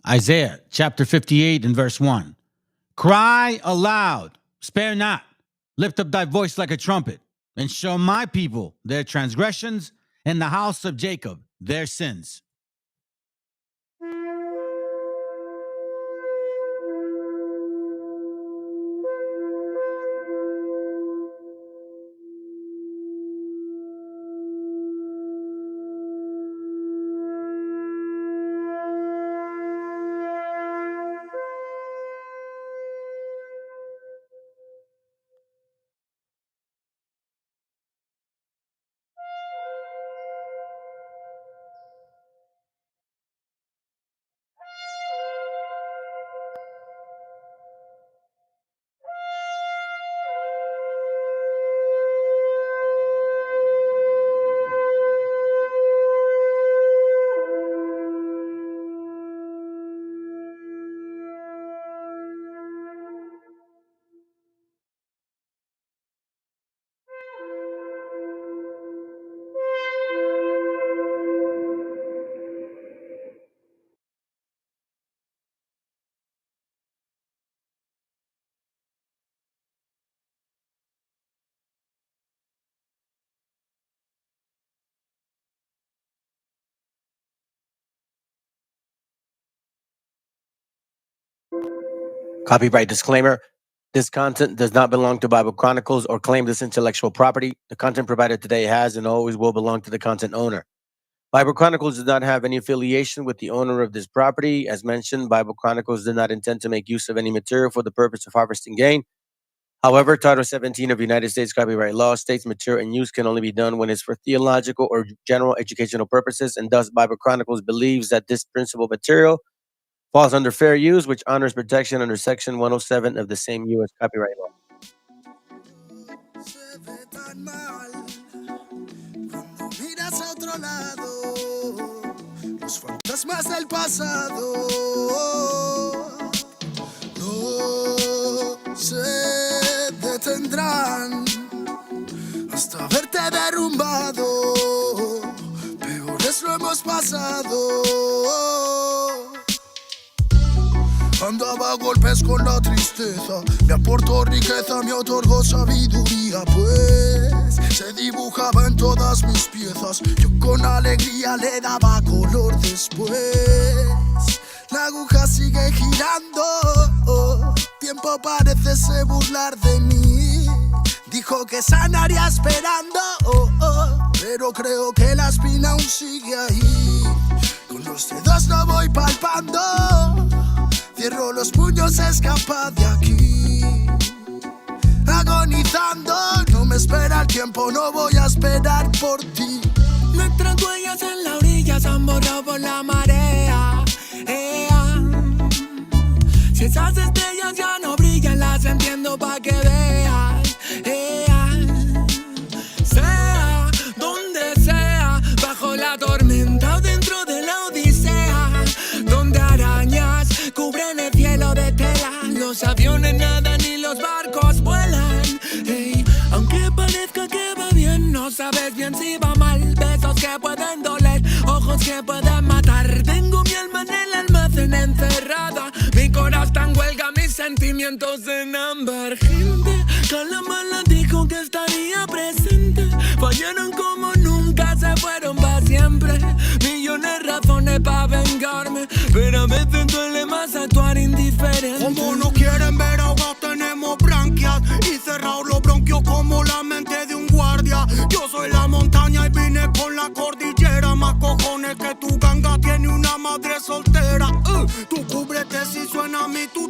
Isaiah chapter 58 and verse 1. Cry aloud, spare not, lift up thy voice like a trumpet, and show my people their transgressions, and the house of Jacob their sins. Copyright disclaimer. This content does not belong to Bible Chronicles or claim this intellectual property. The content provided today has and always will belong to the content owner. Bible Chronicles does not have any affiliation with the owner of this property. As mentioned, Bible Chronicles did not intend to make use of any material for the purpose of harvesting gain. However, Title 17 of United States copyright law states material and use can only be done when it's for theological or general educational purposes, and thus Bible Chronicles believes that this principal material falls under fair use, which honors protection under Section 107 of the same U.S. copyright law. Los fantasmas del pasado no se detendrán hasta verte derrumbado. Peores lo hemos pasado. Andaba a golpes con la tristeza, me aportó riqueza, me otorgó sabiduría, pues se dibujaba en todas mis piezas. Yo con alegría le daba color después. La aguja sigue girando, tiempo parece burlar de mí. Dijo que sanaría esperando, pero creo que la espina aún sigue ahí. Con los dedos lo voy palpando. Cierro los puños, escapa de aquí. Agonizando, no me espera el tiempo, no voy a esperar por ti. Nuestras huellas en la orilla se han borrado por la marea. Si esas estrellas ya no brillan, las entiendo pa' que veas. Sea donde sea, bajo la tormenta o dentro de la odisea, donde arañas cubren el cielo de tela, los aviones nadan y los barcos vuelan. Aunque parezca que va bien, no sabes bien si va mal. Besos que pueden doler, ojos que pueden matar. Tengo mi alma en el almacén encerrada, mi corazón está en huelga, mis sentimientos en ámbar. Gente que la mala dijo que estaría presente, fallaron como nunca, se fueron para siempre. Millones de razones para vengarme, pero a veces duele más actuar indiferente. Como no quieren ver ahogados, tenemos branquias y cerrados los bronquios como la mente de un guardia. Yo soy la montaña y vine con la cordillera. Más cojones que tu ganga tiene una madre soltera. Tú cúbrete si suena mi tu.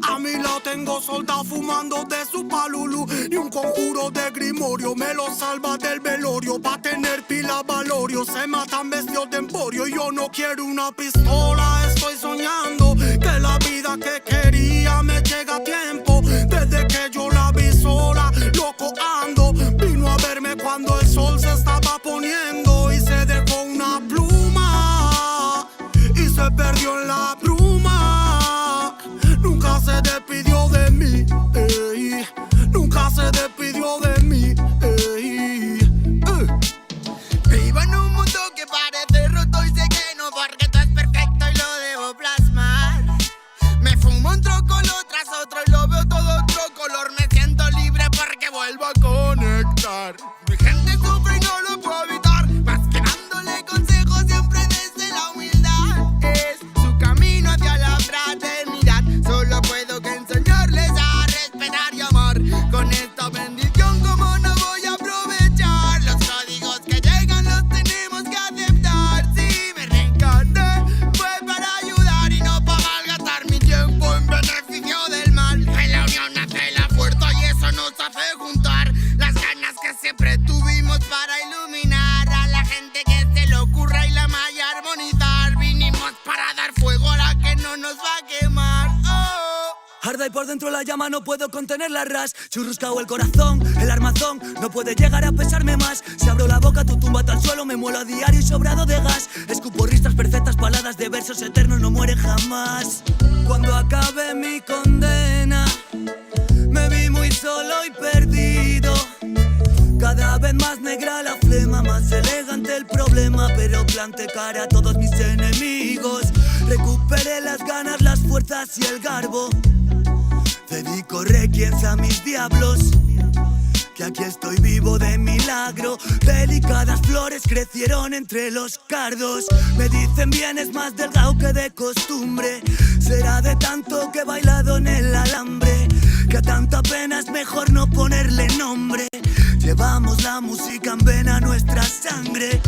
A mi lado tengo soldados fumando de su palulu. Y un conjuro de grimorio me lo salva del velorio. Pa' tener pila valorio, se matan vestidos de emporio. Y yo no quiero una pistola, estoy soñando que la vida que quería me llega a tiempo. Desde que yo la vi sola, loco ando. Vino a verme cuando el sol se estaba poniendo y se dejó una pluma y se perdió en la bruma. Nunca se despidió de mí, nunca se despidió de mí. Vivo en un mundo que parece roto y sé que no, porque todo es perfecto y lo debo plasmar. Arda y por dentro la llama, no puedo contener la ras. Churruscao el corazón, el armazón no puede llegar a pesarme más. Si abro la boca, tu tumba al suelo, me muelo a diario y sobrado de gas. Escupo ristas perfectas, paladas de versos eternos, no mueren jamás. Cuando acabe mi condena, me vi muy solo y perdido. Cada vez más negra la flema, más elegante el problema, pero planté cara a todos mis enemigos. Recuperé las ganas, las fuerzas y el garbo. Dedico requiems a mis diablos, que aquí estoy vivo de milagro. Delicadas flores crecieron entre los cardos. Me dicen bien, es más delgado que de costumbre. Será de tanto que he bailado en el alambre, que a tanta pena es mejor no ponerle nombre. Llevamos la música en vena, nuestra sangre.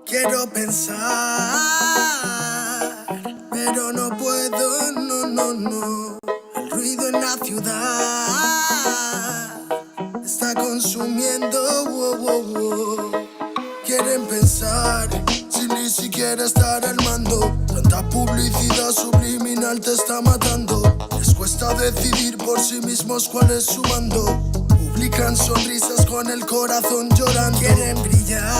Quiero pensar, pero no puedo, no. El ruido en la ciudad está consumiendo, wow. Quieren pensar, sin ni siquiera estar al mando. Tanta publicidad subliminal te está matando. Les cuesta decidir por sí mismos cuál es su mando. Publican sonrisas con el corazón llorando. Quieren brillar,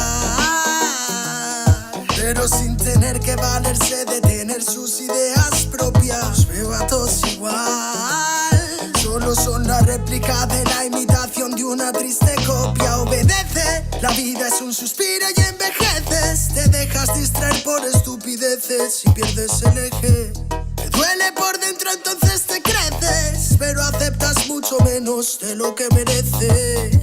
pero sin tener que valerse de tener sus ideas propias. Los veo a todos igual, solo son la réplica de la imitación de una triste copia. Obedece, la vida es un suspiro y envejeces. Te dejas distraer por estupideces y pierdes el eje. Te duele por dentro, entonces te creces, pero aceptas mucho menos de lo que mereces.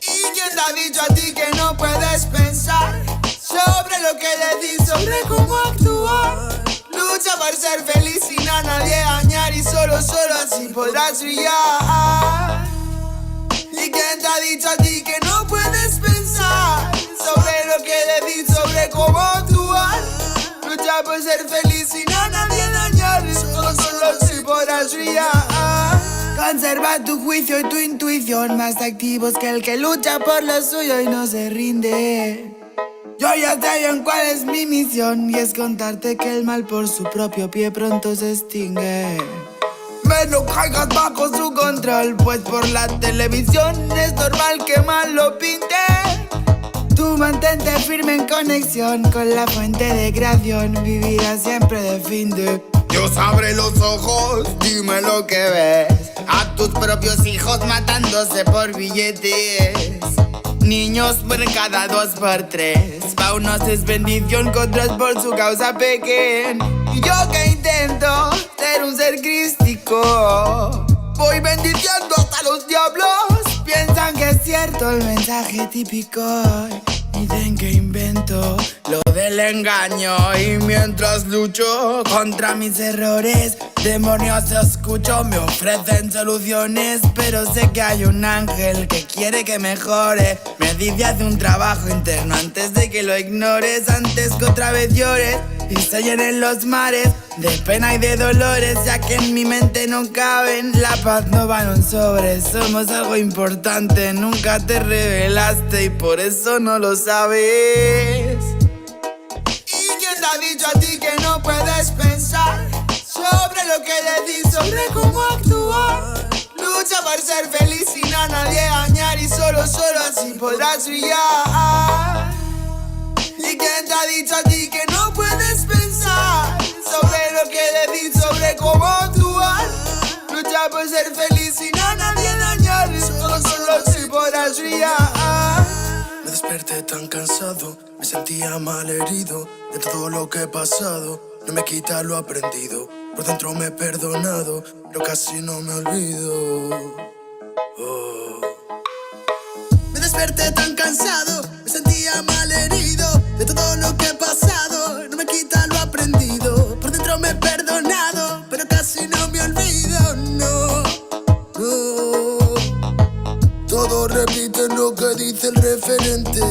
¿Y quién te ha dicho a ti que no puedes pensar sobre lo que le di, sobre cómo actuar? Lucha por ser feliz sin a nadie dañar, y solo así podrás brillar. ¿Y quién te ha dicho a ti que no puedes pensar sobre lo que le di, sobre cómo actuar? Lucha por ser feliz sin a nadie dañar, y solo así podrás brillar. Conserva tu juicio y tu intuición, más activos que el que lucha por lo suyo y no se rinde. Yo ya sé bien cuál es mi misión, y es contarte que el mal por su propio pie pronto se extingue. Me no caigas bajo su control, pues por la televisión es normal que mal lo pinte. Tú mantente firme en conexión con la fuente de creación, vivirás siempre de fin de. Dios abre los ojos, dime lo que ves. A tus propios hijos matándose por billetes. Niños mueren cada 2 por 3. Pa' unos es bendición, con otros por su causa pequen. Y yo que intento ser un ser crístico, voy bendiciendo hasta los diablos. Piensan que es cierto el mensaje típico, dicen que invento lo del engaño. Y mientras lucho contra mis errores, demonios escucho, me ofrecen soluciones. Pero sé que hay un ángel que quiere que mejore. Me dice haz un trabajo interno antes de que lo ignores, antes que otra vez llores y se llenen los mares de pena y de dolores, ya que en mi mente no caben. La paz no va en un sobre, somos algo importante. Nunca te revelaste y por eso no lo sabes. ¿Y quién te ha dicho a ti que no puedes pensar sobre lo que le di, sobre cómo actuar? Lucha por ser feliz sin a nadie dañar, y solo así podrás brillar. ¿Y quién te ha dicho a ti que no puedes pensar sobre lo que le di, sobre cómo actuar? Lucha por ser feliz sin a nadie dañar, y solo así podrás brillar. Me desperté tan cansado, me sentía mal herido de todo lo que he pasado. No me quita lo aprendido, por dentro me he perdonado, pero casi no me olvido. Me desperté tan cansado, me sentía mal herido de todo lo que he pasado. No me quita lo aprendido, por dentro me he perdonado, pero casi no me olvido, no. Todos repiten lo que dice el referente,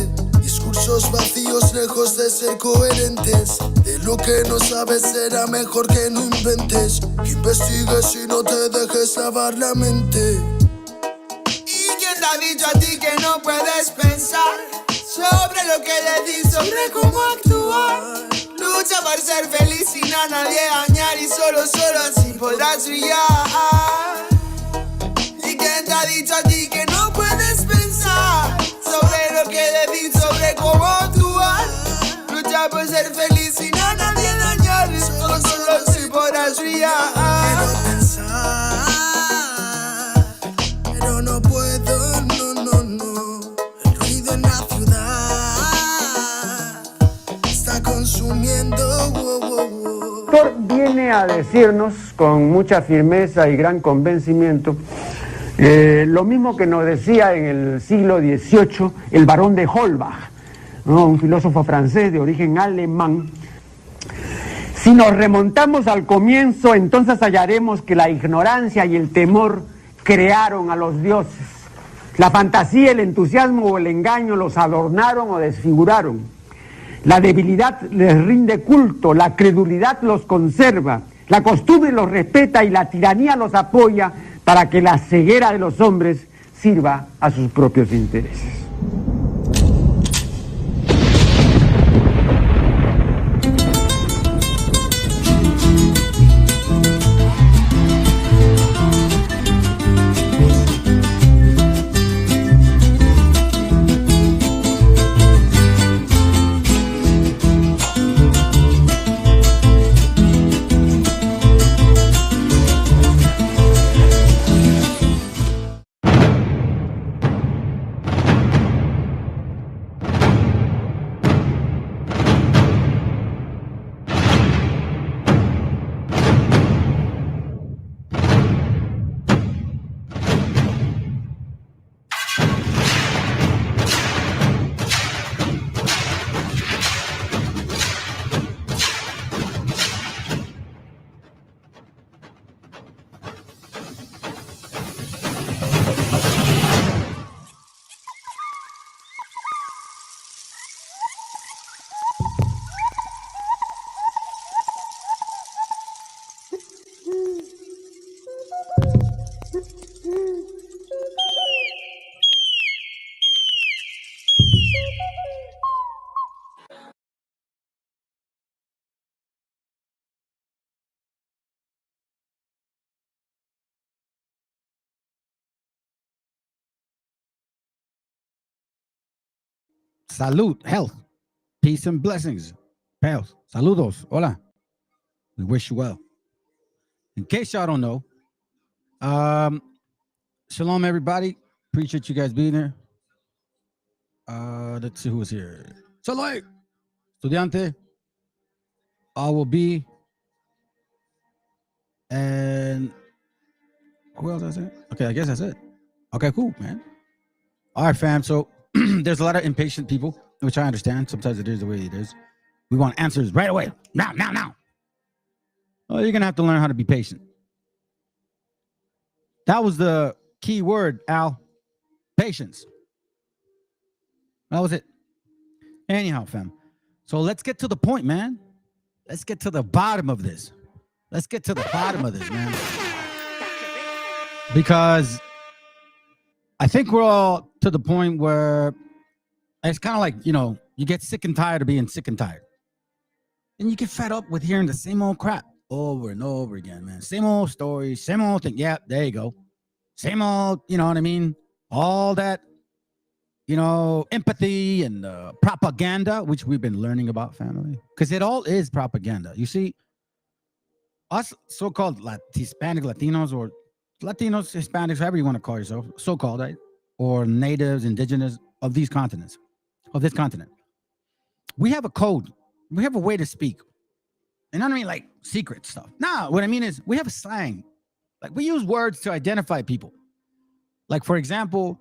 y Discursos vacíos lejos de ser coherentes. De lo que no sabes será mejor que no inventes. Que investigues y no te dejes lavar la mente. ¿Y quién te ha dicho a ti que no puedes pensar sobre lo que decís, sobre cómo actuar? Lucha por ser feliz sin a nadie dañar y solo así podrás brillar. ¿Y quién te ha dicho a ti que no puedes pensar sobre lo que decís, sobre cómo actuar? Lucha por ser feliz sin a nadie dañar y solo así podrás brillar. Quiero pensar, pero no puedo, no. El ruido en la ciudad está consumiendo. El autor viene a decirnos con mucha firmeza y gran convencimiento lo mismo que nos decía en el siglo XVIII el barón de Holbach, ¿no? Un filósofo francés de origen alemán. Si nos remontamos al comienzo, entonces hallaremos que la ignorancia y el temor crearon a los dioses. La fantasía, el entusiasmo o el engaño los adornaron o desfiguraron. La debilidad les rinde culto, la credulidad los conserva, la costumbre los respeta y la tiranía los apoya para que la ceguera de los hombres sirva a sus propios intereses. Salud, health, peace and blessings. Pals, saludos, hola. We wish you well. In case y'all don't know, shalom everybody. Appreciate you guys being here. Let's see who's here. Soleil, estudiante, I will be, and who else is it? Okay, I guess that's it. Okay, cool, man. All right, fam. So there's a lot of impatient people, which I understand. Sometimes it is the way it is. We want answers right away. Now. Well, you're going to have to learn how to be patient. That was the key word, Al. Patience. That was it. Anyhow, fam. So let's get to the point, man. Let's get to the bottom of this. Man. Because I think we're all to the point where it's kind of like, you get sick and tired of being sick and tired. And you get fed up with hearing the same old crap over and over again, man. Same old stories, same old thing. Yeah, there you go. Same old, you know what I mean? All that, empathy and propaganda, which we've been learning about, family. Because it all is propaganda. You see, us so-called Hispanic Latinos or Latinos, Hispanics, however you want to call yourself, so-called, right? Or natives, indigenous of this continent. We have a code. We have a way to speak. And I don't mean like secret stuff. No, what I mean is we have a slang. Like we use words to identify people. Like, for example,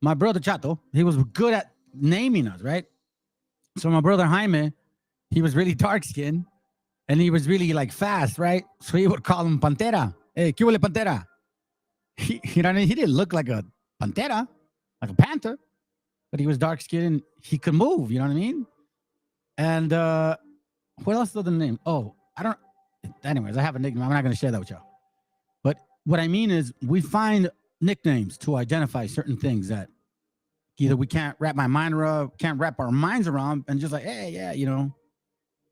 my brother Chato, he was good at naming us, right? So my brother Jaime, he was really dark-skinned and he was really like fast, right? So he would call him Pantera. Hey, ¿qué huele Pantera? He didn't look like a Pantera, like a panther. but he was dark skinned and he could move, you know what I mean? And what else is the name? Oh, I don't. Anyways, I have a nickname. I'm not going to share that with y'all. But what I mean is we find nicknames to identify certain things that either we can't wrap our minds around, and just like, hey, yeah, you know,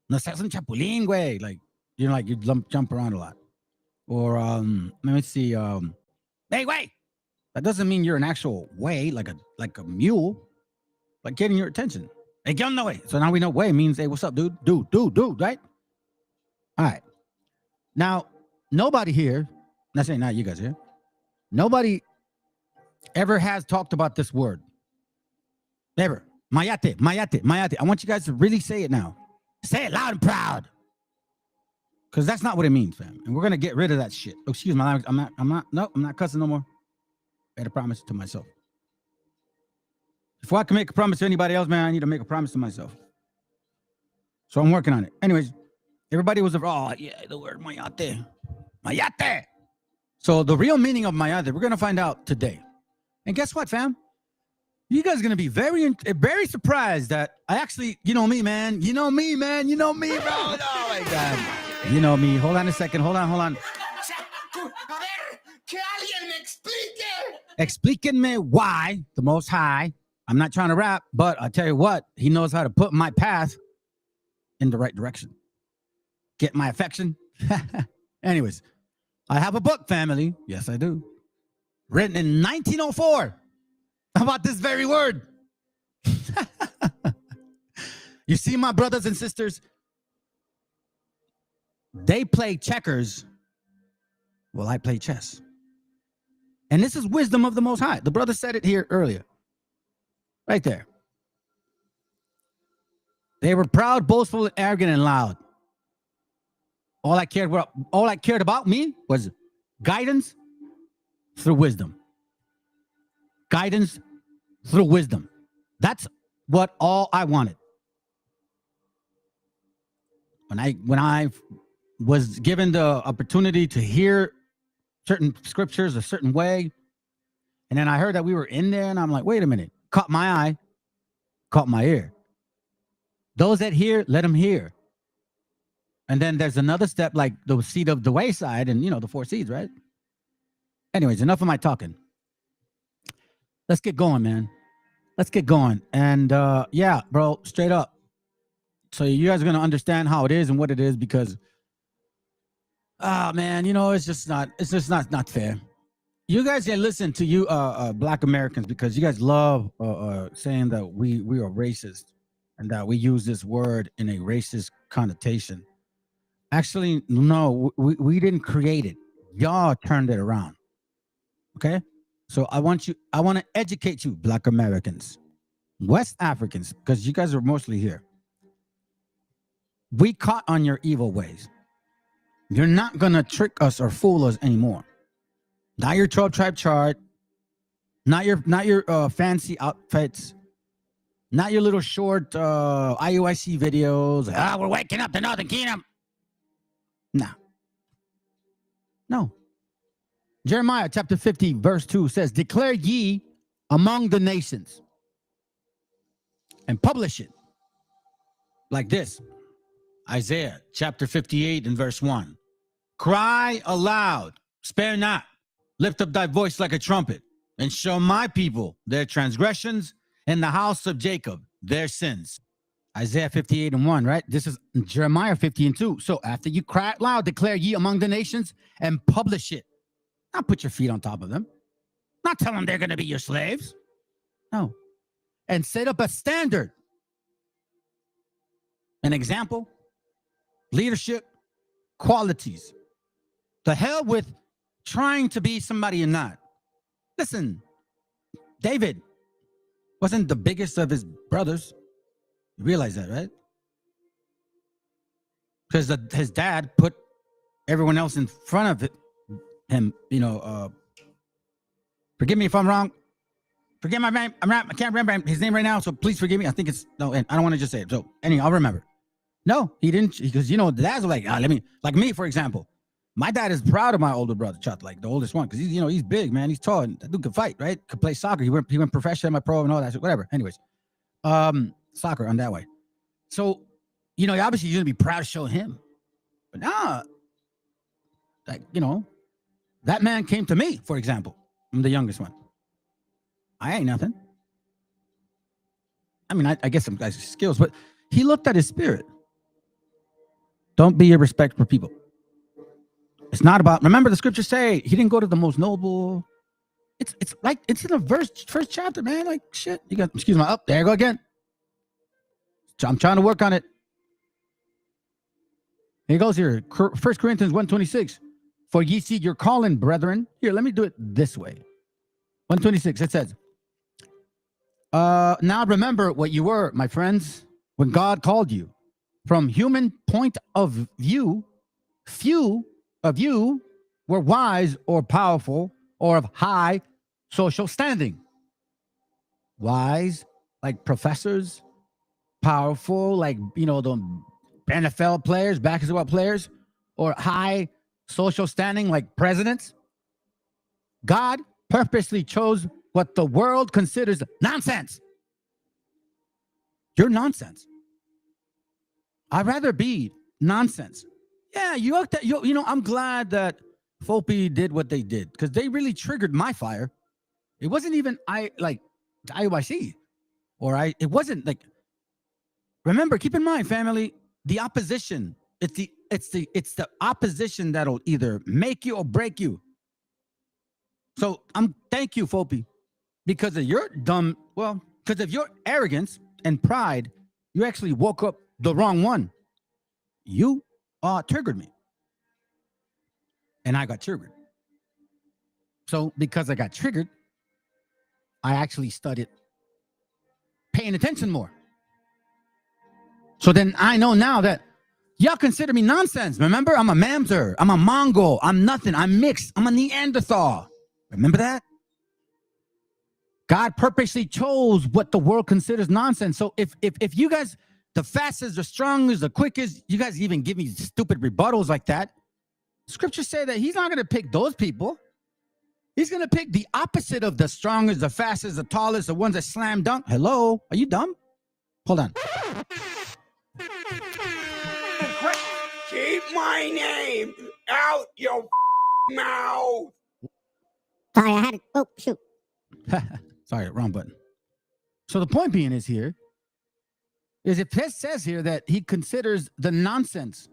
no seas un chapulín, güey. Like, you know, like you jump around a lot. Or let me see, hey, wait. That doesn't mean you're an actual way, like a mule, like getting your attention. Hey, get on the way. So now we know way means, hey, what's up, dude? Dude, right? All right. Now, nobody here, not saying not you guys here, nobody ever has talked about this word. Never. Mayate. I want you guys to really say it now. Say it loud and proud. Because that's not what it means, fam. And we're going to get rid of that shit. Oh, excuse my language. I'm not cussing no more. I made a promise to myself. Before I can make a promise to anybody else, man, I need to make a promise to myself. So I'm working on it. Anyways, everybody was, oh, yeah, the word mayate. Mayate. So the real meaning of mayate, we're going to find out today. And guess what, fam? You guys are going to be very surprised that I actually, you know me, man. You know me, bro. Oh, my God. You know me. Hold on a second. Hold on. Explíquenme why the Most High, I'm not trying to rap, but I'll tell you what, he knows how to put my path in the right direction. Get my affection. Anyways, I have a book, family. Yes, I do. Written in 1904 about this very word. You see, my brothers and sisters, they play checkers while I play chess. And this is wisdom of the Most High. The brother said it here earlier. Right there. They were proud, boastful, arrogant, and loud. All I cared about me was guidance through wisdom. Guidance through wisdom. That's what all I wanted. When I was given the opportunity to hear certain scriptures a certain way, and then I heard that we were in there, and I'm like, wait a minute. Caught my eye, caught my ear. Those that hear, let them hear. And then there's another step, like the seed of the wayside, and the 4 seeds, right? Anyways, enough of my talking. Let's get going, man. Let's get going. And yeah, bro, straight up. So you guys are gonna understand how it is and what it is, because man, it's just not fair. You guys can listen to you Black Americans, because you guys love saying that we are racist and that we use this word in a racist connotation. Actually, no, we didn't create it. Y'all turned it around. Okay? So I want to educate you, Black Americans, West Africans, because you guys are mostly here. We caught on your evil ways. You're not going to trick us or fool us anymore. Not your 12 tribe chart, not your fancy outfits, not your little short IUIC videos. We're waking up the Northern Kingdom. No. Jeremiah chapter 50 verse 2 says, declare ye among the nations and publish it like this. Isaiah chapter 58 and verse 1. Cry aloud, spare not, lift up thy voice like a trumpet, and show my people their transgressions, and the house of Jacob their sins. Isaiah 58 and 1, right? This is Jeremiah 50 and 2. So after you cry out loud, declare ye among the nations and publish it. Not put your feet on top of them. Not tell them they're going to be your slaves. No. And set up a standard. An example. Leadership. Qualities. The hell with trying to be somebody you're not. Listen. David wasn't the biggest of his brothers. You realize that, right? Because his dad put everyone else in front of him, forgive me if I'm wrong. Forget my name. I can't remember his name right now, so please forgive me. I think it's, no, I don't want to just say it. So anyway, I'll remember. No, he didn't, because the dads were like, let me, like me, for example. My dad is proud of my older brother, Chuck, like the oldest one, because he's big, man. He's tall, and that dude can fight, right? Could play soccer. He went professional, my pro, and all that shit, whatever. Anyways, soccer on that way. So, obviously you're gonna be proud to show him. But that man came to me, for example. I'm the youngest one. I ain't nothing. I mean, I guess some guys' skills, but he looked at his spirit. Don't be irrespectful for people. It's not about, remember the scriptures say he didn't go to the most noble. It's like, it's in the first chapter, man. Like, shit. You got, excuse me, there you go again. I'm trying to work on it. Here goes here. 1 Corinthians 1:26. For ye see your calling, brethren. Here, let me do it this way. 1:26, it says, now remember what you were, my friends, when God called you. From human point of view, few of you were wise or powerful or of high social standing. Wise, like professors, powerful, like, the NFL players, basketball players, or high social standing, like presidents. God purposely chose what the world considers nonsense. You're nonsense. I'd rather be nonsense. Yeah, I'm glad that Fopi did what they did, because they really triggered my fire. It wasn't even IOIC, it wasn't like, remember, keep in mind, family, the opposition, it's the opposition that'll either make you or break you. So thank you, Fopi, because of your because of your arrogance and pride, you actually woke up the wrong one. You triggered me. And I got triggered. So because I got triggered, I actually started paying attention more. So then I know now that y'all consider me nonsense. Remember, I'm a Mamzer. I'm a Mongol. I'm nothing. I'm mixed. I'm a Neanderthal. Remember that? God purposely chose what the world considers nonsense. So if you guys, the fastest, the strongest, the quickest, you guys even give me stupid rebuttals like that, scriptures say that he's not going to pick those people. He's going to pick the opposite of the strongest, the fastest, the tallest, the ones that slam dunk. Hello? Are you dumb? Hold on. Keep my name out your mouth. Sorry, I had it. Oh, shoot. Sorry, wrong button. So the point being is here, is it says here that he considers the nonsense.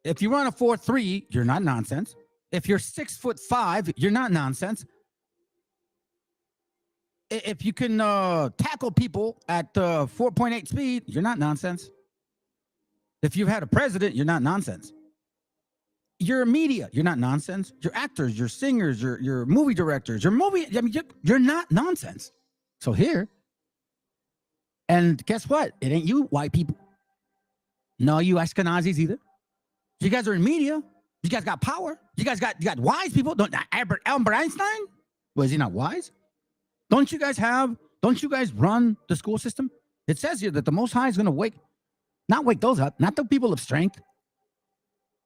If you run a 4.3, you're not nonsense. If you're 6'5", you're not nonsense. If you can tackle people at 4.8 speed, you're not nonsense. If you've had a president, you're not nonsense. You're media, you're not nonsense. You're actors, you're singers, you're movie directors, you're not nonsense. So here, and guess what? It ain't you white people. No, you Ashkenazis either. You guys are in media. You guys got power. You got wise people. Albert Einstein? Was he not wise? Don't you guys run the school system? It says here that the Most High is going to not wake those up, not the people of strength.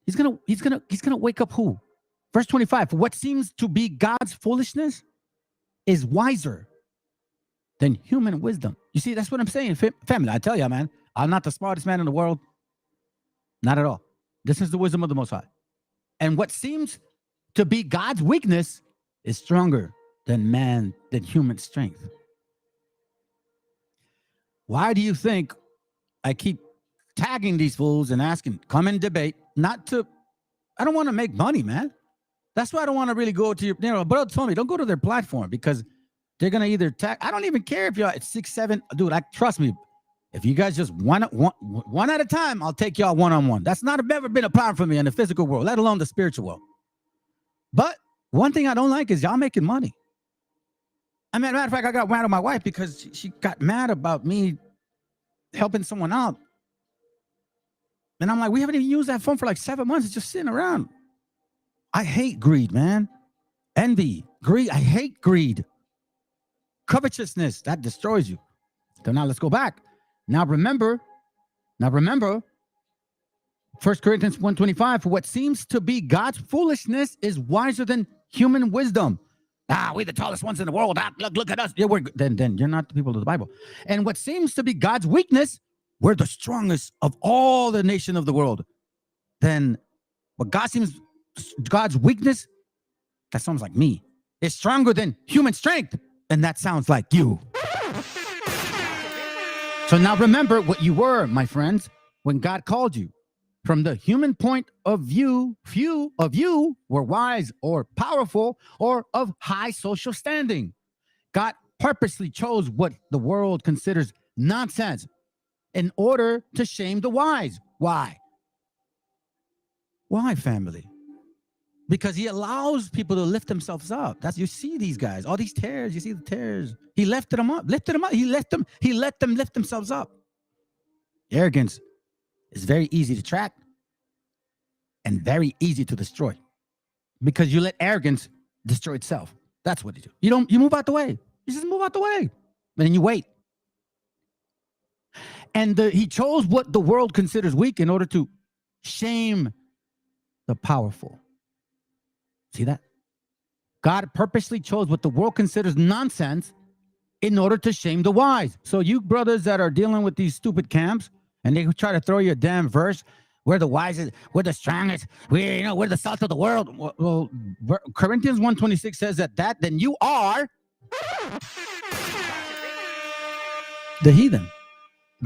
He's gonna wake up who? Verse 25. For what seems to be God's foolishness is wiser than human wisdom. You see, that's what I'm saying, family. I tell you, man, I'm not the smartest man in the world. Not at all. This is the wisdom of the Most High. And what seems to be God's weakness is stronger than human strength. Why do you think I keep tagging these fools and asking, come and debate? I don't want to make money, man. That's why I don't want to really go to your, brother told me, don't go to their platform because they're going to either tag. I don't even care if you're at 6, 7, dude, trust me. If you guys just one at a time, I'll take y'all one-on-one. That's never been a problem for me in the physical world, let alone the spiritual world. But one thing I don't like is y'all making money. I mean, matter of fact, I got mad at my wife because she got mad about me helping someone out. And I'm like, we haven't even used that phone for like 7 months. It's just sitting around. I hate greed, man. Envy, greed. I hate greed. Covetousness, that destroys you. So now let's go back. Now remember, 1 Corinthians 1:25, for what seems to be God's foolishness is wiser than human wisdom. We're the tallest ones in the world. Look at us. Yeah, then you're not the people of the Bible. And what seems to be God's weakness, we're the strongest of all the nation of the world. Then what God's weakness, that sounds like me, is stronger than human strength. And that sounds like you. So now remember what you were, my friends, when God called you. From the human point of view, few of you were wise or powerful or of high social standing. God purposely chose what the world considers nonsense in order to shame the wise. Why? Why, family? Because he allows people to lift themselves up. You see these guys, all these tares, you see the tares. He lifted them up. He let them lift themselves up. Arrogance is very easy to track and very easy to destroy because you let arrogance destroy itself. That's what you do. You move out the way. You just move out the way. And then you wait. And he chose what the world considers weak in order to shame the powerful. See that? God purposely chose what the world considers nonsense in order to shame the wise. So you brothers that are dealing with these stupid camps, and they try to throw you a damn verse, we're the wisest, we're the strongest, we're the salt of the world. Well, Corinthians 1:26 says that then you are the heathen.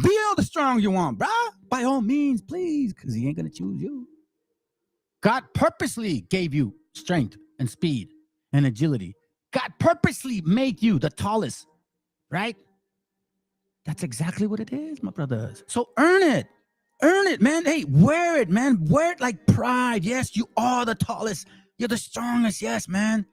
Be all the strong you want, bruh. By all means, please, because he ain't going to choose you. God purposely gave you strength and speed and agility. God purposely made you the tallest, right? That's exactly what it is, my brothers. So earn it. Earn it, man. Hey, wear it, man. Wear it like pride. Yes, you are the tallest. You're the strongest. Yes, man.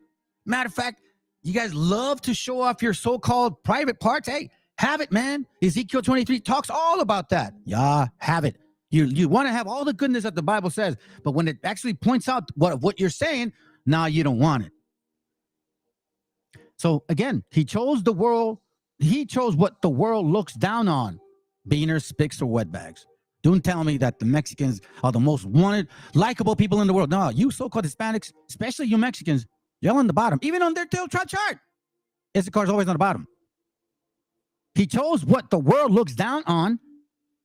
Matter of fact, you guys love to show off your so-called private parts. Hey, have it, man. Ezekiel 23 talks all about that. Yeah, have it. You want to have all the goodness that the Bible says, but when it actually points out what you're saying, now you don't want it. So again, he chose the world. He chose what the world looks down on. Beaners, spics, or wetbags. Don't tell me that the Mexicans are the most wanted, likable people in the world. No, you so-called Hispanics, especially you Mexicans, you're on the bottom. Even on their chart. Issachar's always on the bottom. He chose what the world looks down on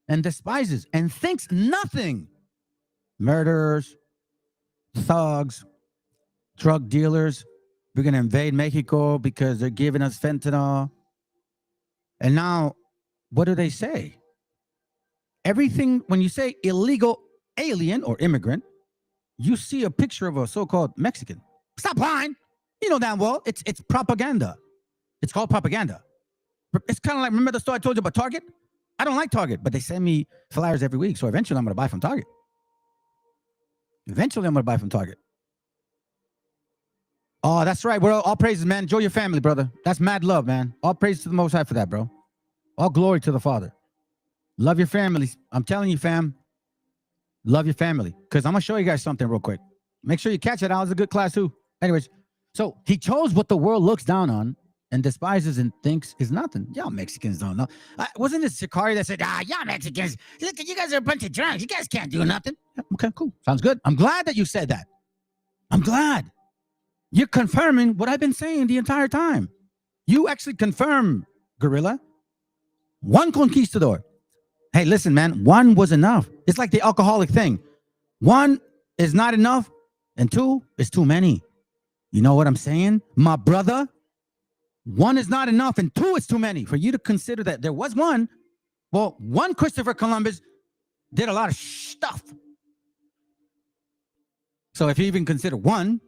and despises and thinks nothing. Murderers, thugs, drug dealers. We're going to invade Mexico because they're giving us fentanyl. And now, what do they say? Everything, when you say illegal alien or immigrant, you see a picture of a so-called Mexican. Stop lying. You know damn well. It's propaganda. It's called propaganda. It's kind of like, remember the story I told you about Target? I don't like Target, but they send me flyers every week. So eventually I'm going to buy from Target. Oh, that's right. We're all praises, man. Enjoy your family, brother. That's mad love, man. All praise to the Most High for that, bro. All glory to the Father. Love your families. I'm telling you, fam. Love your family. Because I'm going to show you guys something real quick. Make sure you catch it out. It's a good class, too. Anyways, so he chose what the world looks down on and despises and thinks is nothing. Y'all Mexicans don't know. Wasn't it Shikari that said, y'all Mexicans, look, you guys are a bunch of drunks. You guys can't do nothing. Yeah, okay, cool. Sounds good. I'm glad that you said that. I'm glad. You're confirming what I've been saying the entire time. You actually confirm, Gorilla. One conquistador. Hey, listen, man, one was enough. It's like the alcoholic thing. One is not enough, and two is too many. You know what I'm saying? My brother, one is not enough, and two is too many. For you to consider that there was one, well, one Christopher Columbus did a lot of stuff. So if you even consider one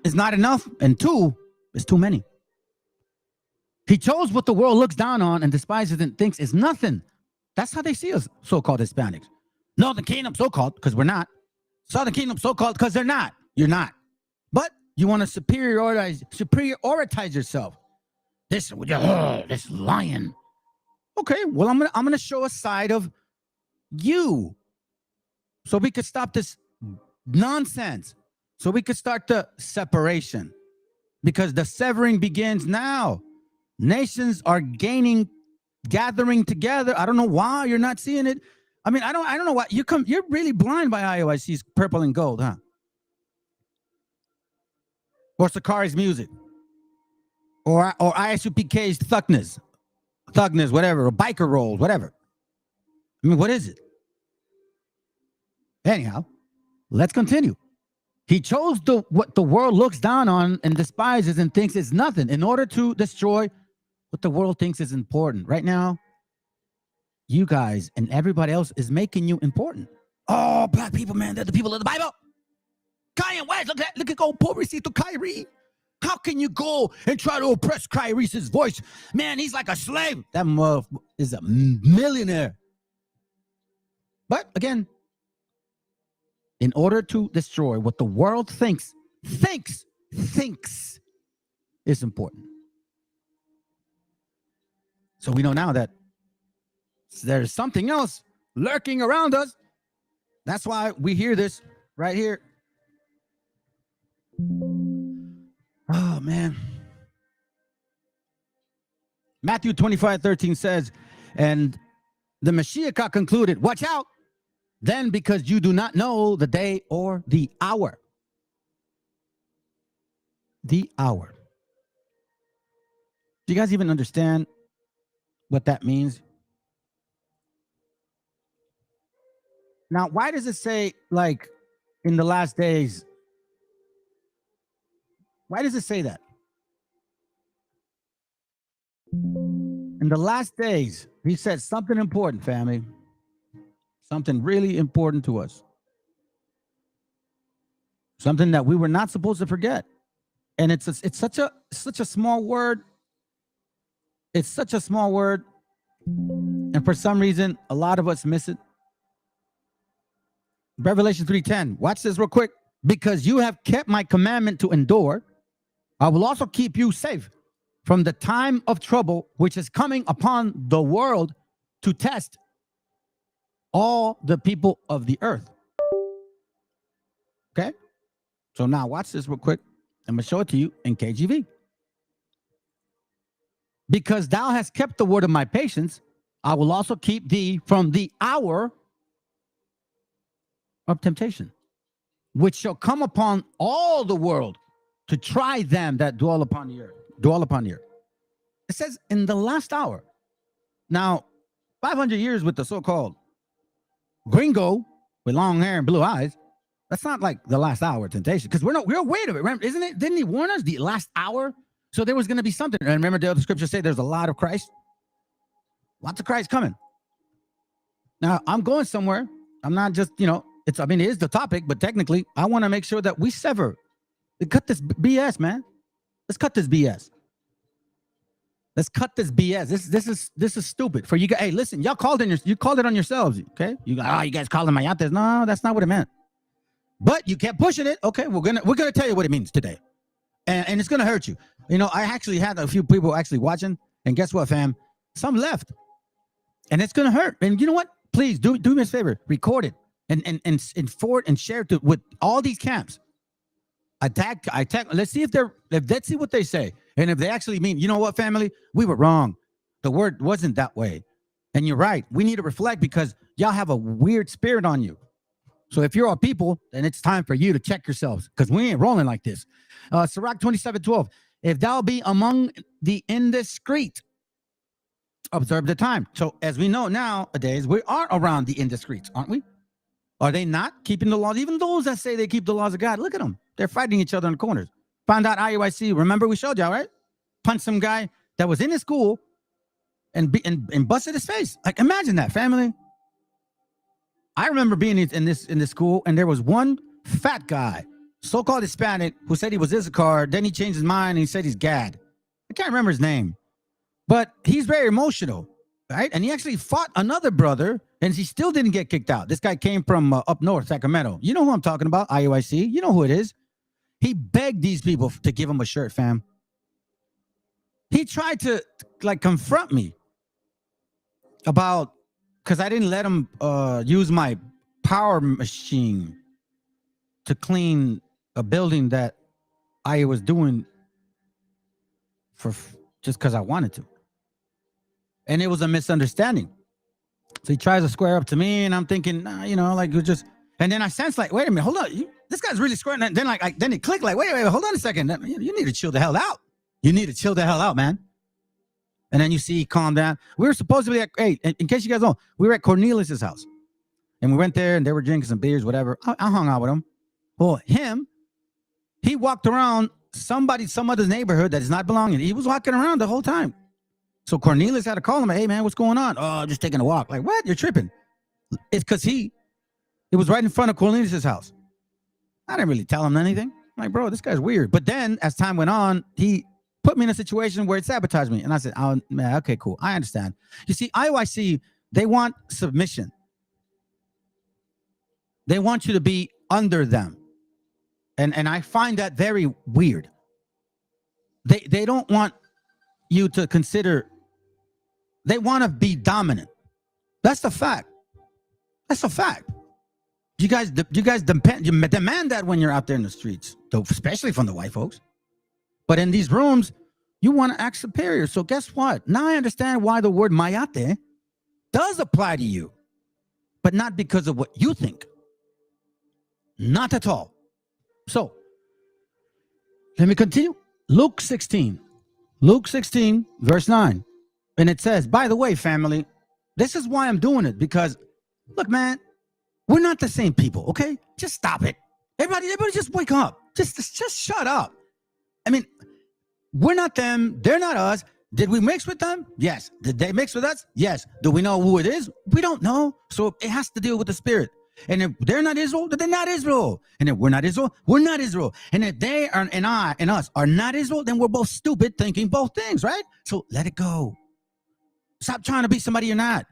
is not enough, and two is too many. He chose what the world looks down on and despises and thinks is nothing. That's how they see us, so-called Hispanics. Northern Kingdom, so-called, because we're not. Southern Kingdom, so-called, because they're not. You're not. But you want to superioritize yourself. This lion. Okay, well, I'm gonna show a side of you, so we could stop this nonsense. So we could start the separation, because the severing begins now. Nations are gathering together. I don't know why you're not seeing it. I mean, I don't know what you're really blind by IOIC's purple and gold, huh? Or Sakari's music. Or ISUPK's thugness, whatever, or biker rolls, whatever. I mean, what is it? Anyhow, let's continue. He chose what the world looks down on and despises and thinks is nothing in order to destroy what the world thinks is important. Right now, you guys and everybody else is making you important. Oh, black people, man, they're the people of the Bible. Kanye West, look at old pobrecito Kyrie. How can you go and try to oppress Kyrie's voice? Man, he's like a slave. That motherfucker is a millionaire. But again, in order to destroy what the world thinks is important. So we know now that there's something else lurking around us. That's why we hear this right here. Oh, man. Matthew 25:13 says, and the MESHIACHA concluded, watch out, then because you do not know the day or the hour. The hour. Do you guys even understand what that means? Now, why does it say, like, in the last days? Why does it say that? In the last days, he said something important, family. Something really important to us. Something that we were not supposed to forget. And it's such a small word. It's such a small word. And for some reason, a lot of us miss it. Revelation 3:10. Watch this real quick. Because you have kept my commandment to endure, I will also keep you safe from the time of trouble which is coming upon the world to test all the people of the earth. Okay? So now watch this real quick. I'm going to show it to you in KJV. Because thou hast kept the word of my patience, I will also keep thee from the hour of temptation, which shall come upon all the world to try them that dwell upon the earth. It says in the last hour. Now, 500 years with the so-called gringo with long hair and blue eyes, that's not like the last hour of temptation, because we're aware of it. Remember, isn't it? Didn't he warn us the last hour? So there was going to be something. And remember, the other scriptures say there's a lot of Christ. Lots of Christ coming. Now, I'm going somewhere. I'm not just, it is the topic, but technically, I want to make sure that we sever. Cut this BS, man. Let's cut this BS. Let's cut this BS. This is stupid. For you guys, hey, listen, y'all called it on yourselves, okay? You guys called them mayates. No, that's not what it meant. But you kept pushing it. Okay, we're gonna tell you what it means today, and it's gonna hurt you. I actually had a few people actually watching, and guess what, fam? Some left, and it's gonna hurt. And you know what? Please do me a favor, record it and forward and share it with all these camps. Attack. Let's see let's see what they say, and if they actually mean, you know what, family, we were wrong. The word wasn't that way, and you're right. We need to reflect because y'all have a weird spirit on you. So if you're a people, then it's time for you to check yourselves because we ain't rolling like this. Sirach 27:12. If thou be among the indiscreet, observe the time. So as we know nowadays, we are around the indiscreets, aren't we? Are they not keeping the laws? Even those that say they keep the laws of God, look at them. They're fighting each other in the corners. Found out IUIC. Remember we showed y'all, right? Punched some guy that was in his school and busted his face. Like, imagine that, family. I remember being in this school, and there was one fat guy, so-called Hispanic, who said he was Issachar. Then he changed his mind and he said he's Gad. I can't remember his name, but he's very emotional, right? And he actually fought another brother, and he still didn't get kicked out. This guy came from up north, Sacramento. You know who I'm talking about? IUIC. You know who it is. He begged these people to give him a shirt, fam. He tried to confront me about. Because I didn't let him use my power machine to clean a building that I was doing for just because I wanted to. And it was a misunderstanding. So he tries to square up to me, and I'm thinking, you know, like you're just. And then I sense like, wait a minute, hold on, this guy's really squaring. And then then it clicked like, wait, hold on a second. You need to chill the hell out. You need to chill the hell out, man. And then you see he calmed down. We were supposedly at, hey, in case you guys know, we were at Cornelius's house, and we went there, and they were drinking some beers, whatever. I hung out with him. Well, he walked around some other neighborhood that does not belonging. He was walking around the whole time. So Cornelius had to call him, hey, man, what's going on? Oh, just taking a walk. Like, what? You're tripping. It's because it was right in front of Cornelius's house. I didn't really tell him anything. I'm like, bro, this guy's weird. But then as time went on, he put me in a situation where it sabotaged me. And I said, oh, man, okay, cool. I understand. You see, IOIC, they want submission. They want you to be under them. And I find that very weird. They don't want you to consider, they want to be dominant. That's the fact. That's a fact. You guys demand that when you're out there in the streets, especially from the white folks. But in these rooms, you want to act superior. So guess what? Now I understand why the word Mayate does apply to you, but not because of what you think. Not at all. So let me continue. Luke 16, verse 9. And it says, by the way, family, this is why I'm doing it, because look, man, we're not the same people, okay? Just stop it. Everybody just wake up. Just shut up. I mean, we're not them. They're not us. Did we mix with them? Yes. Did they mix with us? Yes. Do we know who it is? We don't know. So it has to deal with the spirit. And if they're not Israel, then they're not Israel. And if we're not Israel, we're not Israel. And if they are, and us are not Israel, then we're both stupid thinking both things, right? So let it go. Stop trying to be somebody you're not.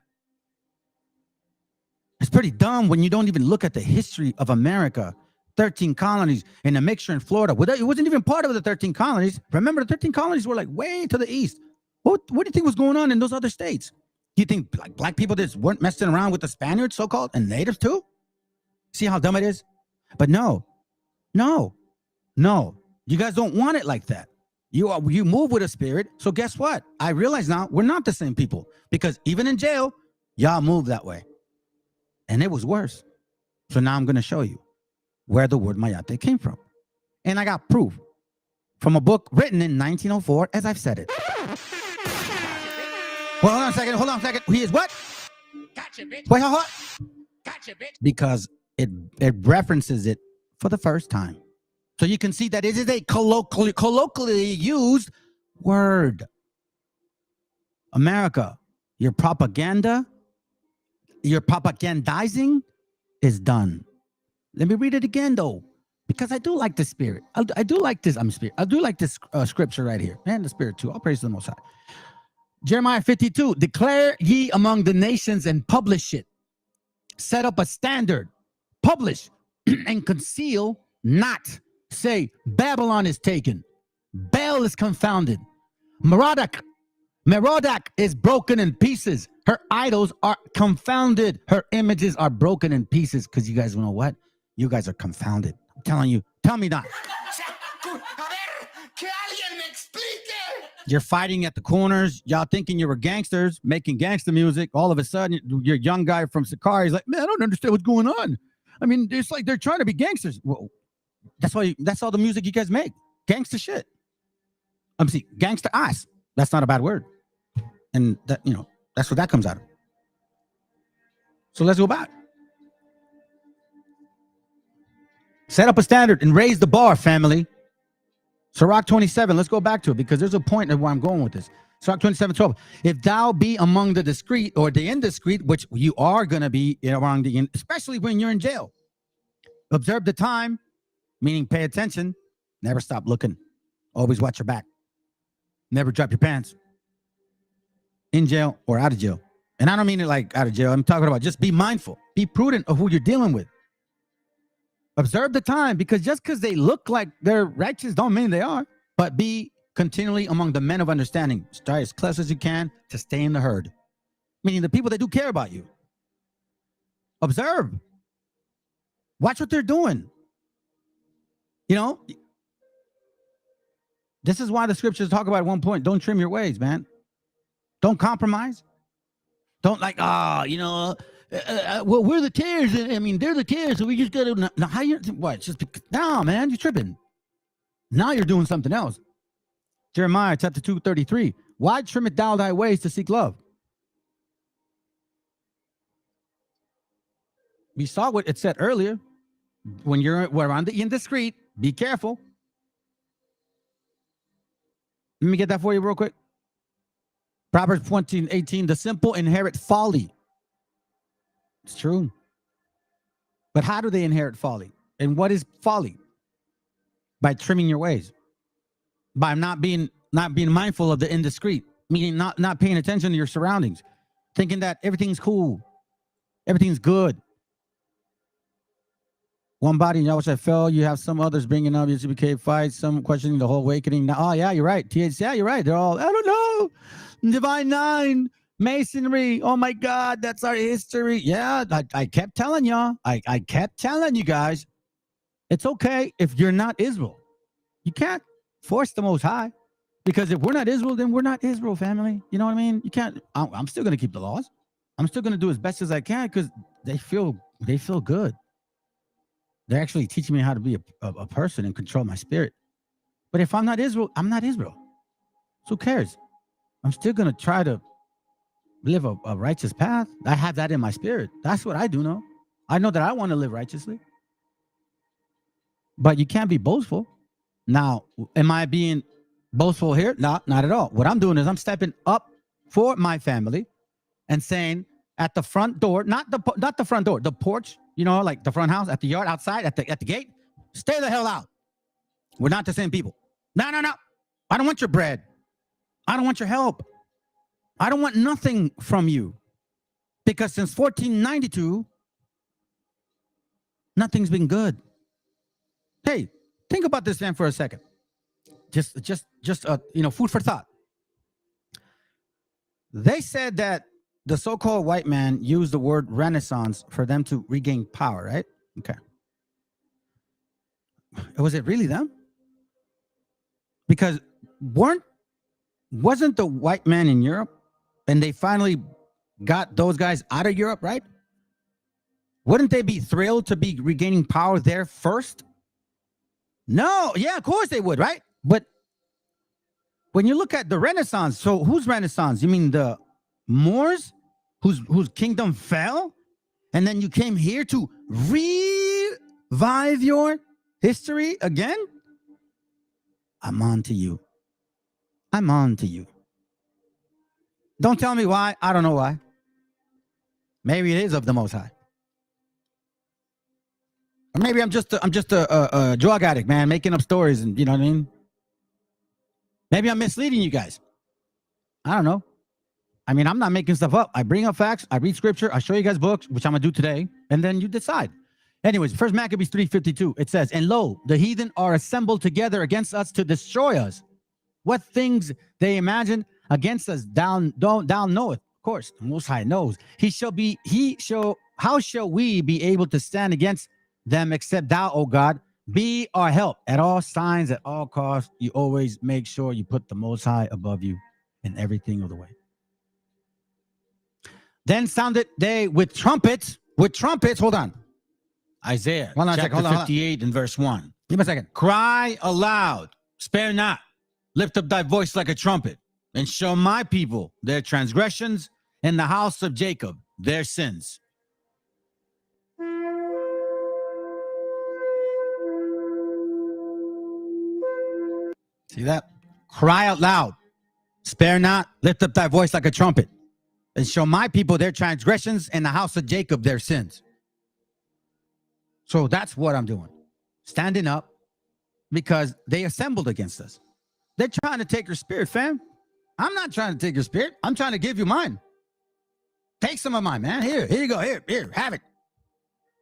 It's pretty dumb when you don't even look at the history of America. 13 colonies and a mixture in Florida. It wasn't even part of the 13 colonies. Remember, the 13 colonies were like way to the east. What do you think was going on in those other states? Do you think like black people just weren't messing around with the Spaniards, so-called, and natives too? See how dumb it is? But no. You guys don't want it like that. You move with a spirit. So guess what? I realize now we're not the same people, because even in jail, y'all move that way. And it was worse. So now I'm going to show you where the word Mayate came from. And I got proof from a book written in 1904, as I've said it. Well, hold on a second. He is what? Gotcha, bitch. Wait, what? Gotcha, bitch. Because it references it for the first time. So you can see that it is a colloquially used word. America, your propagandizing is done. Let me read it again, though, because I do like the spirit. I do like this. I do like this scripture right here, and the spirit too. I'll praise the Most High. Jeremiah 52, declare ye among the nations and publish it. Set up a standard, publish and conceal not. Say, Babylon is taken. Baal is confounded. Merodach is broken in pieces. Her idols are confounded. Her images are broken in pieces. Because you guys know what? You guys are confounded. I'm telling you. Tell me that. You're fighting at the corners. Y'all thinking you were gangsters, making gangster music. All of a sudden, your young guy from Sakari is like, man, I don't understand what's going on. I mean, it's like they're trying to be gangsters. Well, that's all the music you guys make. Gangster shit. See, gangster ass. That's not a bad word. And that, that's what that comes out of. So let's go back. Set up a standard and raise the bar, family. Sirach 27, let's go back to it, because there's a point of where I'm going with this. Sirach 27:12. If thou be among the discreet or the indiscreet, which you are going to be among especially when you're in jail. Observe the time, meaning pay attention. Never stop looking. Always watch your back. Never drop your pants. In jail or out of jail. And I don't mean it like out of jail. I'm talking about just be mindful. Be prudent of who you're dealing with. Observe the time, because just because they look like they're righteous don't mean they are. But be continually among the men of understanding. Start as close as you can to stay in the herd. Meaning the people that do care about you. Observe. Watch what they're doing. This is why the scriptures talk about at one point, don't trim your ways, man. Don't compromise. Don't like, well, we're the tears. I mean, they're the tears, so we just got to. Now, how you? What? Just no, man, you're tripping. Now you're doing something else. Jeremiah chapter 2:33. Why trim it down thy ways to seek love? We saw what it said earlier. When you're around the indiscreet, be careful. Let me get that for you real quick. Proverbs 14:18. The simple inherit folly. It's true. But how do they inherit folly? And what is folly? By trimming your ways. By not being mindful of the indiscreet, meaning not paying attention to your surroundings, thinking that everything's cool, everything's good. One body, you which I fell. You have some others bringing up UCBK fights, some questioning the whole awakening. Now, oh yeah, you're right. TH, yeah, you're right. They're all, I don't know. Divine Nine, Masonry. Oh my God, that's our history. Yeah, I kept telling y'all. I kept telling you guys. It's okay if you're not Israel. You can't force the Most High, because if we're not Israel, then we're not Israel, family. You know what I mean? You can't. I'm still gonna keep the laws. I'm still gonna do as best as I can because they feel good. They're actually teaching me how to be a person and control my spirit. But if I'm not Israel, I'm not Israel. So who cares? I'm still gonna try to live a righteous path. I have that in my spirit. That's what I do know. I know that I want to live righteously. But you can't be boastful. Now, am I being boastful here? No, not at all. What I'm doing is I'm stepping up for my family and saying at the front door, not the front door, the porch, you know, like the front house, at the yard, outside, at the gate, stay the hell out. We're not the same people. No. I don't want your bread. I don't want your help. I don't want nothing from you. Because since 1492, nothing's been good. Hey, think about this then for a second. Just food for thought. They said that the so-called white man used the word Renaissance for them to regain power, right? Okay. Was it really them? Because wasn't the white man in Europe and they finally got those guys out of Europe, right? Wouldn't they be thrilled to be regaining power there first? No, yeah, of course they would, right? But when you look at the Renaissance, so whose Renaissance? You mean the Moors, whose kingdom fell? And then you came here to revive your history again? I'm on to you. I'm on to you. Don't tell me why. I don't know why. Maybe it is of the Most High. Or maybe I'm just a drug addict, man, making up stories, and you know what I mean? Maybe I'm misleading you guys. I don't know. I mean, I'm not making stuff up. I bring up facts. I read scripture. I show you guys books, which I'm going to do today. And then you decide. Anyways, 1 Maccabees 3:52, it says, and lo, the heathen are assembled together against us to destroy us. What things they imagine against us thou knoweth. Of course, the Most High knows. How shall we be able to stand against them except thou, O God, be our help at all signs, at all costs. You always make sure you put the Most High above you in everything of the way. Then sounded they with trumpets. Hold on. Isaiah chapter 58 and verse 1. Give me a second. Cry aloud, spare not, lift up thy voice like a trumpet, and show my people their transgressions, and the house of Jacob their sins. See that? Cry out loud, spare not, lift up thy voice like a trumpet, and show my people their transgressions, and the house of Jacob their sins. So that's what I'm doing. Standing up, because they assembled against us. They're trying to take your spirit, fam. I'm not trying to take your spirit. I'm trying to give you mine. Take some of mine, man. Here you go. Here, have it.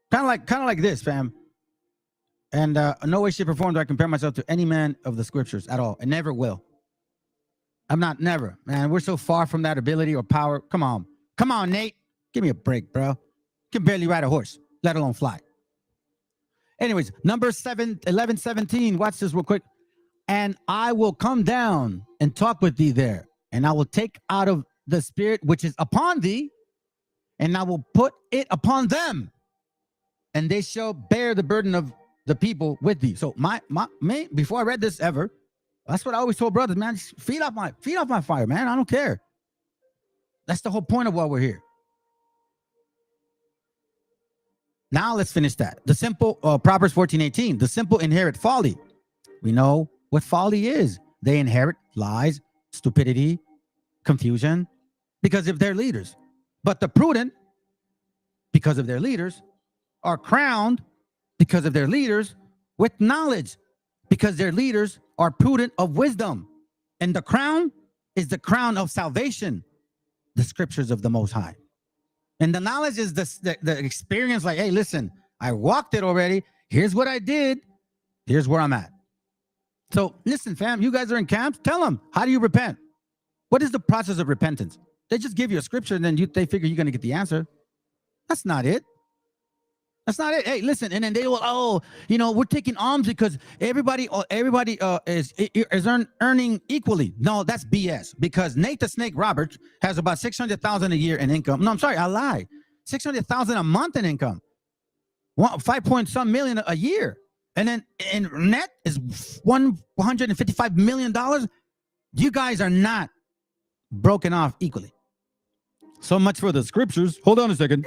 Kind of like this, fam. And no way, shape, or form do I compare myself to any man of the scriptures at all. I never will. I'm not, never, man. We're so far from that ability or power. Come on, Nate. Give me a break, bro. You can barely ride a horse, let alone fly. Anyways, Numbers 11:17. Watch this real quick. And I will come down and talk with thee there, and I will take out of the spirit which is upon thee, and I will put it upon them, and they shall bear the burden of the people with thee. So me, before I read this ever, that's what I always told brothers, man. Just feed off my fire, man. I don't care. That's the whole point of why we're here. Now let's finish that. The simple, Proverbs 14:18, the simple inherit folly. We know what folly is. They inherit lies, stupidity, confusion, because of their leaders. But the prudent, because of their leaders, are crowned because of their leaders with knowledge, because their leaders are prudent of wisdom. And the crown is the crown of salvation, the scriptures of the Most High. And the knowledge is the experience, like, hey, listen, I walked it already. Here's what I did. Here's where I'm at. So listen, fam, you guys are in camps. Tell them, how do you repent? What is the process of repentance? They just give you a scripture and then they figure you're going to get the answer. That's not it. That's not it. Hey, listen, and then they will, we're taking alms because everybody is earning equally. No, that's BS, because Nate the Snake Roberts has about $600,000 a year in income. No, I'm sorry, I lied. $600,000 a month in income. 5 point some million a year. And then in net is $155 million. You guys are not broken off equally. So much for the scriptures. Hold on a second.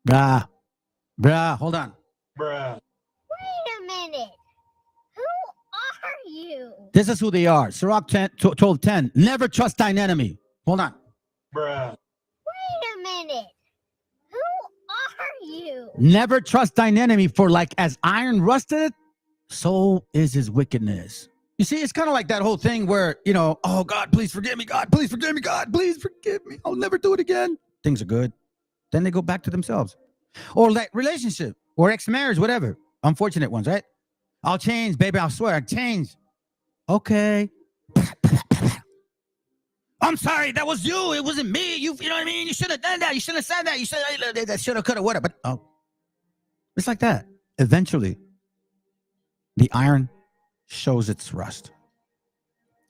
Bruh, hold on. Wait a minute. Who are you? This is who they are. Sirach 10, told 10, never trust thine enemy. Hold on. Wait a minute. Who are you? Never trust thine enemy, for like as iron rusted, so is his wickedness. You see, it's kind of like that whole thing where, oh, God, please forgive me. God, please forgive me. God, please forgive me. I'll never do it again. Things are good. Then they go back to themselves. Or that relationship or ex-marriage, whatever. Unfortunate ones, right? I'll change, baby. I'll swear. I'll change. Okay. I'm sorry. That was you. It wasn't me. You know what I mean? You should have done that. You should have said that. You should have, could have, whatever. But it's like that. Eventually, the iron shows its rust.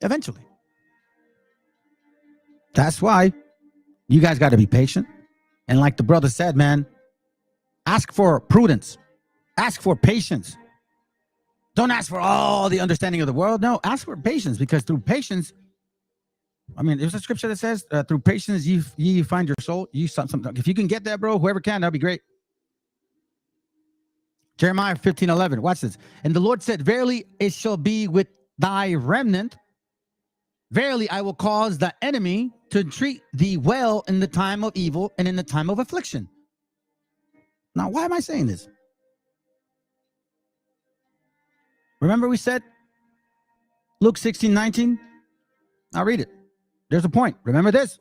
Eventually. That's why you guys got to be patient. And like the brother said, man, ask for prudence. Ask for patience. Don't ask for all the understanding of the world. No, ask for patience, because through patience, there's a scripture that says, through patience, you find your soul. Something. If you can get that, bro, whoever can, that'd be great. Jeremiah 15:11. Watch this. And the Lord said, verily, it shall be with thy remnant. Verily, I will cause the enemy to treat thee well in the time of evil and in the time of affliction. Now, why am I saying this? Remember we said Luke 16:19? I'll read it. There's a point. Remember this.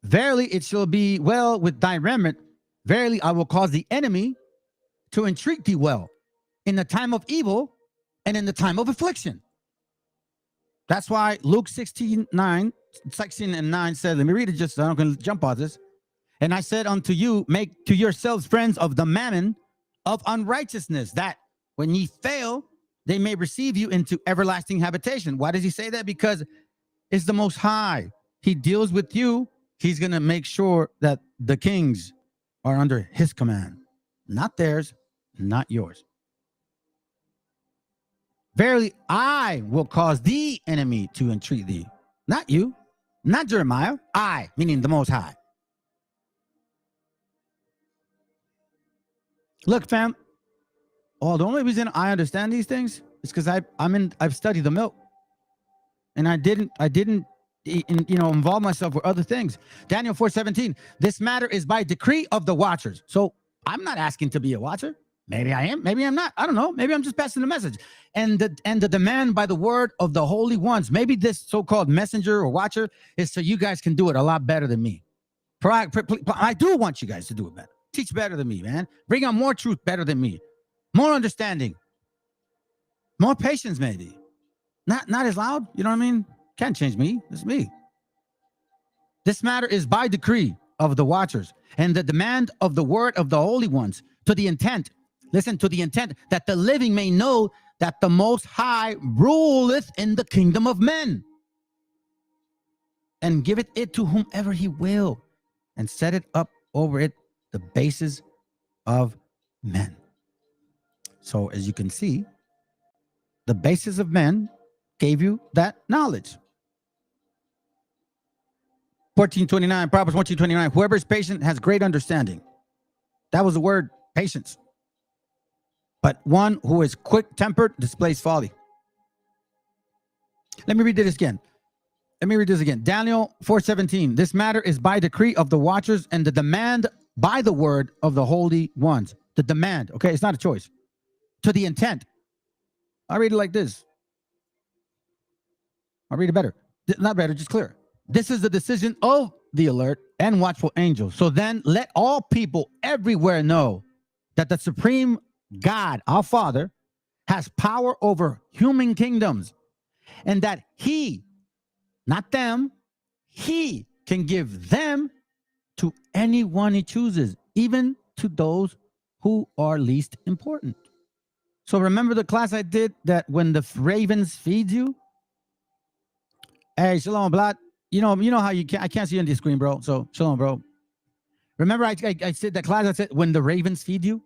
Verily, it shall be well with thy remnant. Verily, I will cause the enemy to entreat thee well in the time of evil and in the time of affliction. That's why Luke 16:9 said, let me read it just so I'm going to jump on this. And I said unto you, make to yourselves friends of the mammon of unrighteousness, that when ye fail, they may receive you into everlasting habitation. Why does he say that? Because it's the Most High. He deals with you. He's going to make sure that the kings are under his command, not theirs, not yours. Verily, I will cause the enemy to entreat thee. Not you, not Jeremiah. I, meaning the Most High. Look, fam. Oh, the only reason I understand these things is because I've studied the milk, and I didn't involve myself with other things. Daniel 4:17. This matter is by decree of the watchers. So I'm not asking to be a watcher. Maybe I am. Maybe I'm not. I don't know. Maybe I'm just passing the message. And the demand by the word of the holy ones. Maybe this so-called messenger or watcher is so you guys can do it a lot better than me. I do want you guys to do it better. Teach better than me, man. Bring out more truth better than me. More understanding. More patience, maybe. Not as loud. You know what I mean? Can't change me. It's me. This matter is by decree of the watchers and the demand of the word of the holy ones, to the intent, listen, to the intent that the living may know that the Most High ruleth in the kingdom of men. and giveth it to whomever he will, and set it up over it the bases of men. So as you can see, the basis of men gave you that knowledge. 1429, Proverbs 1429, whoever is patient has great understanding. That was the word, patience. But one who is quick-tempered displays folly. Let me read this again. Daniel 4:17. This matter is by decree of the watchers and the demand by the word of the holy ones. The demand, okay, it's not a choice. To the intent. I read it like this. I'll read it better. Not better, just clearer. This is the decision of the alert and watchful angels. So then let all people everywhere know that the supreme God, our Father, has power over human kingdoms, and that he, not them, he can give them to anyone he chooses, even to those who are least important. So remember the class I did that when the ravens feed you? Hey, Shalom, Blad. You know how I can't see you on the screen, bro. So Shalom, bro. Remember I said that class I said when the ravens feed you?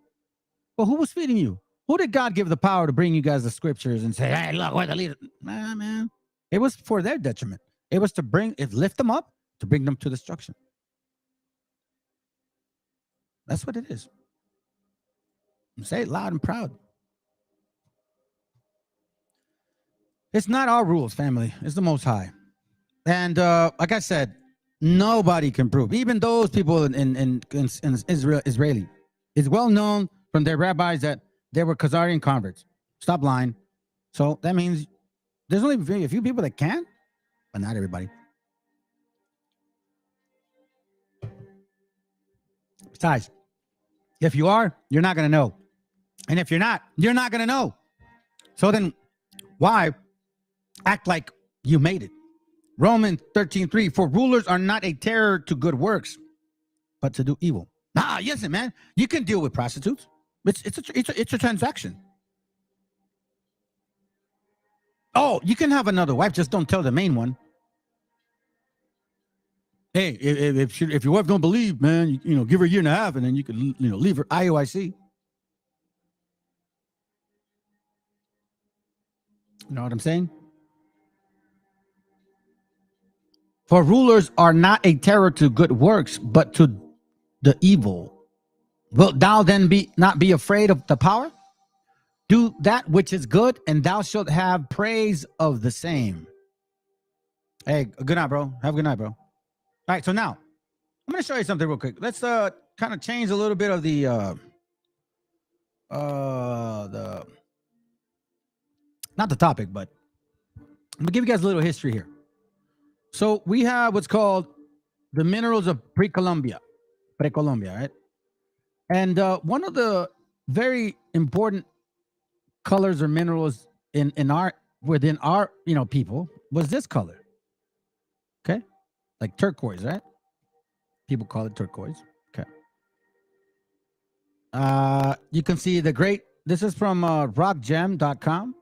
Well, who was feeding you? Who did God give the power to bring you guys the scriptures and say, hey, look, we're the leader? Nah, man. It was for their detriment. It was to lift them up, to bring them to destruction. That's what it is. Say it loud and proud. It's not our rules, family. It's the Most High. And like I said, nobody can prove. Even those people in Israeli. It's well known from their rabbis that they were Khazarian converts. Stop lying. So that means there's only a few people that can, but not everybody. Besides, if you are, you're not going to know. And if you're not going to know. So then why act like you made it? Romans 13:3, for rulers are not a terror to good works, but to do evil. Yes, man. You can deal with prostitutes. It's a transaction. Oh, you can have another wife, just don't tell the main one. Hey, if your wife don't believe, man, you give her a year and a half, and then you could leave her IOIC. You know what I'm saying? For rulers are not a terror to good works, but to the evil. Wilt thou then not be afraid of the power? Do that which is good, and thou shalt have praise of the same. Hey, good night, bro. Have a good night, bro. All right, so now I'm going to show you something real quick. Let's kind of change a little bit of the not the topic, but I'm going to give you guys a little history here. So we have what's called the minerals of pre-Columbia, right? And one of the very important colors or minerals within our people was this color. Okay, like turquoise, right? People call it turquoise. Okay. You can see this is from rockgem.com.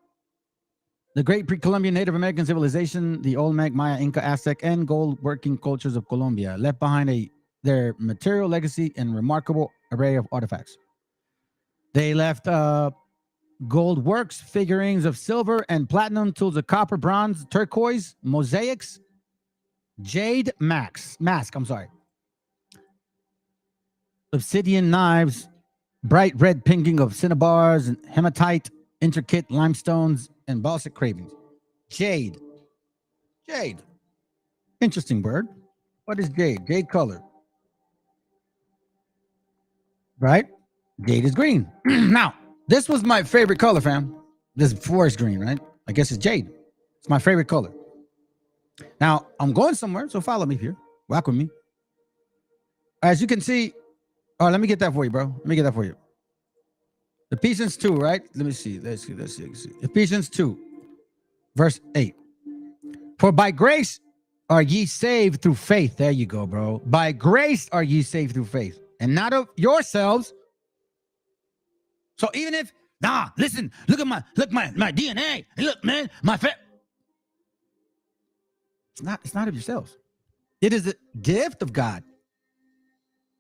The great pre-Columbian Native American civilization, the Olmec, Maya, Inca, Aztec, and gold working cultures of Colombia left behind their material legacy and remarkable array of artifacts. They left gold works, figurines of silver and platinum, tools of copper, bronze, turquoise, mosaics, jade mask, obsidian knives, bright red painting of cinnabars and hematite, intricate limestones, and bauxic cravings. Jade. Interesting word. What is jade? Jade color. Right? Jade is green. Now, this was my favorite color, fam. This forest green, right? I guess it's jade. It's my favorite color. Now, I'm going somewhere, so follow me here. Walk with me. As you can see, let me get that for you, bro. Let me get that for you. Ephesians 2, right? Let me see. Let's see. Ephesians 2, verse 8. For by grace are ye saved through faith. There you go, bro. By grace are ye saved through faith, and not of yourselves. So even if, listen, look at my DNA. Look, man, it's not of yourselves. It is a gift of God,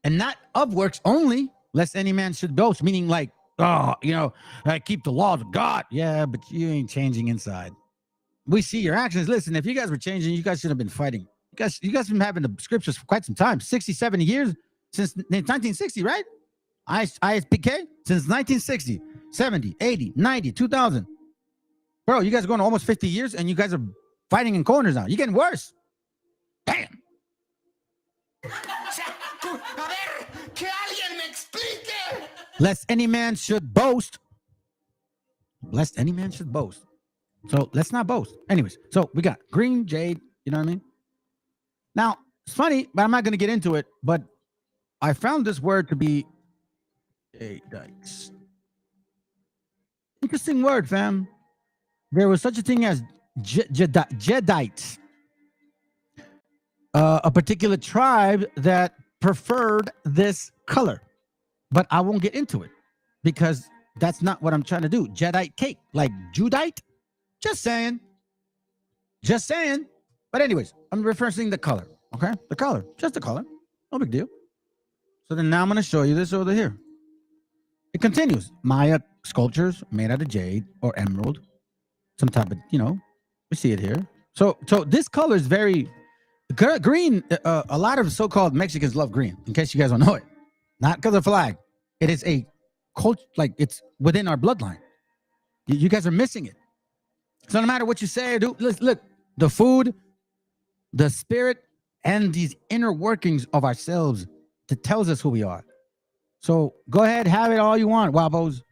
and not of works only, lest any man should boast. Meaning, like, oh, I keep the laws of God. Yeah, but you ain't changing inside. We see your actions. Listen, if you guys were changing, you guys should have been fighting. You guys have been having the scriptures for quite some time, 60, 70 years since 1960, right? ISPK since 1960, 70, 80, 90, 2000. Bro, you guys are going almost 50 years and you guys are fighting in corners now. You're getting worse. Damn. Lest any man should boast. Lest any man should boast. So let's not boast. Anyways, so we got green jade. You know what I mean? Now, it's funny, but I'm not going to get into it. But I found this word to be jadeite. Interesting word, fam. There was such a thing as Jedites, a particular tribe that preferred this color. But I won't get into it because that's not what I'm trying to do. Jediite cake, like Judite. Just saying. Just saying. But anyways, I'm referencing the color. Okay? The color. Just the color. No big deal. So then now I'm going to show you this over here. It continues. Maya sculptures made out of jade or emerald. Some type of, we see it here. So this color is very green. A lot of so-called Mexicans love green, in case you guys don't know it. Not because of flag. It is a culture, like it's within our bloodline. You guys are missing it. So no matter what you say or do, look, the food, the spirit, and these inner workings of ourselves that tells us who we are. So go ahead, have it all you want, Wabos.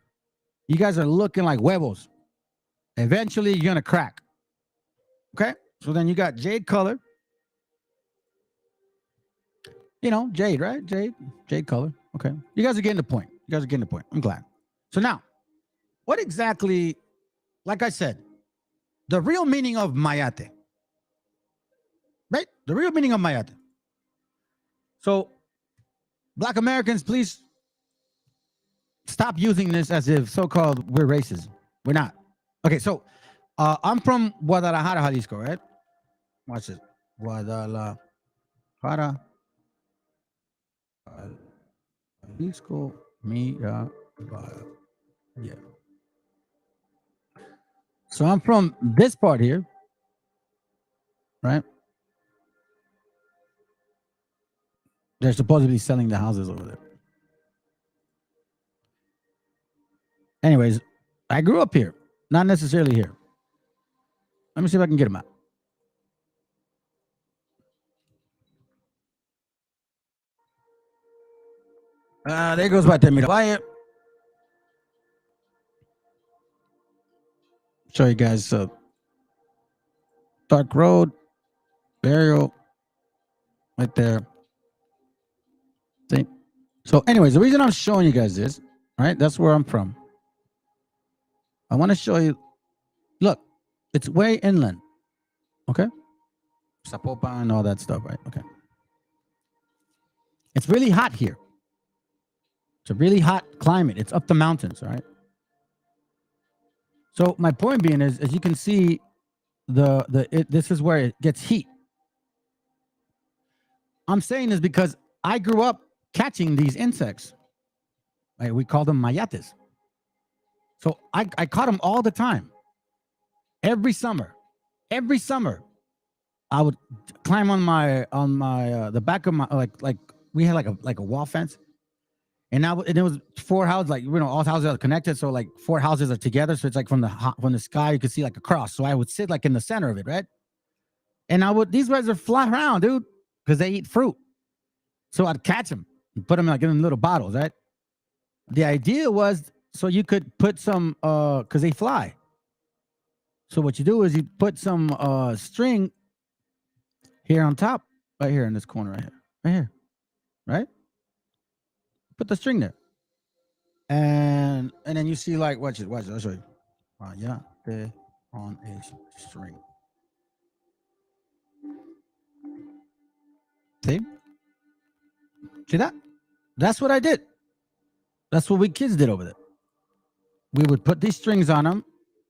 You guys are looking like huevos. Eventually, you're going to crack. Okay? So then you got jade color. Jade, right? Jade color. Okay. You guys are getting the point. I'm glad. So now, what exactly, like I said, the real meaning of Mayate, right? The real meaning of Mayate. So, Black Americans, please stop using this as if so-called we're racist. We're not. Okay, so I'm from Guadalajara, Jalisco, right? Watch this. Guadalajara, Jalisco, yeah. So I'm from this part here, right? They're supposed to be selling the houses over there. Anyways, I grew up here, not necessarily here. Let me see if I can get them out. There goes my Mira. Vaya. Show you guys Dark Road, burial, right there. See? So anyways, the reason I'm showing you guys this, right? That's where I'm from. I want to show you, look, it's way inland, okay? Zapopan and all that stuff, right? Okay. It's really hot here. It's a really hot climate. It's up the mountains, all right? So my point being is, as you can see, this is where it gets heat. I'm saying this because I grew up catching these insects. Right? We call them mayates. So I caught them all the time. Every summer, I would climb on the back of my like we had like a wall fence, and it was 4 houses, like all houses are connected, so like 4 houses are together, so it's like from the sky you could see like a cross. So I would sit like in the center of it, right? And these guys are fly around, dude, because they eat fruit. So I'd catch them and put them like in little bottles, right? The idea was so you could put some because they fly. So what you do is you put some string here on top, right here in this corner, right here, right? Put the string there, and then you see like watch it. I'll show you. Yeah, they're on a string. See that? That's what I did. That's what we kids did over there. We would put these strings on them,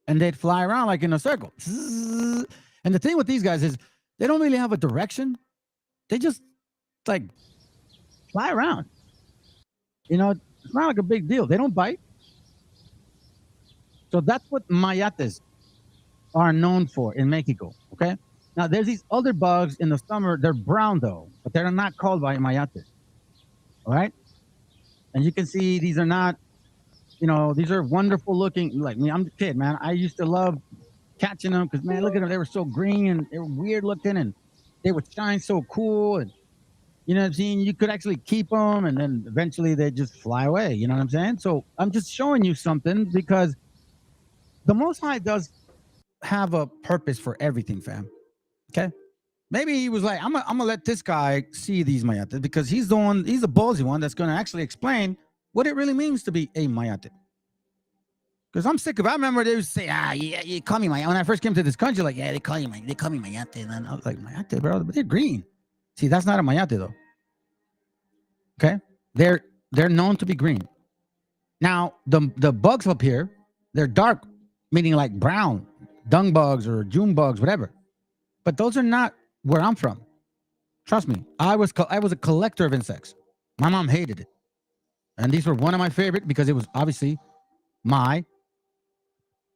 and they'd fly around like in a circle. And the thing with these guys is they don't really have a direction. they just like fly around. You know, it's not like a big deal. They don't bite. So that's what mayates are known for in Mexico. Okay. Now there's these other bugs in the summer. They're brown though, but they're not called by mayates. All right. And you can see these are not, you know, these are wonderful looking. Like me, I'm a kid, man. I used to love catching them because, man, look at them. They were so green and they were weird looking and they would shine so cool. And, you know what I'm saying? You could actually keep them and then eventually they just fly away. You know what I'm saying? So I'm just showing you something because the Most High does have a purpose for everything, fam. Okay. Maybe he was like, I'm gonna let this guy see these mayates because he's the ballsy one that's gonna actually explain what it really means to be a mayate. Because I'm sick of it. I remember they would say, yeah, you call me mayate. When I first came to this country, like, yeah, they call me mayate. And then I was like, mayate, bro, but they're green. See, that's not a mayate though. Okay, they're known to be green. Now the bugs up here, they're dark, meaning like brown, dung bugs or June bugs, whatever. But those are not where I'm from. Trust me, I was a collector of insects. My mom hated it, and these were one of my favorite because it was obviously my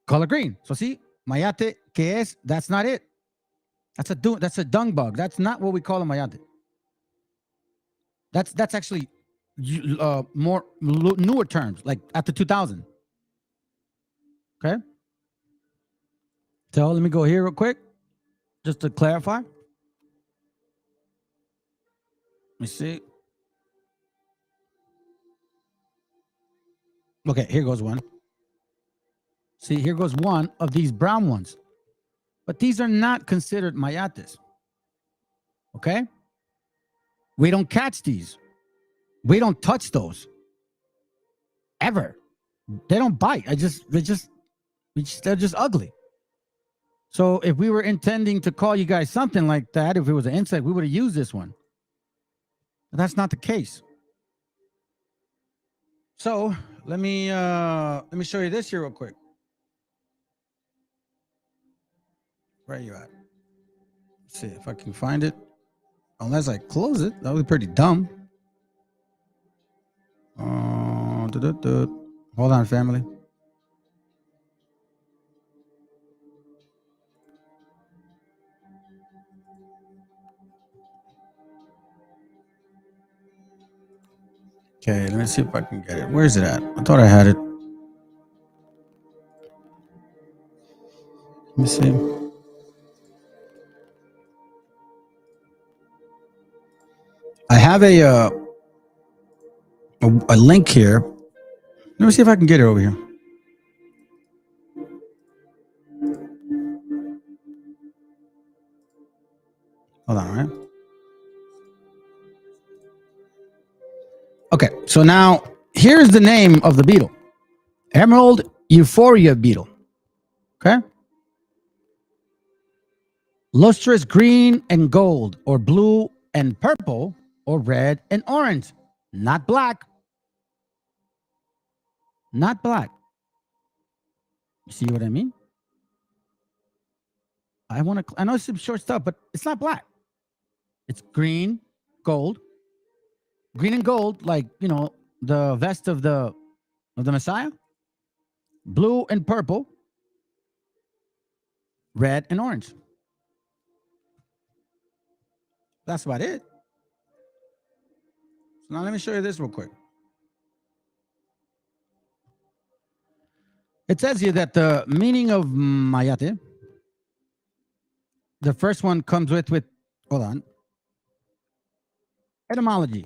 color green. So see, mayate, que es? That's not it. That's a dung bug. That's not what we call a mayate. That's actually more newer terms, like after 2000. Okay. So let me go here real quick, just to clarify. Let me see. Okay, here goes one. See, here goes one of these brown ones. But these are not considered mayates. Okay? We don't catch these. We don't touch those. Ever. They don't bite. They're just ugly. So if we were intending to call you guys something like that, if it was an insect, we would have used this one. But that's not the case. So let me show you this here real quick. Where are you at? Let's see if I can find it. Unless I close it, that would be pretty dumb. Hold on, family. Okay, let me see if I can get it. Where's it at? I thought I had it. Let me see. I have a link here. Let me see if I can get it over here. Hold on, all right? Okay, so now here's the name of the beetle. Emerald Euphoria beetle. Okay? Lustrous green and gold, or blue and purple, or red and orange. Not black. Not black. You see what I mean? I know it's some short stuff, but it's not black. It's green, gold. Green and gold, like, you know, the vest of the Messiah. Blue and purple. Red and orange. That's about it. So now let me show you this real quick. It says here that the meaning of mayate, the first one comes with hold on. Etymology.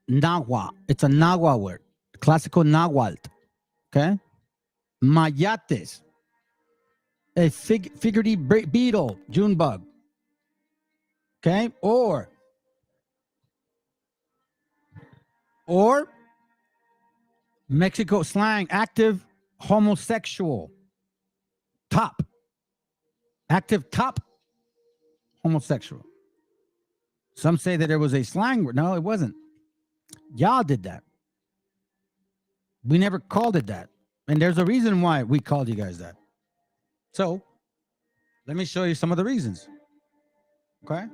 Nahua. It's a Nahua word. Classical Nahuatl. Okay? Mayates. A figurative beetle, June bug. Okay? Or Mexico slang, active homosexual. Top. Active top homosexual. Some say that there was a slang word. No, it wasn't. Y'all did that. We never called it that. And there's a reason why we called you guys that. So, let me show you some of the reasons. Okay?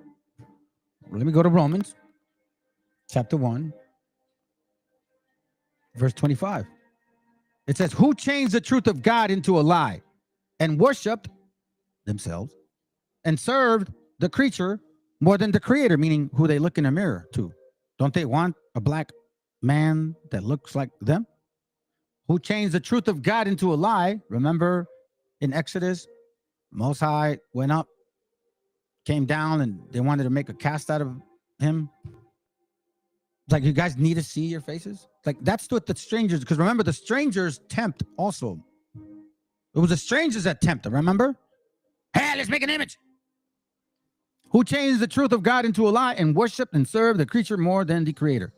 let me go to Romans chapter 1, verse 25. It says, who changed the truth of God into a lie and worshiped themselves and served the creature more than the creator, meaning who they look in a mirror to. Don't they want a black man that looks like them? Who changed the truth of God into a lie? Remember in Exodus, Most High went up, came down, and they wanted to make a cast out of him. It's like, you guys need to see your faces. Like, that's what the strangers, because remember, the strangers tempt also. It was the strangers that tempted, remember? Hey, let's make an image. Who changed the truth of God into a lie and worshiped and served the creature more than the creator,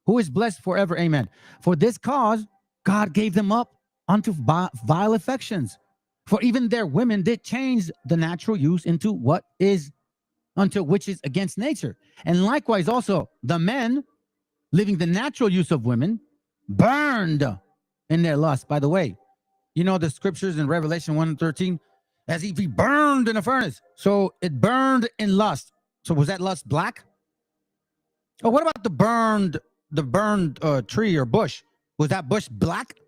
who is blessed forever. Amen. For this cause, God gave them up unto vile affections. For even their women did change the natural use into what is unto which is against nature. And likewise also the men, living the natural use of women, burned in their lust. By the way, you know the scriptures in Revelation 1:13, as if he burned in a furnace. So it burned in lust. So was that lust black? Oh, what about the burned tree or bush? Was that bush black?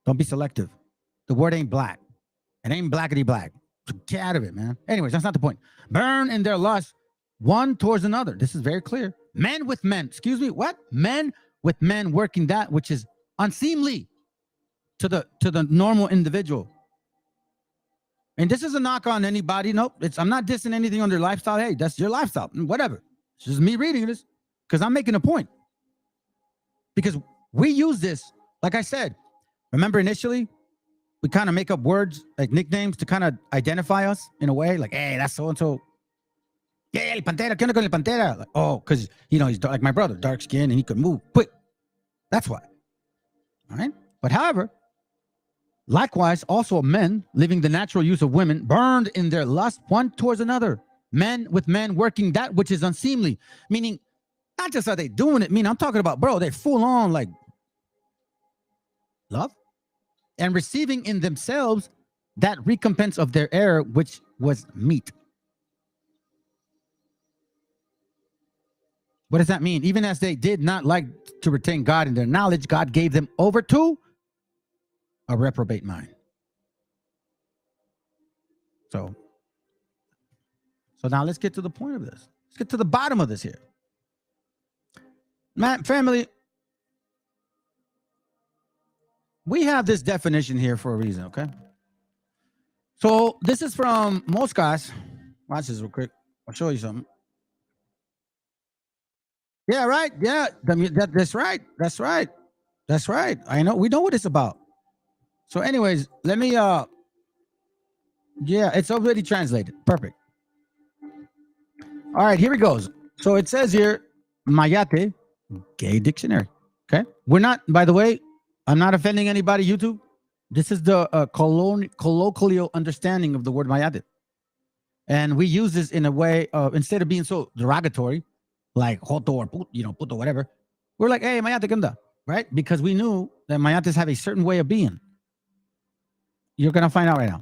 Don't be selective. The word ain't black. It ain't blackety black. So get out of it, man. Anyways, that's not the point. Burn in their lust one towards another. This is very clear. Men with men. Excuse me, what? Men with men working that which is unseemly to the normal individual. And this is a knock on anybody. Nope. I'm not dissing anything on their lifestyle. Hey, that's your lifestyle. Whatever. It's just me reading this because I'm making a point. Because we use this, like I said, remember initially, we kind of make up words like nicknames to kind of identify us in a way. Like, hey, that's so-and-so. Yeah, el Pantera. ¿Qué onda con el Pantera? Like, oh, because, you know, he's dark, like my brother, dark skin, and he could move quick. That's why. All right. But however, likewise, also men living the natural use of women burned in their lust one towards another. Men with men working that which is unseemly. Meaning, not just are they doing it. I'm talking about, bro, they full on like love and receiving in themselves that recompense of their error, which was meat. What does that mean? Even as they did not like to retain God in their knowledge, God gave them over to a reprobate mind. So now let's get to the point of this. Let's get to the bottom of this here. Man, family, we have this definition here for a reason, okay? So this is from most guys. Watch this real quick. I'll show you something. Yeah, right. Yeah, that's right. That's right. That's right. I know. We know what it's about. So anyways, let me, yeah, it's already translated. Perfect. All right, here it goes. So it says here, MAYATE, gay dictionary. Okay. We're not, by the way, I'm not offending anybody, YouTube. This is the colloquial understanding of the word MAYATE. And we use this in a way of, instead of being so derogatory, like joto or puto, whatever, we're like, hey, MAYATE, ¿qué onda? Right? Because we knew that Mayates have a certain way of being. You're going to find out right now.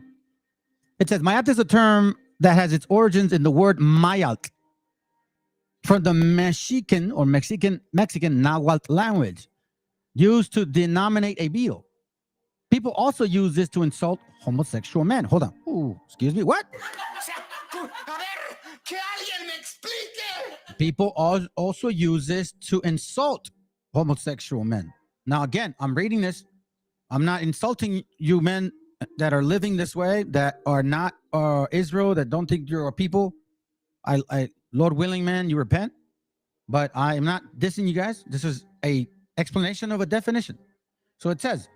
It says Mayate is a term that has its origins in the word Mayat from the Mexican Nahuatl language used to denominate a beetle. People also use this to insult homosexual men. Hold on. Ooh, excuse me. What? People also use this to insult homosexual men. Now, again, I'm reading this. I'm not insulting you men that are living this way, that are not Israel, that don't think you're a people. I Lord willing, man, you repent. But I am not dissing you guys. This is a explanation of a definition. So it says,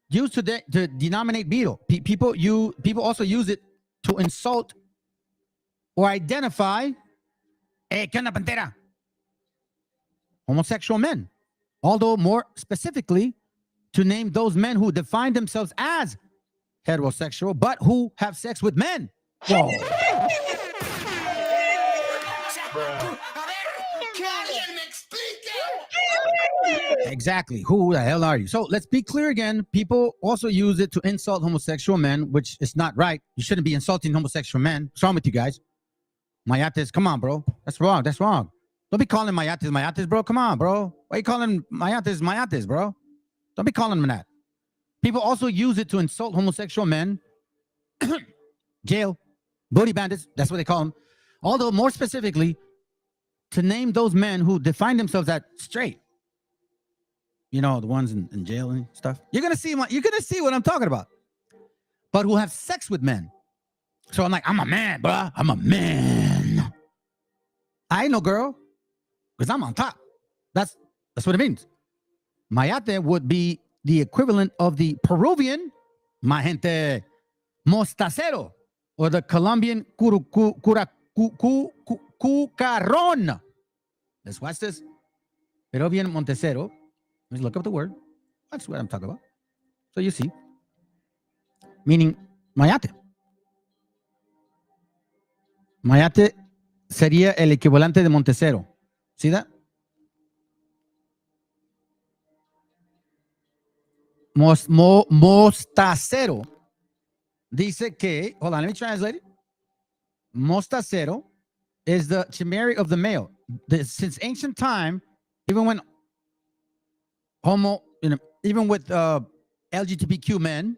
used to denominate beetle. People also use it to insult or identify homosexual men. Although more specifically, to name those men who define themselves as heterosexual, but who have sex with men. Whoa. Exactly. Who the hell are you? So let's be clear again. People also use it to insult homosexual men, which is not right. You shouldn't be insulting homosexual men. What's wrong with you guys? Mayates. Come on, bro. That's wrong. That's wrong. Don't be calling Mayates, bro. Come on, bro. Why are you calling Mayates, bro? Don't be calling them that. People also use it to insult homosexual men. Jail. Booty bandits. That's what they call them. Although more specifically, to name those men who define themselves as straight. You know, the ones in jail and stuff. You're gonna see what I'm talking about. But who have sex with men. So I'm like, I'm a man, bro. I'm a man. I ain't no girl. Because I'm on top. That's what it means. Mayate would be the equivalent of the Peruvian, ma gente, mostacero, or the Colombian cucarón. Let's watch this. Peruvian montecero. Let's look up the word. That's what I'm talking about. So you see. Meaning Mayate. Mayate sería el equivalente de montecero. See that? Mostacero. Dice que, hold on, let me translate it. Mostacero is the chimera of the male. Since ancient time, even when even with LGBTQ men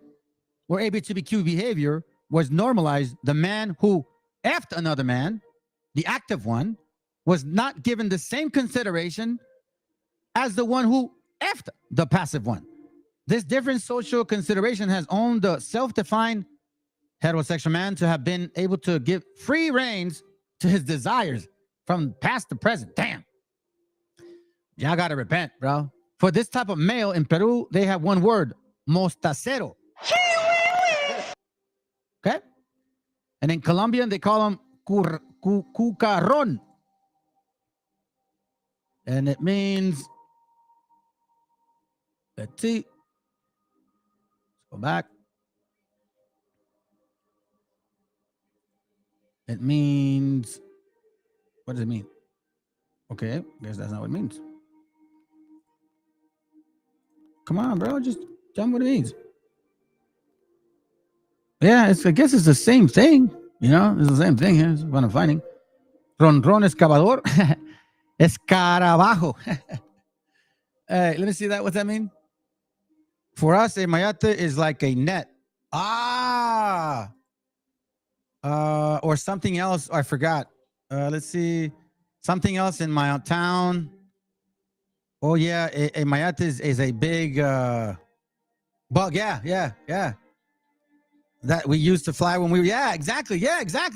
or LGBTQ behavior was normalized, the man who effed another man, the active one, was not given the same consideration as the one who effed the passive one. This different social consideration has owned the self-defined heterosexual man to have been able to give free reins to his desires from past to present. Damn. Y'all gotta repent, bro. For this type of male in Peru, they have one word, mostacero. Okay? And in Colombian, they call him cucarón. And it means, let's see. Let's go back. It means, what does it mean? Okay, I guess that's not what it means. Come on, bro, just tell me what it means. Yeah, I guess it's the same thing. You know, it's the same thing here. It's what I'm finding. Ron excavador. Escarabajo. Hey, let me see that. What's that mean? For us, a mayate is like a net. Or something else. I forgot. Let's see. Something else in my town. Oh, yeah. A mayate is a big bug. Yeah. That we used to fly when we were. Yeah, exactly,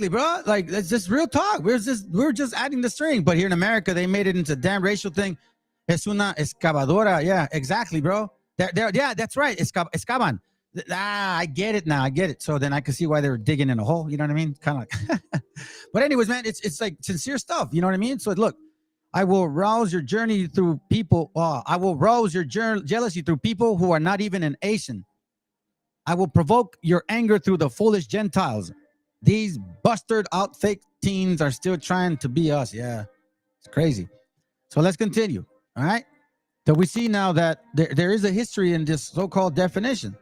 bro. Like, it's just real talk. We're just adding the string. But here in America, they made it into a damn racial thing. Es una excavadora. Yeah, exactly, bro. Yeah, that's right. Excavan. I get it now. I get it. So then I can see why they were digging in a hole. You know what I mean? Kind of like. But anyways, man, it's like sincere stuff. You know what I mean? So look, I will rouse your journey through people. I will rouse your jealousy through people who are not even an Asian. I will provoke your anger through the foolish Gentiles. These busted out fake teens are still trying to be us. Yeah, it's crazy. So let's continue. All right. So we see now that there is a history in this so-called definition.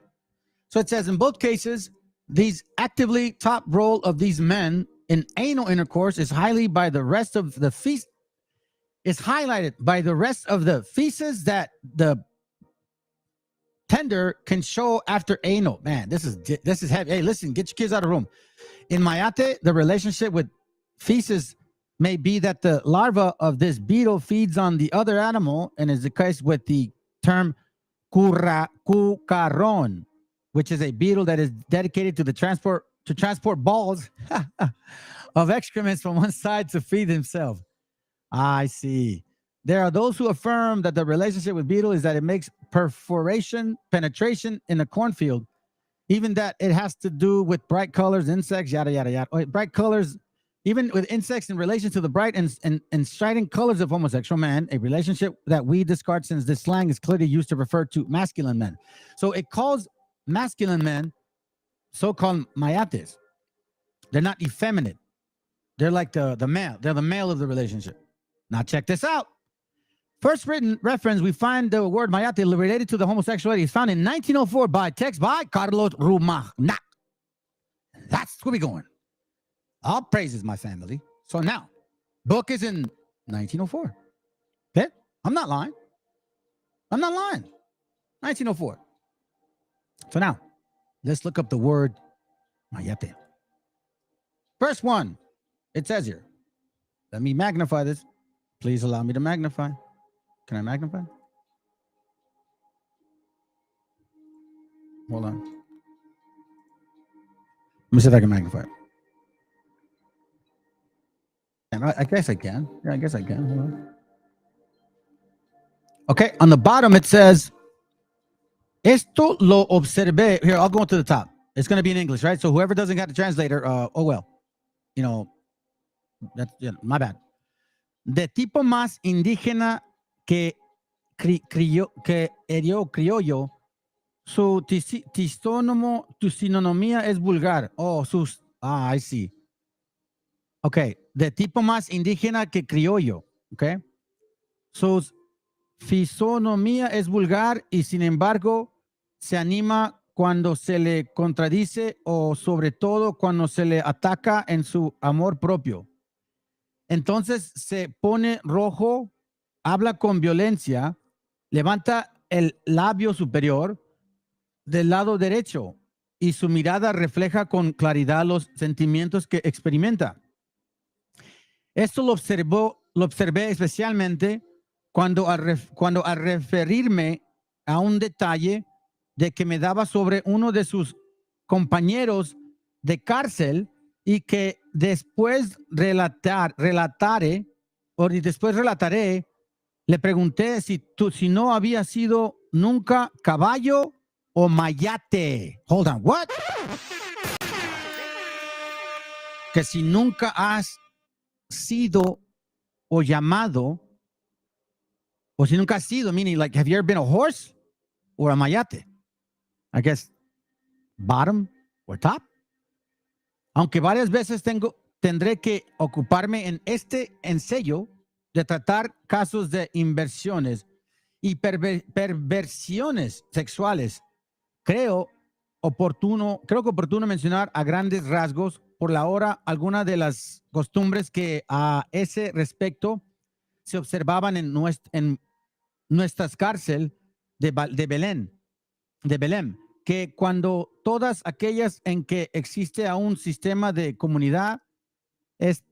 So it says in both cases, these actively top role of these men in anal intercourse is highlighted by the rest of the feces. Is highlighted by the rest of the feces that the tender can show after anal. Man, this is heavy. Hey, listen, get your kids out of the room. In Mayate, the relationship with feces may be that the larva of this beetle feeds on the other animal, and is the case with the term cucarón, which is a beetle that is dedicated to transport balls of excrements from one side to feed himself. I see. There are those who affirm that the relationship with beetle is that it makes penetration in a cornfield, even that it has to do with bright colors, insects, yada, yada, yada. Bright colors, even with insects in relation to the bright and strident colors of homosexual man, a relationship that we discard since this slang is clearly used to refer to masculine men. So it calls masculine men so-called mayates. They're not effeminate. They're like the male. They're the male of the relationship. Now check this out. First written reference, we find the word mayate related to the homosexuality is found in 1904 by text by Carlos Rumagnac. That's where we're going. All praises, my family. So now, book is in 1904. Okay? I'm not lying. 1904. So now, let's look up the word Mayate. Verse 1, it says here. Let me magnify this. Please allow me to magnify. Can I magnify? Hold on. Let me see if I can magnify it. And I guess I can. Yeah, I guess I can. Hold on. Okay, on the bottom it says, esto lo observé. Here, I'll go to the top. It's going to be in English, right? So whoever doesn't got the translator, oh well. You know, that's my bad. De tipo más indígena que criollo, su tisonomía es vulgar. Oh, I see. Okay, de tipo más indígena que criollo, okay? Su fisonomía es vulgar y sin embargo se anima cuando se le contradice o sobre todo cuando se le ataca en su amor propio. Entonces se pone rojo, habla con violencia, levanta el labio superior del lado derecho y su mirada refleja con claridad los sentimientos que experimenta. Esto lo observé especialmente cuando al referirme a un detalle de que me daba sobre uno de sus compañeros de cárcel y que después relataré, le pregunté si no había sido nunca caballo o mayate. Hold on, what? Que si nunca has sido o llamado, o si nunca has sido, meaning like, have you ever been a horse or a mayate? I guess bottom or top. Aunque varias veces tendré que ocuparme en este ensayo de tratar casos de inversiones y perversiones sexuales, creo que oportuno mencionar a grandes rasgos por la hora algunas de las costumbres que a ese respecto se observaban en nuestras cárceles de Belém, que cuando todas aquellas en que existe aún un sistema de comunidad es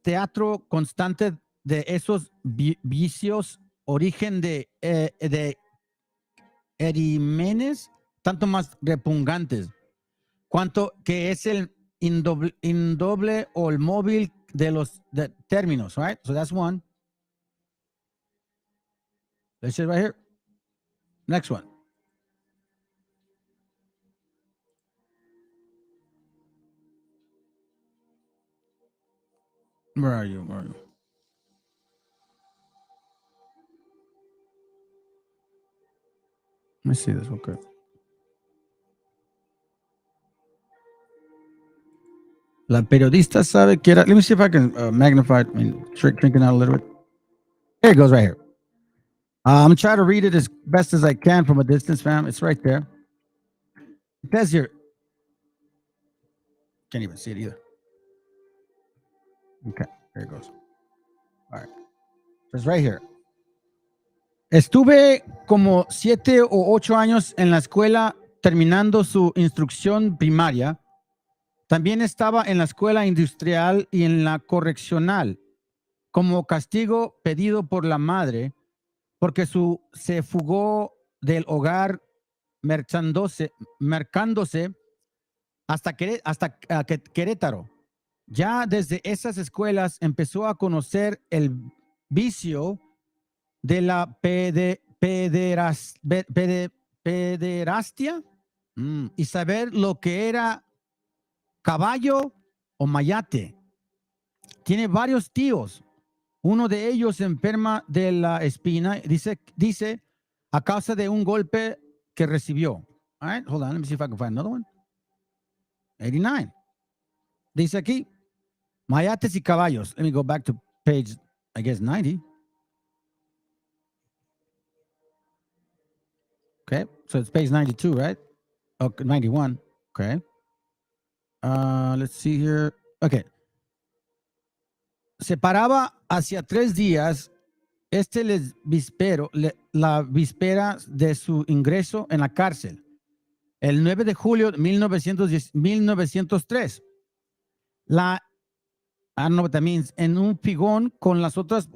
teatro constante de esos vicios, origen de erímenes, tanto más repugnantes, cuanto que es el indoble o el móvil de los términos, right? So that's one. Let's see right here. Next one. Where are you? Let me see this real quick. La periodista sabe que era. Let me see if I can magnify it. I mean, shrinking out a little bit. Here it goes right here. I'm trying to read it as best as I can from a distance, fam. It's right there. It says here. Can't even see it either. Okay, there it goes. All right. It says right here. Estuve como 7 o 8 años en la escuela terminando su instrucción primaria. También estaba en la escuela industrial y en la correccional como castigo pedido por la madre porque se fugó del hogar mercándose hasta Querétaro. Ya desde esas escuelas empezó a conocer el vicio de la pederastia y saber lo que era caballo o mayate. Tiene varios tíos. Uno de ellos enferma de la espina, dice a causa de un golpe que recibió. All right, hold on, let me see if I can find another one. 89. Dice aquí, mayates y caballos. Let me go back to page, I guess, 90. Okay, so it's page 92, right? Okay, 91. Okay. Let's see here. Okay. se paraba hacia 3 días, la víspera de su ingreso en la cárcel, el 9 de julio de 1903. También en un figón con las otras,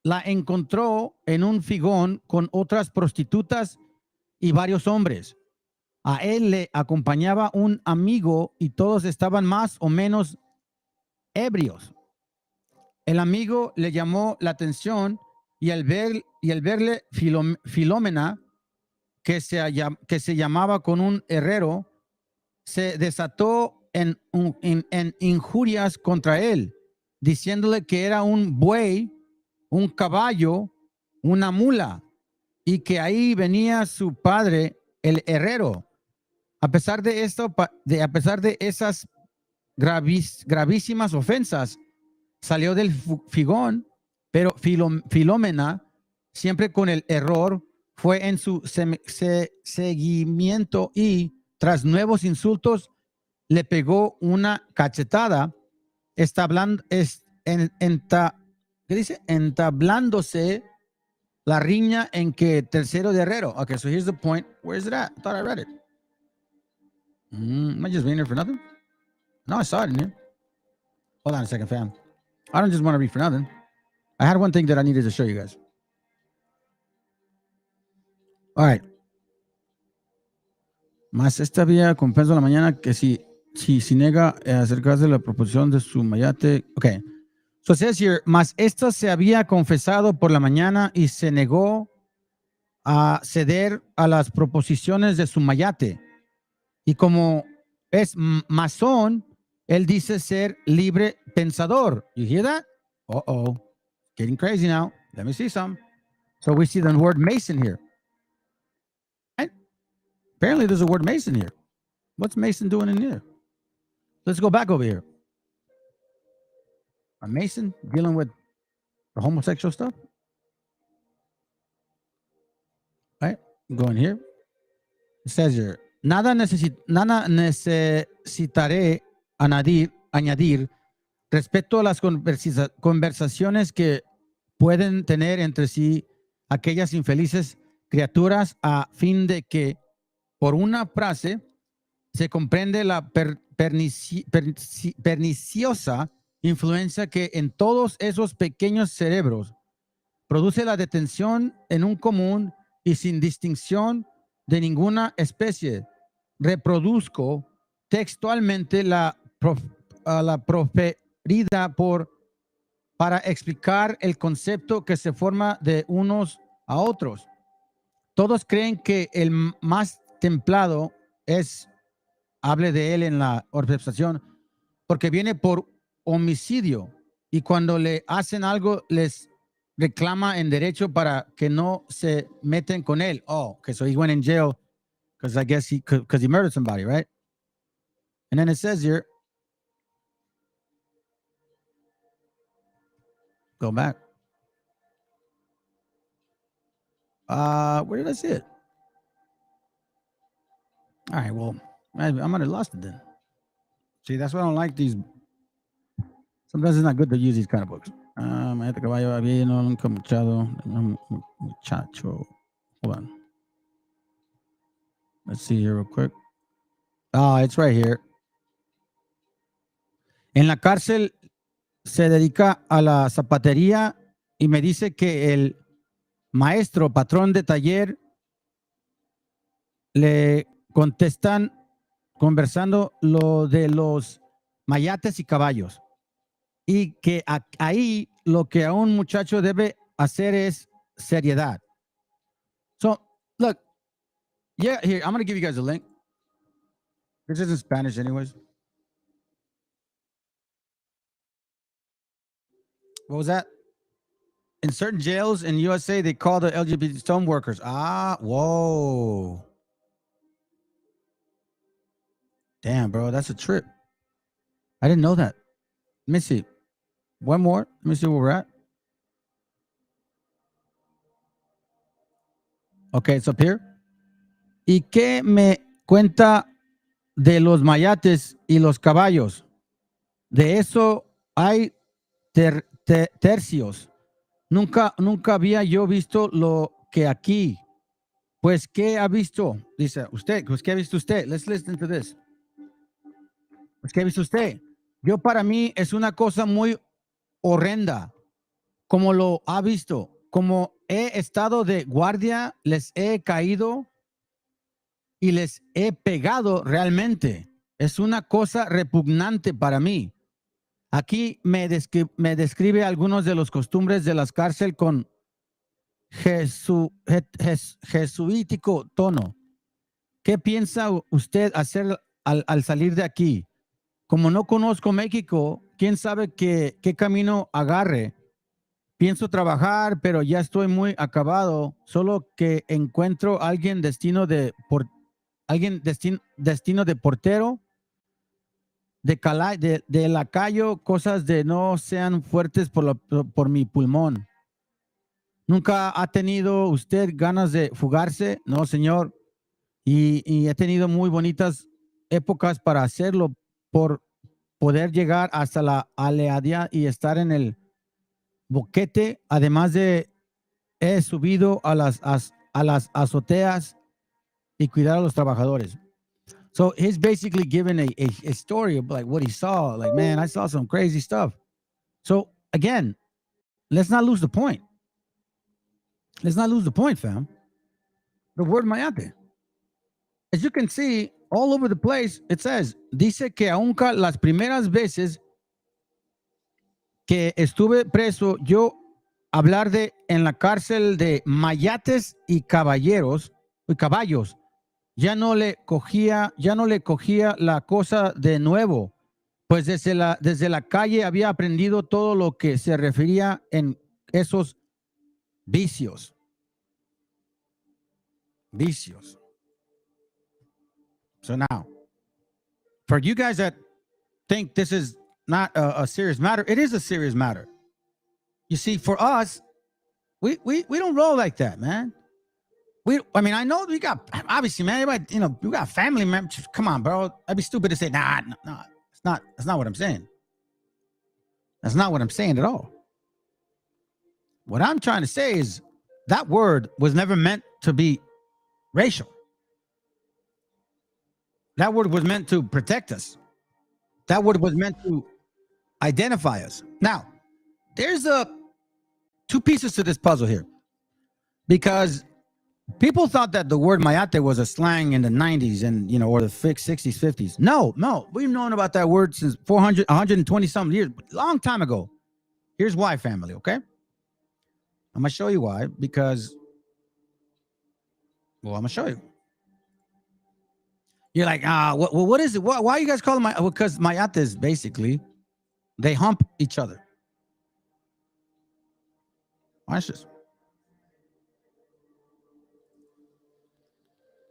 la encontró en un figón con otras prostitutas y varios hombres. A él le acompañaba un amigo y todos estaban más o menos ebrios. El amigo le llamó la atención y al verle Filomena, que se llamaba con un herrero, se desató en injurias contra él, diciéndole que era un buey, un caballo, una mula, y que ahí venía su padre, el herrero. A pesar de esas gravísimas ofensas, salió del figón, pero Filomena, siempre con el error, fue en su seguimiento y, tras nuevos insultos, le pegó una cachetada, entablándose la riña en que tercero de herrero. Okay, so here's the point. Where is it at? I thought I read it. Am I just reading it for nothing? No, I saw it in here. Hold on a second, fam. I don't just want to read for nothing. I had one thing that I needed to show you guys. All right. Mas esta había compensa en la mañana que si niega acercarse de la proposición de su mayate. Okay. So it says here, mas esta se había confesado por la mañana y se negó a ceder a las proposiciones de su mayate. Y como es masón, él dice ser libre pensador. You hear that? Uh-oh. Getting crazy now. Let me see some. So we see the word Mason here. Right? Apparently there's a word Mason here. What's Mason doing in here? Let's go back over here. A Mason dealing with the homosexual stuff? Right? Go in here. It says here, nada necesitaré añadir respecto a las conversaciones que pueden tener entre sí aquellas infelices criaturas, a fin de que por una frase se comprende la perniciosa influencia que en todos esos pequeños cerebros produce la detención en un común y sin distinción de ninguna especie. Reproduzco textualmente la proferida para explicar el concepto que se forma de unos a otros. Todos creen que el más templado hable de él en la observación, porque viene por homicidio, y cuando le hacen algo les reclama en derecho para que no se meten con él. Oh, okay, so he went in jail because I guess he murdered somebody, right? And then it says here, go back. Where did I see it? All right, well, I might have lost it then. See, that's why I don't like these. Sometimes it's not good to use these kind of books. Este caballo había nunca muchacho. Hold on. Let's see here real quick. Oh, it's right here. En la cárcel se dedica a la zapatería y me dice que el maestro, patrón de taller, le contestan conversando lo de los mayates y caballos. Y que ahí lo que a un muchacho debe hacer es seriedad. So, look, yeah, here, I'm going to give you guys a link. This is in Spanish anyways. What was that? In certain jails in USA, they call the LGBT stone workers. Whoa. Damn, bro, that's a trip. I didn't know that. Let me see. One more. Let me see where we're at. Okay, it's up here. ¿Y qué me cuenta de los mayates y los caballos? De eso hay tercios. Nunca había yo visto lo que aquí. Pues, ¿qué ha visto? Dice, usted, pues, ¿qué ha visto usted? Let's listen to this. Pues, ¿qué ha visto usted? Yo, para mí, es una cosa muy horrenda. Como lo ha visto. Como he estado de guardia, les he caído y les he pegado realmente. Es una cosa repugnante para mí. Aquí me describe algunos de los costumbres de las cárceles con jesuítico tono. ¿Qué piensa usted hacer al salir de aquí? Como no conozco México, quién sabe qué camino agarre. Pienso trabajar, pero ya estoy muy acabado. Solo que encuentro alguien destino de portero, de lacayo, cosas de no sean fuertes por mi pulmón. ¿Nunca ha tenido usted ganas de fugarse? No, señor. Y he tenido muy bonitas épocas para hacerlo, por poder llegar hasta la aleadía y estar en el boquete. Además de he subido a las azoteas y cuidar a los trabajadores. So he's basically giving a story of like what he saw. Like, man, I saw some crazy stuff. So again, let's not lose the point. Let's not lose the point, fam. The word mayate. As you can see, all over the place, it says, dice que aunque las primeras veces que estuve preso, yo hablar de en la cárcel de mayates y caballos, ya no le cogía la cosa de nuevo, pues desde la calle había aprendido todo lo que se refería en esos vicios. So now, for you guys that think this is not a serious matter, it is a serious matter. You see, for us, we don't roll like that, man. I mean, I know we got, obviously, man, everybody, we got family members. Come on, bro. I'd be stupid to say, nah, that's not what I'm saying. That's not what I'm saying at all. What I'm trying to say is that word was never meant to be racial. That word was meant to protect us. That word was meant to identify us. Now, there's two pieces to this puzzle here, because people thought that the word mayate was a slang in the 90s and, or the 60s, 50s. No. We've known about that word since 120 something years, long time ago. Here's why, family, okay? I'm going to show you why, because, I'm going to show you. You're like, what is it? Why are you guys calling because mayate is basically, they hump each other. Watch this.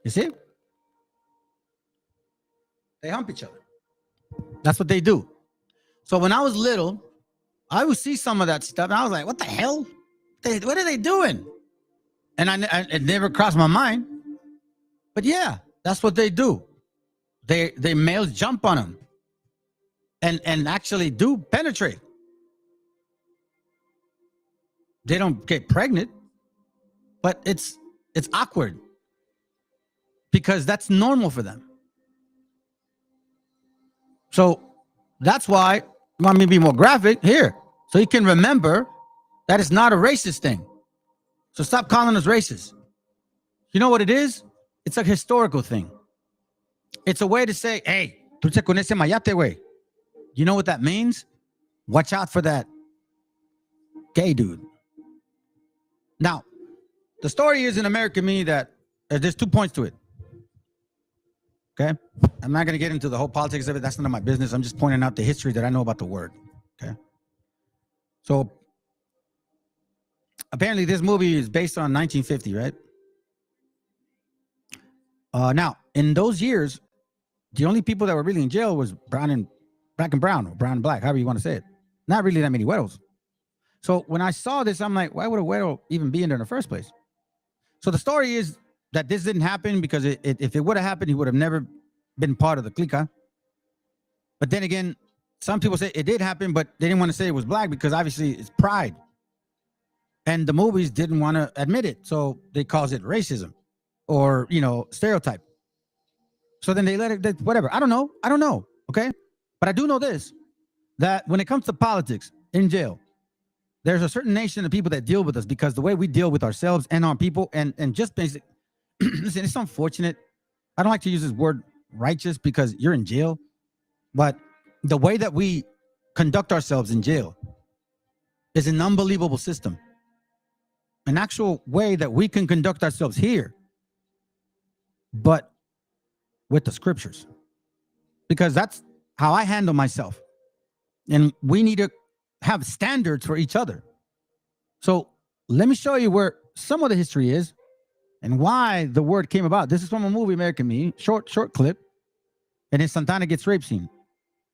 You see? They hump each other. That's what they do. So when I was little, I would see some of that stuff, and I was like, what the hell? What are they doing? And it never crossed my mind. But yeah, that's what they do. They males jump on them and actually do penetrate. They don't get pregnant, but it's awkward because that's normal for them. So that's why you want me to be more graphic here, so you can remember that it's not a racist thing. So stop calling us racist. You know what it is? It's a historical thing. It's a way to say, hey, tú te con ese mayate, güey. You know what that means? Watch out for that gay dude. Now, the story is in American Me that there's 2 points to it. Okay? I'm not going to get into the whole politics of it. That's none of my business. I'm just pointing out the history that I know about the word. Okay? So, apparently this movie is based on 1950, right? Now, in those years, the only people that were really in jail was black and brown, or brown and black, however you want to say it. Not really that many güeros. So when I saw this, I'm like, why would a güero even be in there in the first place? So the story is that this didn't happen because if it would have happened, he would have never been part of the clica. But then again, some people say it did happen, but they didn't want to say it was black because obviously it's pride. And the movies didn't want to admit it. So they calls it racism or, stereotype. So then they let it, whatever. I don't know. Okay. But I do know this, that when it comes to politics in jail, there's a certain nation of people that deal with us because the way we deal with ourselves and our people and just basic. Listen, it's unfortunate. I don't like to use this word righteous because you're in jail, but the way that we conduct ourselves in jail is an unbelievable system. An actual way that we can conduct ourselves here, but with the scriptures, because that's how I handle myself. And we need to have standards for each other. So let me show you where some of the history is and why the word came about. This is from a movie, American Me, short clip. And then Santana gets rape scene.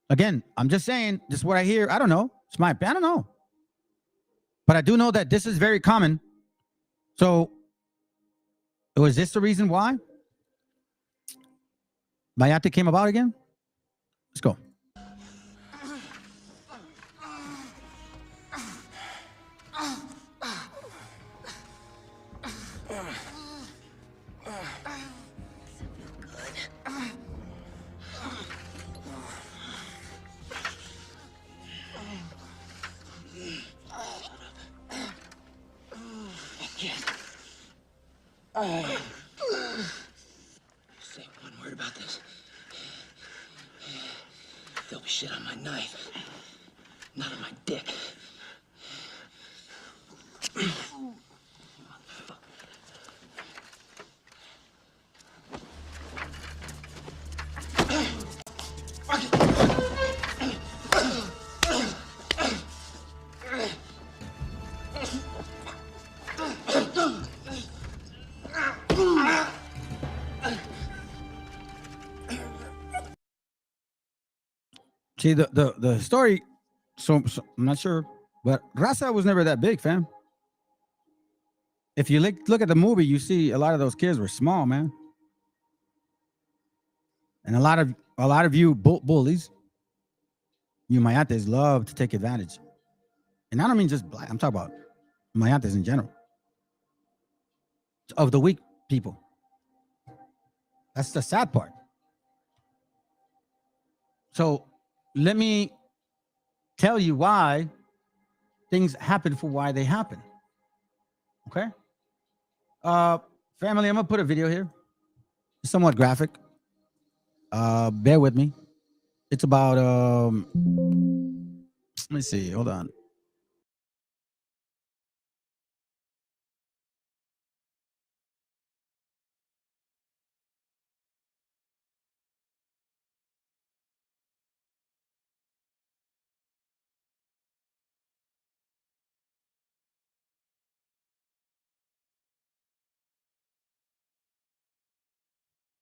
Again, I'm just saying, this is what I hear. I don't know. It's my opinion. I don't know. But I do know that this is very common. So was this the reason why Mayate came about again? Let's go. Say one word about this. There'll be shit on my knife, not on my dick. See, the story, so I'm not sure, but Raza was never that big, fam. If you look at the movie, you see a lot of those kids were small, man. And a lot of you bullies, you Mayates, love to take advantage. And I don't mean just black, I'm talking about Mayates in general. Of the weak people. That's the sad part. So let me tell you why things happen for why they happen. Okay? Family, I'm gonna put a video here. It's somewhat graphic. Bear with me. It's about let me see, hold on.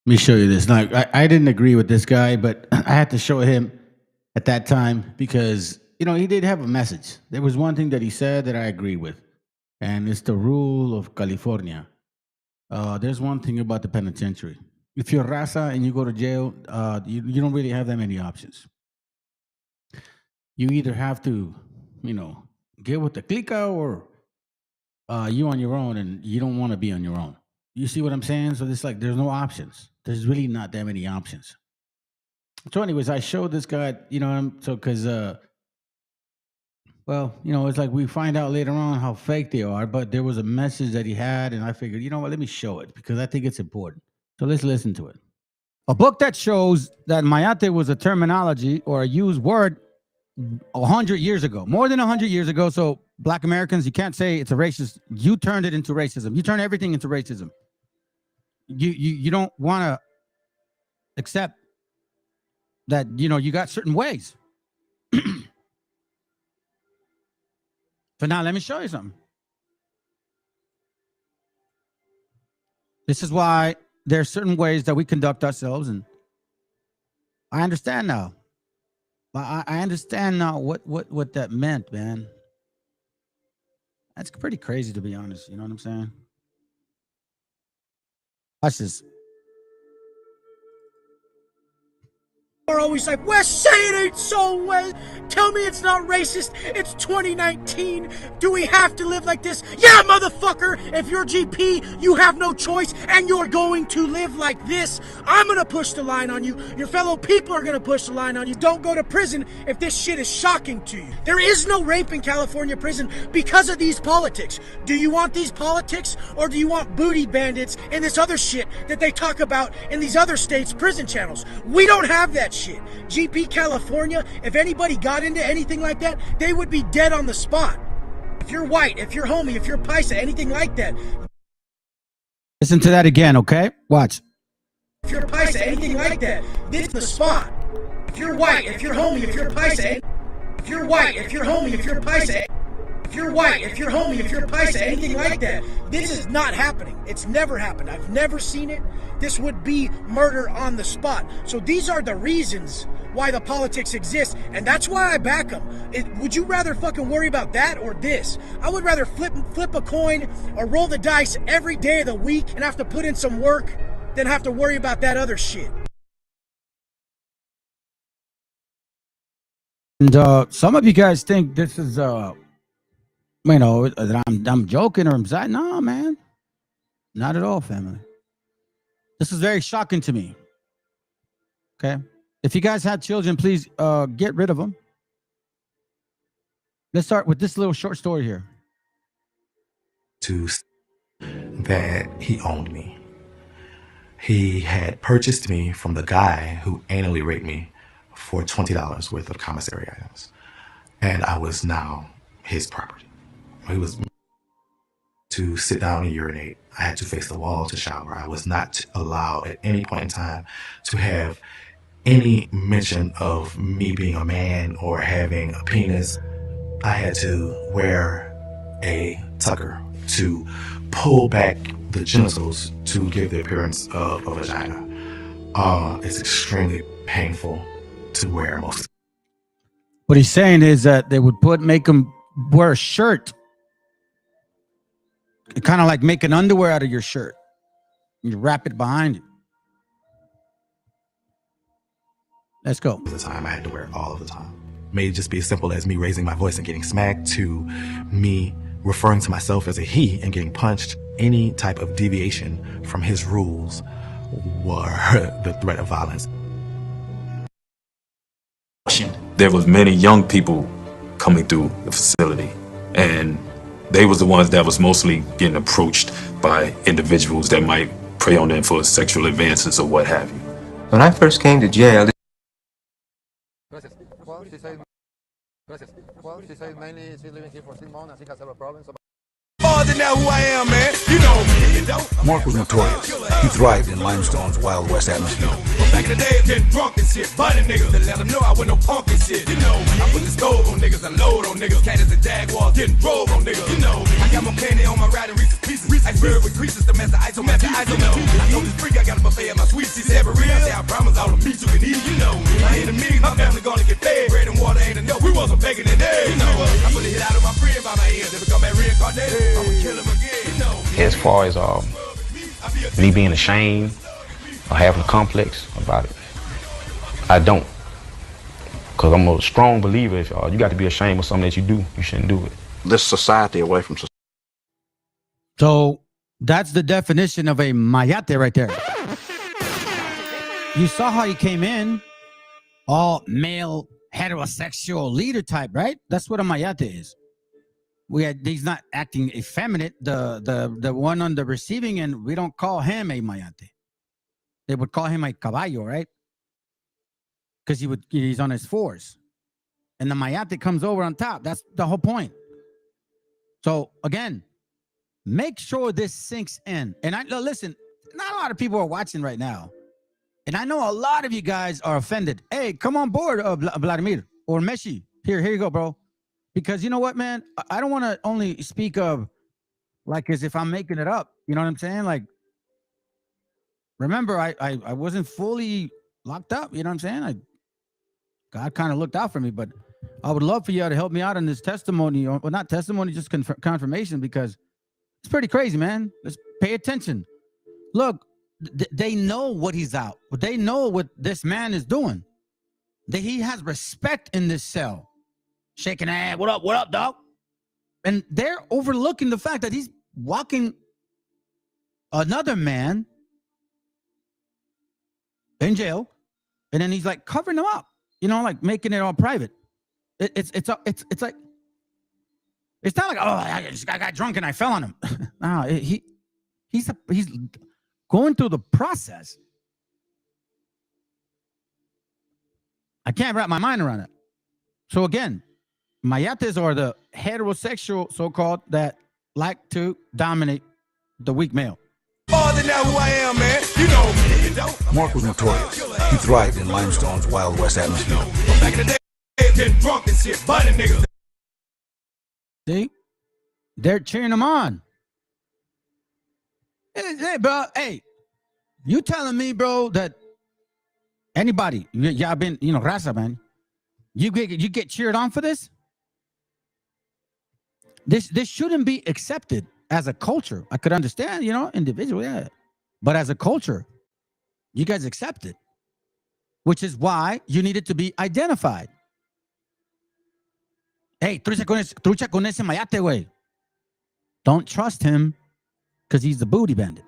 Let me show you this. Now, I didn't agree with this guy, but I had to show him at that time because, he did have a message. There was one thing that he said that I agree with, and it's the rule of California. There's one thing about the penitentiary. If you're Raza and you go to jail, you don't really have that many options. You either have to, get with the clica or you on your own, and you don't want to be on your own. You see what I'm saying? So it's like there's no options. There's really not that many options. So, anyways, I showed this guy, because, it's like we find out later on how fake they are, but there was a message that he had, and I figured, you know what, let me show it because I think it's important. So let's listen to it. A book that shows that Mayate was a terminology or a used word 100 years ago, more than 100 years ago. So Black Americans, you can't say it's a racist. You turned it into racism. You turn everything into racism. You don't want to accept that, you got certain ways. So now let me show you something. This is why there are certain ways that we conduct ourselves, and I understand now. I understand now what that meant, man. That's pretty crazy, to be honest. You know what I'm saying? Watch this. are always like, West, say it ain't so, West. Tell me it's not racist. It's 2019. Do we have to live like this? Yeah, motherfucker. If you're GP, you have no choice, and you're going to live like this. I'm gonna push the line on you. Your fellow people are gonna push the line on you. Don't go to prison if this shit is shocking to you. There is no rape in California prison because of these politics. Do you want these politics, or do you want booty bandits and this other shit that they talk about in these other states' prison channels? We don't have that shit. GP California, if anybody got into anything like that, they would be dead on the spot. If you're white, if you're homie, if you're paisa, anything like that. Listen to that again, okay? Watch. If you're paisa, anything like that, this is the spot. If you're white, if you're homie, if you're paisa, if you're white, if you're homie, if you're paisa, if you're white, if you're homie, if you're paisa, anything like that, this is not happening. It's never happened. I've never seen it. This would be murder on the spot. So these are the reasons why the politics exist, and that's why I back them. Would you rather fucking worry about that or this? I would rather flip a coin or roll the dice every day of the week and have to put in some work than have to worry about that other shit. And some of you guys think this is that I'm joking or I'm sad. No, man. Not at all, family. This is very shocking to me. Okay? If you guys have children, please get rid of them. Let's start with this little short story here. That he owned me. He had purchased me from the guy who anally raped me for $20 worth of commissary items. And I was now his property. He was to sit down and urinate. I had to face the wall to shower. I was not allowed at any point in time to have any mention of me being a man or having a penis. I had to wear a tucker to pull back the genitals to give the appearance of a vagina. It's extremely painful to wear most. What he's saying is that they would make him wear a shirt. Kind of like making underwear out of your shirt. You wrap it behind you. Let's go. The time I had to wear it all of the time. May just be as simple as me raising my voice and getting smacked to me referring to myself as a he and getting punched. Any type of deviation from his rules were the threat of violence. There was many young people coming through the facility, and they was the ones that was mostly getting approached by individuals that might prey on them for sexual advances or what have you. When I first came to jail, More than that, who I am, man. You know me. Mark was notorious. He thrived in Limestone's Wild West atmosphere. Back in the day, getting drunk and shit. Bunny niggas to let them know I wasn't no punk and shit. You know me. I put the stove on niggas and load on niggas. Cat is a jaguar, getting drove on niggas. You know me. I got my candy on my ride and Reese's Pieces. Iceberg with creases to match the ice on my eyes. You know me. I told this freak I got a buffet at my sweet. She said, but real. I say I promise all the meat you can eat. You know me. My enemies, my family gonna get fed. Bread and water ain't enough. We wasn't begging in there. You know I put a hit out of my friend by my ears. They become that reincarnated. I'ma kill him again. As far as me being ashamed or having a complex about it, I don't. Because I'm a strong believer, if you got to be ashamed of something that you do, you shouldn't do it. This society away from society. So that's the definition of a mayate right there. You saw how he came in, all male, heterosexual leader type, right? That's what a mayate is. He's not acting effeminate. The one on the receiving end, we don't call him a mayate. They would call him a caballo, right? Because he's on his fours. And the mayate comes over on top. That's the whole point. So again, make sure this sinks in. And listen, not a lot of people are watching right now. And I know a lot of you guys are offended. Hey, come on board, Vladimir or Meshi. Here you go, bro. Because you know what, man? I don't want to only speak of like as if I'm making it up. You know what I'm saying? Like, remember, I wasn't fully locked up. You know what I'm saying? God kind of looked out for me, but I would love for you to help me out on this testimony, or not testimony, just confirmation, because it's pretty crazy, man. Let's pay attention. Look, they know what he's out. They know what this man is doing. that he has respect in this cell. Shaking hand, what up, dog? And they're overlooking the fact that he's walking another man in jail, and then he's like covering them up, like making it all private. It's like, it's not like, oh, I got drunk and I fell on him. No, he's going through the process. I can't wrap my mind around it. So again, mayates are the heterosexual so-called that like to dominate the weak male. Mark was notorious. He thrived in Limestone's Wild West atmosphere. Back in the day, getting drunk and shit, biting niggas. See? They're cheering him on. Hey, bro, hey, you telling me, bro, that anybody, y'all been, raza, man, you get cheered on for this? This shouldn't be accepted as a culture. I could understand, individual, yeah. But as a culture, you guys accept it, which is why you needed to be identified. Hey, trucha con ese mayate, güey. Don't trust him because he's the booty bandit.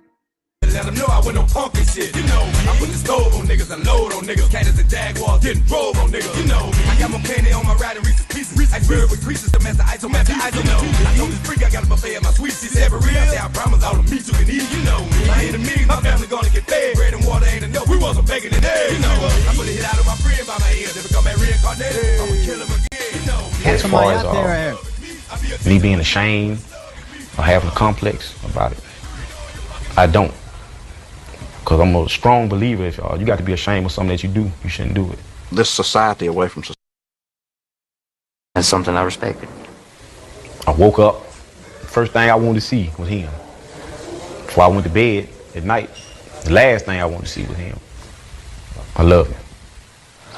Let them know I went no punk and shit, I put the stove on niggas, I load on niggas, cannons and jaguars, getting drove on niggas, I got my penny on my riding Reese's Pieces, iceberg with creases, the master ice on master ice, I know this freak, I got a buffet of my sweets, she said, but real, I promise all the meat you can eat, I ain't a meeting, my family gonna get fed, bread and water ain't enough, we want some bacon and eggs, I put a hit out of my friend by my ears, if it come back reincarnated, I'ma kill him again, As far as me being ashamed or having a complex about it, I don't. Because I'm a strong believer, if you got to be ashamed of something that you do, you shouldn't do it. This society away from society. That's something I respected. I woke up, first thing I wanted to see was him. Before I went to bed at night, the last thing I wanted to see was him. I love him.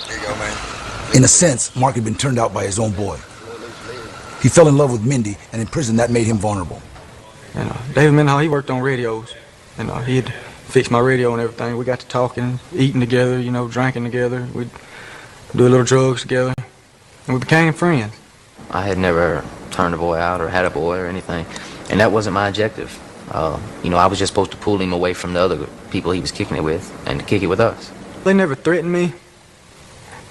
There you go, man. In a sense, Mark had been turned out by his own boy. He fell in love with Mindy, and in prison that made him vulnerable. David Mendenhall, he worked on radios. He'd fix my radio and everything. We got to talking, eating together, drinking together. We'd do a little drugs together, and we became friends. I had never turned a boy out or had a boy or anything, and that wasn't my objective. I was just supposed to pull him away from the other people he was kicking it with and to kick it with us. They never threatened me,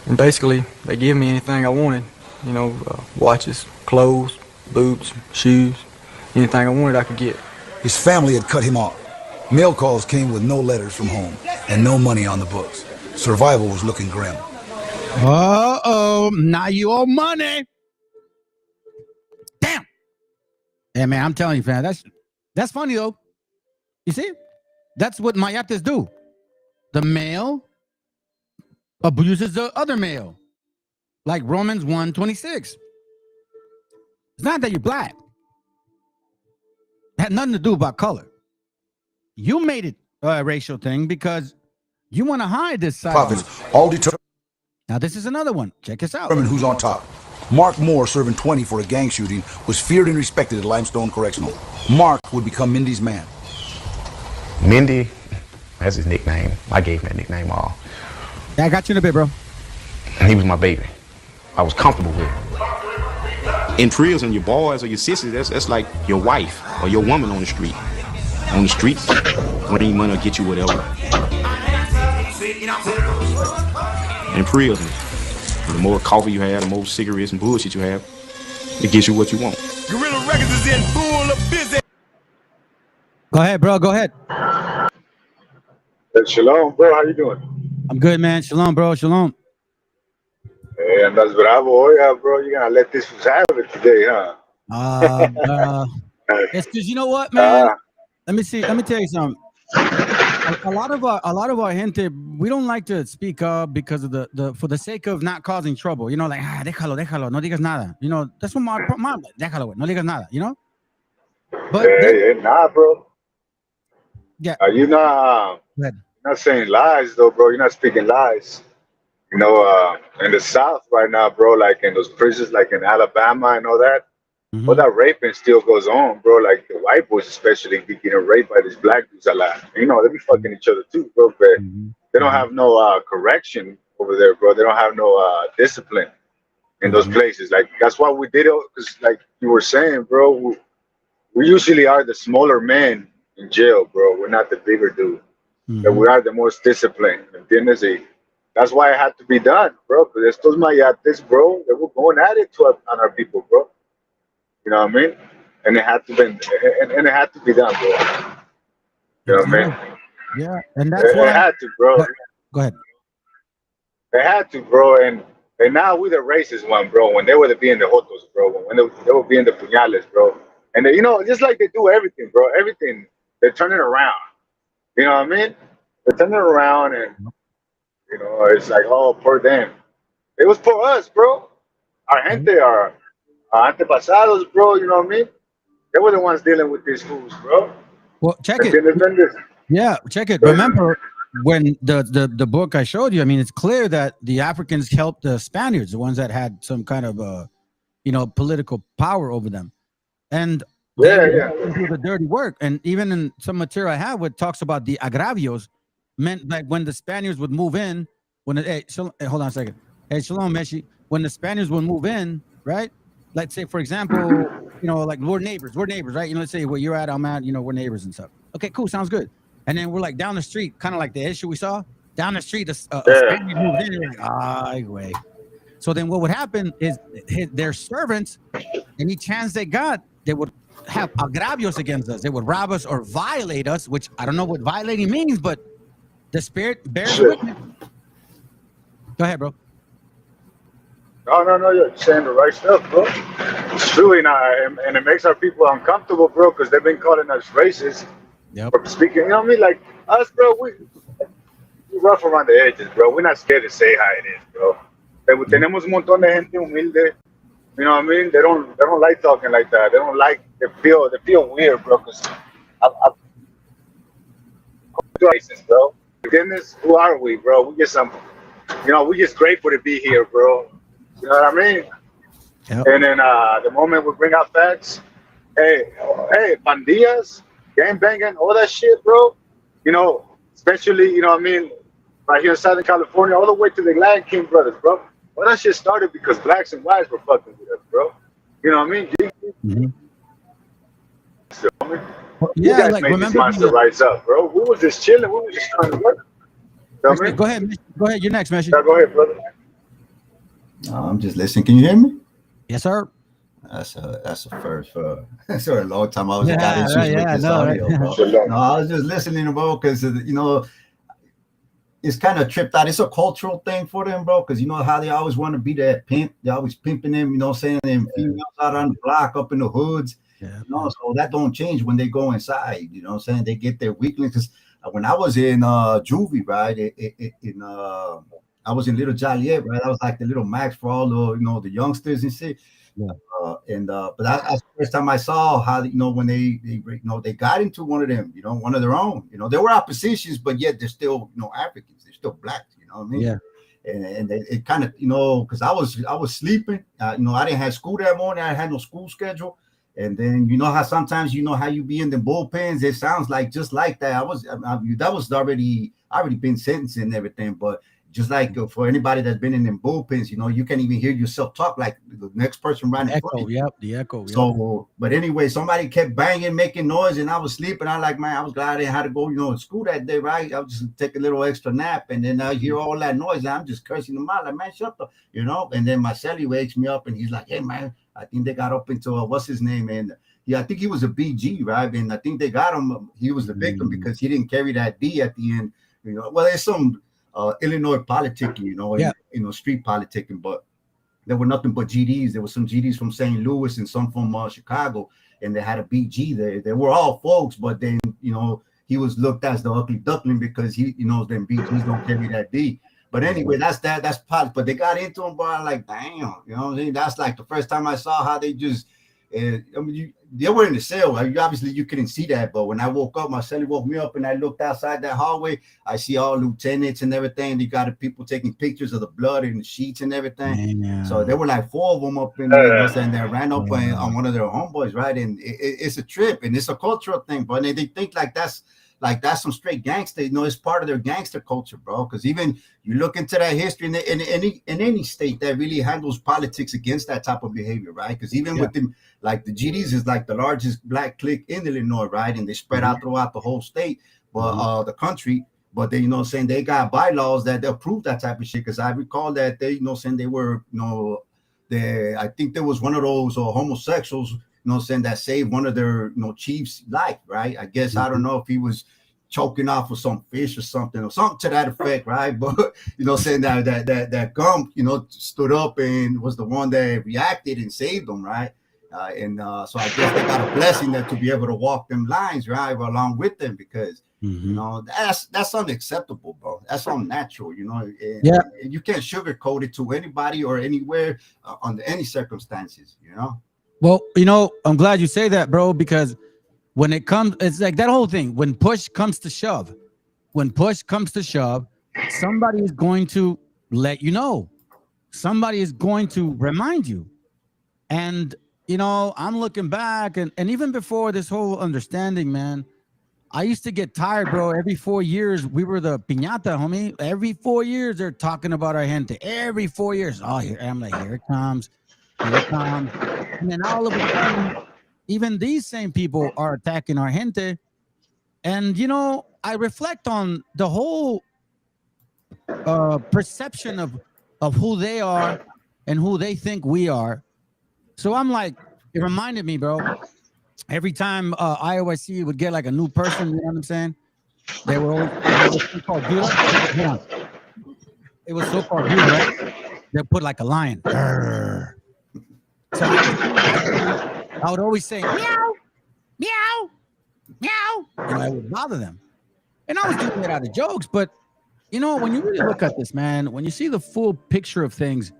and basically they give me anything I wanted. Watches, clothes, boots, shoes, anything I wanted I could get. His family had cut him off. Mail calls came with no letters from home and no money on the books. Survival was looking grim. Uh-oh, now you owe money. Damn. Hey, man, I'm telling you, fam, that's funny, though. You see? That's what mayates do. The male abuses the other male. Like Romans 1:26. It's not that you're black. It had nothing to do about color. You made it a racial thing because you want to hide this side. Profits all determined. Now this is another one. Check this out. Determine who's on top. Mark Moore, serving 20 for a gang shooting, was feared and respected at Limestone Correctional. Mark would become Mindy's man. Mindy, that's his nickname. I gave him that nickname all. Yeah, I got you in a bit, bro. And he was my baby. I was comfortable with him. In prison, your boys or your sisters, that's like your wife or your woman on the street. On the streets, bring money or get you whatever. In prison, the more coffee you have, the more cigarettes and bullshit you have, it gets you what you want. Gorilla Records is in full of business. Go ahead, bro. Go ahead. Shalom, bro. How you doing? I'm good, man. Shalom, bro. Shalom. Hey, that's bravo. Yeah, bro. You're gonna let this have it today, huh? It's because you know what, man. Let me see. Let me tell you something. A lot of our gente, we don't like to speak up because of the for the sake of not causing trouble. Like déjalo, no digas nada. That's what my déjalo, no digas nada. But hey, nah, bro. Yeah. You're not saying lies though, bro. You're not speaking lies. In the South right now, bro, like in those prisons, like in Alabama and all that. Well, that raping still goes on, bro. Like the white boys, especially, be getting raped by these black dudes a lot. They be fucking each other too, bro. But they don't have no correction over there, bro. They don't have no discipline in those places. Like that's why we did it, because like you were saying, bro, we usually are the smaller men in jail, bro. We're not the bigger dude. But we are the most disciplined. ¿Entiendes? That's why it had to be done, bro. Because estos mayates, bro, they were going at it on our people, bro. You know what I mean? And it had to be, and it had to be done, bro. You know what I mean? Yeah, and that's why it had to, bro. Go ahead. They had to, bro. And now we're the racist one, bro. When they were being the jotos, bro. When they were being the puñales, bro. And they, you know, just like they do everything, bro. Everything, they turn it around. You know what I mean? They turn it around, and you know, it's like, oh, poor them. It was for us, bro. Our gente, our antepasados, bro. You know what I mean? They were the ones dealing with these fools, bro. Well, check it. Yeah, check it. Remember when the book I showed you? I mean, it's clear that the Africans helped the Spaniards, the ones that had some kind of you know, political power over them, and they do the dirty work. And even in some material I have, it talks about the agravios, meant like when the Spaniards would move in. When hold on a second. Hey, Shalom, Meshi. When the Spaniards would move in, right? Let's say, for example, you know, like we're neighbors, right? You know, let's say where you're at, I'm at, you know, we're neighbors and stuff. Okay, cool, sounds good. And then we're like down the street, kind of like the issue we saw down the street. A Spaniard moved in, like, wait. So then what would happen is their servants, any chance they got, they would have agravios against us. They would rob us or violate us, which I don't know what violating means, but the spirit bears witness. Go ahead, bro. No, you're saying the right stuff, bro. It's true, and it makes our people uncomfortable, bro, because they've been calling us racist for speaking. You know what I mean? Like us, bro, we rough around the edges, bro. We're not scared to say how it is, bro. Tenemos un montón de gente humilde. You know what I mean? They don't like talking like that. They don't like. They feel weird, bro. Because I'm racist, bro. Goodness, who are we, bro? We just we're just grateful to be here, bro. You know what I mean? Yep. And then the moment we bring out facts, hey, pandillas, gang banging, all that shit, bro. You know, especially, you know what I mean, right here in Southern California, all the way to the Latin King brothers, bro. Well, that shit started because blacks and whites were fucking with us, bro. You know what I mean? So, I mean, you guys like, made this monster rise up, bro. We was just chilling. We was just trying to work. You know go ahead. You're next, Meshi. Yeah, go ahead, brother. I'm just listening. Can you hear me? Yes, sir. That's a first for a long time. I was got issues with this audio, bro. No, I was just listening, bro, because you know, it's kind of tripped out. It's a cultural thing for them, bro, because you know how they always want to be that pimp. They always pimping them, you know, saying them females out on the block, up in the hoods. Yeah. You know, so that don't change when they go inside. You know what I'm saying? They get their weaklings. When I was in juvie, right, I was in Little Joliet, right? I was like the little max for all the, you know, the youngsters and shit. Yeah. But that's the first time I saw how, you know, when they got into one of them, you know, one of their own, you know, they were oppositions, but yet they're still, you know, Africans. They're still black, you know what I mean? Yeah. And it kind of, you know, because I was sleeping, you know, I didn't have school that morning. I had no school schedule. And then you know how sometimes you know how you be in the bullpens. It sounds like just like that. That was already been sentenced and everything. But just like for anybody that's been in them bullpens, you know, you can't even hear yourself talk like the next person right in front of you. The echo. So, but anyway, somebody kept banging, making noise, and I was sleeping. I like, man, I was glad I didn't have to go, you know, to school that day, right? I was just take a little extra nap, and then I hear all that noise, and I'm just cursing them out, like, man, shut up, you know. And then my celly wakes me up, and he's like, hey, man, I think they got up into what's his name, and yeah, I think he was a BG, right? And I think they got him. He was the victim because he didn't carry that D at the end, you know. Well, there's some Illinois politicking, you know, and, you know, street politicking, but there were nothing but GDs. There were some GDs from St. Louis and some from Chicago, and they had a BG there. They were all folks, but then, you know, he was looked at as the ugly duckling because he, you know, them BGs don't carry that D. But anyway, that's politics. But they got into him, but I'm like, damn, you know what I'm saying? That's like the first time I saw how they just, I mean, they were in the cell. Obviously, you couldn't see that, but when I woke up, my celly woke me up, and I looked outside that hallway. I see all lieutenants and everything. They got people taking pictures of the blood and the sheets and everything. Yeah. So there were like 4 of them up in there, and they ran up on one of their homeboys, right? And it's a trip, and it's a cultural thing, but they think like that's like that's some straight gangster. You know, it's part of their gangster culture, bro. Because even you look into that history in any state that really handles politics against that type of behavior, right? Because even with them, like the GDs is like the largest black clique in Illinois, right? And they spread out throughout the whole state, but the country. But they, you know, saying they got bylaws that approve that type of shit. Because I recall that they, you know, saying they were, you know, I think there was one of those homosexuals, you know, saying that saved one of their, you know, chiefs' life, right? I guess I don't know if he was choking off with some fish or something to that effect, right? But you know, saying that Gump, you know, stood up and was the one that reacted and saved them, right? So I guess they got a blessing there to be able to walk them lines, right, along with them, because you know that's unacceptable, bro. That's unnatural, you know. And you can't sugarcoat it to anybody or anywhere under any circumstances, you know. Well, you know, I'm glad you say that, bro, because when it comes, it's like that whole thing. When push comes to shove, somebody is going to let you know. Somebody is going to remind you. And you know, I'm looking back, and even before this whole understanding, man, I used to get tired, bro. Every 4 years, we were the piñata, homie. Every 4 years, they're talking about our gente. Every 4 years. Oh, here I'm like, here it comes. Here it comes. And then all of a sudden, even these same people are attacking our gente. And, you know, I reflect on the whole perception of who they are and who they think we are. So I'm like, it reminded me, bro. Every time IOIC would get like a new person, you know what I'm saying? They were always called Judah. It was so-called Judah, right? They put like a lion. So I would always say, meow, meow, meow. You know, I would bother them. And I was doing it out of jokes, but you know, when you really look at this, man, when you see the full picture of things,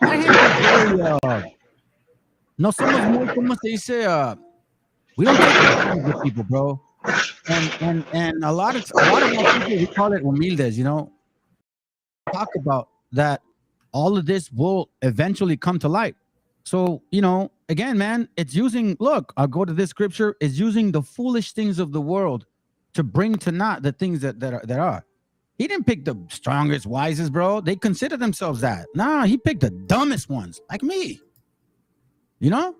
I have very, no somos como se dice, we don't take with people, bro. And a lot of people, we call it humildes, you know. Talk about that all of this will eventually come to light. So, you know, again, man, it's using, look, I'll go to this scripture, is using the foolish things of the world to bring to naught the things that are. He didn't pick the strongest, wisest, bro. They consider themselves that. Nah, he picked the dumbest ones, like me. You know?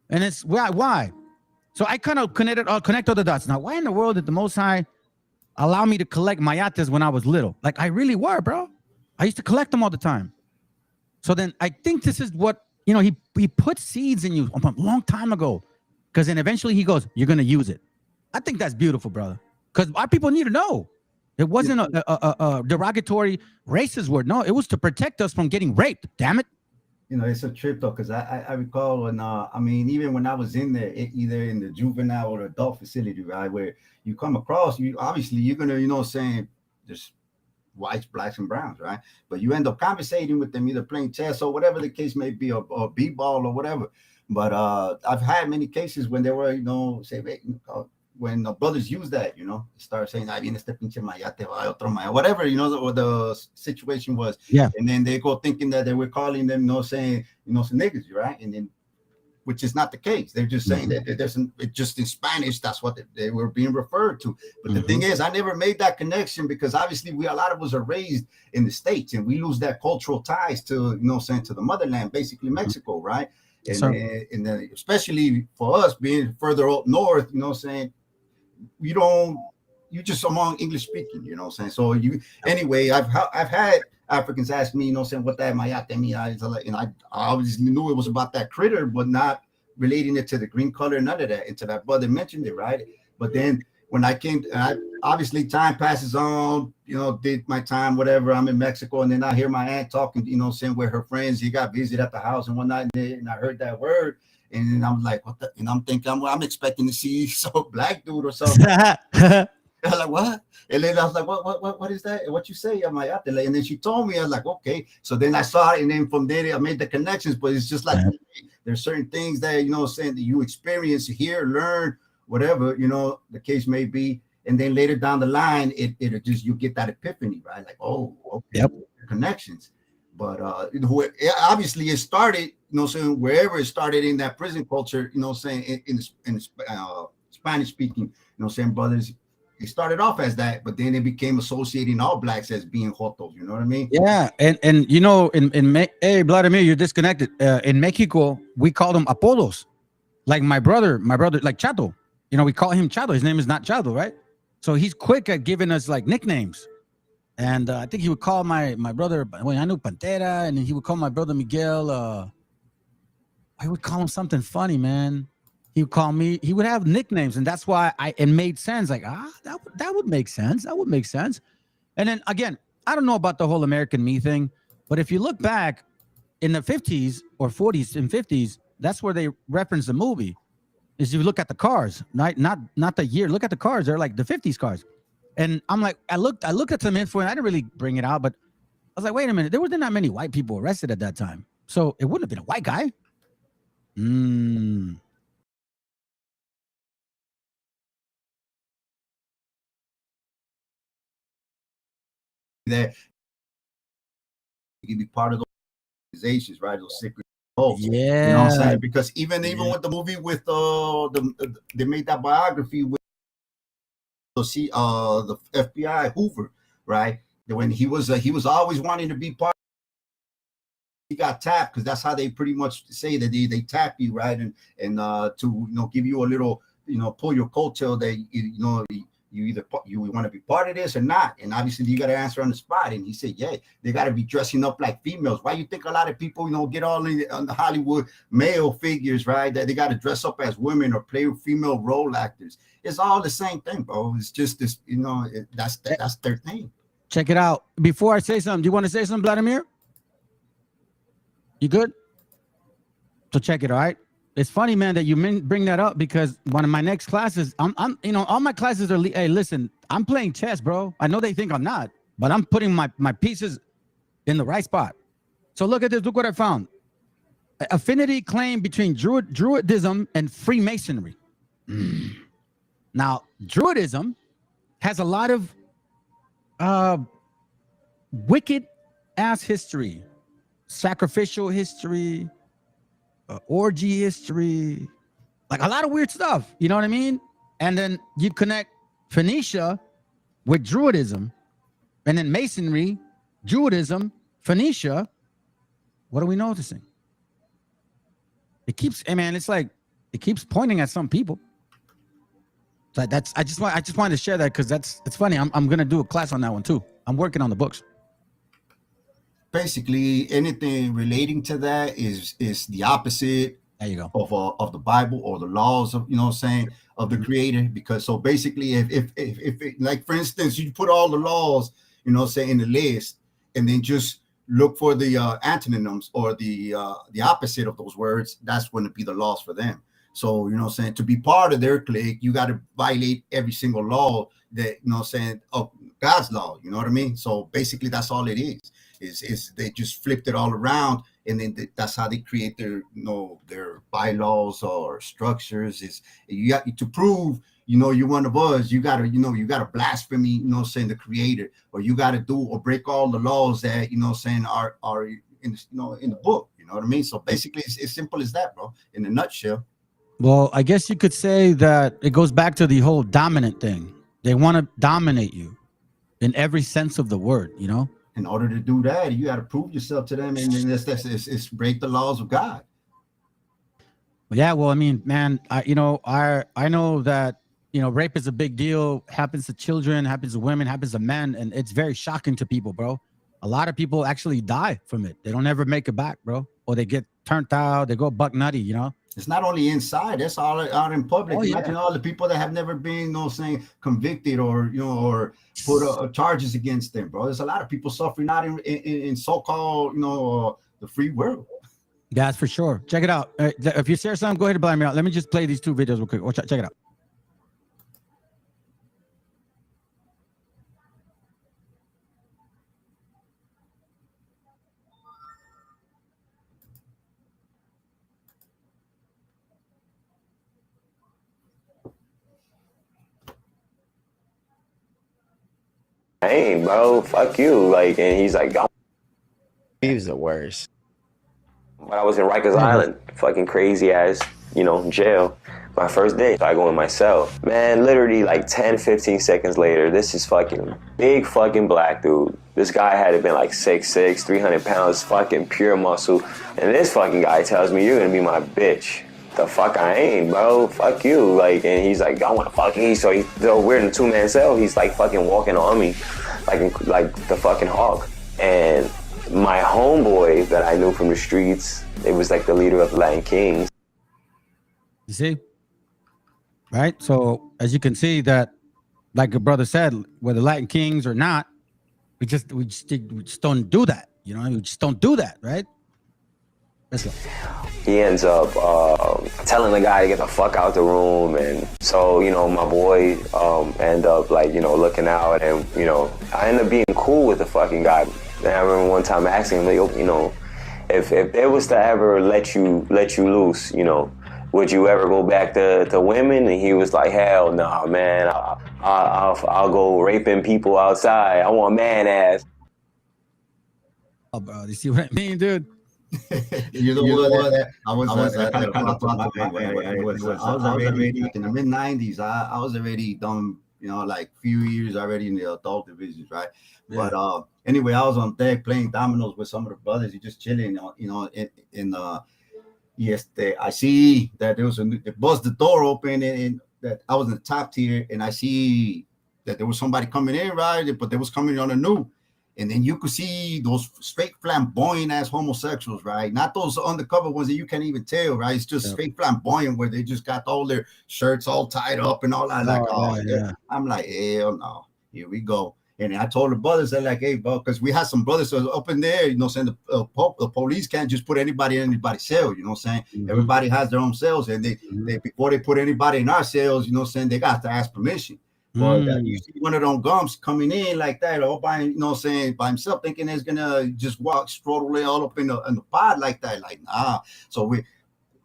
And it's why? So I kind of connect all the dots. Now, why in the world did the Most High allow me to collect mayates when I was little? Like, I really were, bro. I used to collect them all the time. So then I think this is what, you know, he put seeds in you a long time ago. Because then eventually he goes, you're going to use it. I think that's beautiful, brother. Because our people need to know. It wasn't a derogatory racist word. No, it was to protect us from getting raped. Damn it. You know, it's a trip though, because I recall when I mean, even when I was in there, either in the juvenile or adult facility, right, where you come across, you're gonna, you know, saying there's whites, blacks, and browns, right? But you end up conversating with them, either playing chess or whatever the case may be, or b-ball or whatever. But I've had many cases when they were, you know, say when brothers use that, you know, start saying, "I viene este pinche mayate, otro mayate," whatever, you know, what the situation was. Yeah. And then they go thinking that they were calling them, you know, saying, you know, some niggas, right? And then, which is not the case. They're just saying that it just in Spanish, that's what they were being referred to. But the thing is, I never made that connection because obviously a lot of us are raised in the States and we lose that cultural ties to, you know, saying to the motherland, basically Mexico, right? And then especially for us being further up north, you know, saying, you just among English speaking, you know what I'm saying? So anyway, I've had Africans ask me, you know, saying what that mayate mean, and I obviously knew it was about that critter, but not relating it to the green color, none of that, until that brother mentioned it, right? But then when I came, obviously time passes on, you know, did my time, whatever, I'm in Mexico, and then I hear my aunt talking, you know, saying with her friends, he got visited at the house and whatnot, and I heard that word. And I'm like, what the? And I'm thinking, I'm expecting to see some black dude or something. I'm like, what? And then I was like, what is that? What you say? I'm like, and then she told me, I was like, okay. So then I saw it, and then from there I made the connections. But it's just like there's certain things that, you know, saying that you experience, hear, learn, whatever, you know, the case may be. And then later down the line, it just, you get that epiphany, right? Like, oh, okay, connections. But obviously it started, you know, saying wherever it started in that prison culture, you know, saying in Spanish speaking know, saying brothers. It started off as that, but then it became associating all blacks as being jotos. You know what I mean? Yeah, and you know, hey Vladimir, you're disconnected. In Mexico, we call them apodos. Like my brother, like Chato. You know, we call him Chato. His name is not Chato, right? So he's quick at giving us like nicknames. And I think he would call my brother, well, I knew Pantera, and then he would call my brother Miguel. I would call him something funny, man. He would call me. He would have nicknames, and that's why it made sense. Like, that would make sense. That would make sense. And then again, I don't know about the whole American me thing, but if you look back in the 50s or 40s and 50s, that's where they reference the movie. Is you look at the cars, not the year. Look at the cars. They're like the 50s cars. And I'm like, I looked at some info, and I didn't really bring it out, but I was like, wait a minute, there wasn't that many white people arrested at that time, so it wouldn't have been a white guy. That you can be part of those organizations, right? Those secret cults. Yeah, you know what I'm saying? Because even with the movie with they made that biography with the FBI Hoover, right? When he was always wanting to be part. He got tapped because that's how they pretty much say that they tap you, right? And to give you a little, pull your coattail that you either you want to be part of this or not. And obviously you got to answer on the spot. And he said, yeah, they got to be dressing up like females. Why you think a lot of people, get all on the Hollywood male figures, right? That they got to dress up as women or play female role actors. It's all the same thing, bro. It's just this, that's their thing. Check it out. Before I say something, do you want to say something, Vladimir? You good? So check it, all right? It's funny, man, that you bring that up, because one of my next classes, I'm all my classes are, hey, listen, I'm playing chess, bro. I know they think I'm not, but I'm putting my pieces in the right spot. So look at this. Look what I found. Affinity claim between Druidism and Freemasonry. Now, Druidism has a lot of wicked ass history, sacrificial history, orgy history, like a lot of weird stuff. You know what I mean? And then you connect Phoenicia with Druidism, and then Masonry, Druidism, Phoenicia. What are we noticing? It keeps, hey man, it's like it keeps pointing at some people. So I just wanted to share that because it's funny. I'm gonna do a class on that one too. I'm working on the books. Basically, anything relating to that is the opposite. There you go. Of the Bible or the laws of of the Creator. Because so basically, if like for instance, you put all the laws in the list, and then just look for the antonyms or the opposite of those words, that's going to be the laws for them. So to be part of their clique, you got to violate every single law that of God's law. You know what I mean? So basically, that's all it is. Is they just flipped it all around, and then that's how they create their their bylaws or structures. Is you got to prove you're one of us. You gotta you gotta blasphemy the Creator, or you gotta do or break all the laws that are in in the book. You know what I mean? So basically, it's as simple as that, bro. In a nutshell. Well, I guess you could say that it goes back to the whole dominant thing. They want to dominate you in every sense of the word. In order to do that, you got to prove yourself to them, and then it's break the laws of God. Yeah, well, I mean, man, I know that rape is a big deal. Happens to children, happens to women, happens to men, and it's very shocking to people, bro. A lot of people actually die from it. They don't ever make it back, bro, or they get turned out. They go buck nutty, It's not only inside; that's all out in public. Oh, Imagine all the people that have never been, convicted or or put charges against them, bro. There's a lot of people suffering out in so-called, the free world. That's for sure. Check it out. If you share something, go ahead and blame me out. Let me just play these two videos real quick. Check it out. Hey, bro, fuck you. And he's like, go. He was the worst. But I was in Rikers Island, fucking crazy ass, jail. My first day, I go in my cell. Man, literally like 10, 15 seconds later, this is fucking big fucking black dude. This guy had to been like 6'6", 300 pounds, fucking pure muscle. And this fucking guy tells me, you're gonna be my bitch. The fuck I ain't, bro. Fuck you. Like, and he's like, I wanna fuck you. So we're in a 2-man cell. He's like fucking walking on me like the fucking hawk. And my homeboy that I knew from the streets, it was like the leader of the Latin Kings. You see? Right? So as you can see that, like your brother said, whether Latin Kings or not, we just don't do that. You know, we just don't do that, right? Let's go. He ends up telling the guy to get the fuck out the room, and so, you know, my boy end up like, you know, looking out, and, you know, I end up being cool with the fucking guy. And I remember one time asking him, like, you know, if they was to ever let you loose, you know, would you ever go back to women? And he was like, hell no, nah, man. I'll go raping people outside. I want man ass. Oh, bro, you see what I mean, dude? You know what? I was already like in the mid '90s. I was already done, you know, like few years already in the adult divisions, right? Yeah. But anyway, I was on deck playing dominoes with some of the brothers. You just chilling, you know, I see that there was they buzzed the door open, and that I was in the top tier, and I see that there was somebody coming in, right? But they was coming on a new, and then you could see those straight flamboyant ass homosexuals, right? Not those undercover ones that you can't even tell, right? It's just straight flamboyant where they just got all their shirts all tied up and all that. I'm like, hell no, here we go. And I told the brothers, they're like, hey, bro, because we had some brothers up in there, you know, saying the police can't just put anybody in anybody's cell, you know what I'm saying? Mm-hmm. Everybody has their own cells, and they before they put anybody in our cells, you know what I'm saying, they got to ask permission. But you see one of them gums coming in like that, all by, you know what I'm saying, by himself, thinking he's gonna just stroll all up in the pod like that, like, nah. So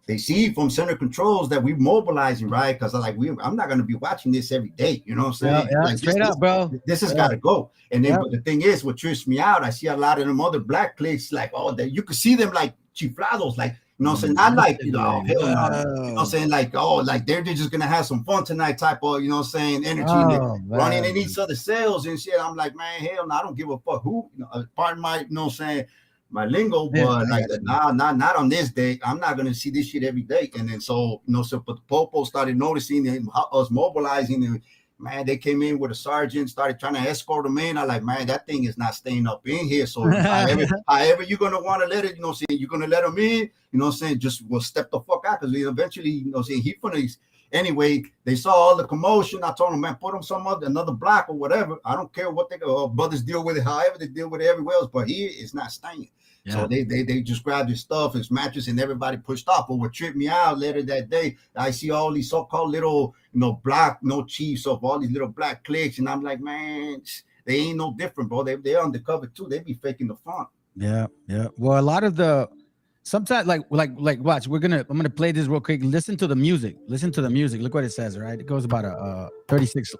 they see from center controls that we're mobilizing, right? Because I'm not gonna be watching this every day, you know what I'm saying? Yeah, like, straight up, bro. This has got to go. And then, but the thing is, what trips me out, I see a lot of them other black cliques, like, that you could see them like chiflados, like, you know what I'm saying? Not like, you know, hell no. You know what I'm saying? Like, like they're just gonna have some fun tonight type of, you know what I'm saying, energy, running in each other's cells and shit. I'm like, man, hell no, I don't give a fuck who, you know, pardon my, you know what I'm saying, my lingo, but like, not on this day. I'm not gonna see this shit every day. And then so, you know, so but the popo started noticing us mobilizing, and man, they came in with a sergeant, started trying to escort them in. I like, man, that thing is not staying up in here. So however you're gonna want to let it, you know what I'm saying, you're gonna let them in, you know what I'm saying, just we'll step the fuck out, because eventually, you know what I'm saying, anyway, they saw all the commotion. I told them, man, put them another block or whatever. I don't care what they brothers deal with it, however they deal with it everywhere else, but here it's not staying. Yeah. So they just grabbed his stuff, his mattress, and everybody pushed off. But what tripped me out later that day, I see all these so-called little, you know, black, no chiefs of all these little black cliques, and I'm like, man, they ain't no different, bro. They're undercover too. They be faking the funk. Yeah. Well, a lot of the sometimes like watch. I'm gonna play this real quick. Listen to the music. Look what it says. Right, it goes about 36.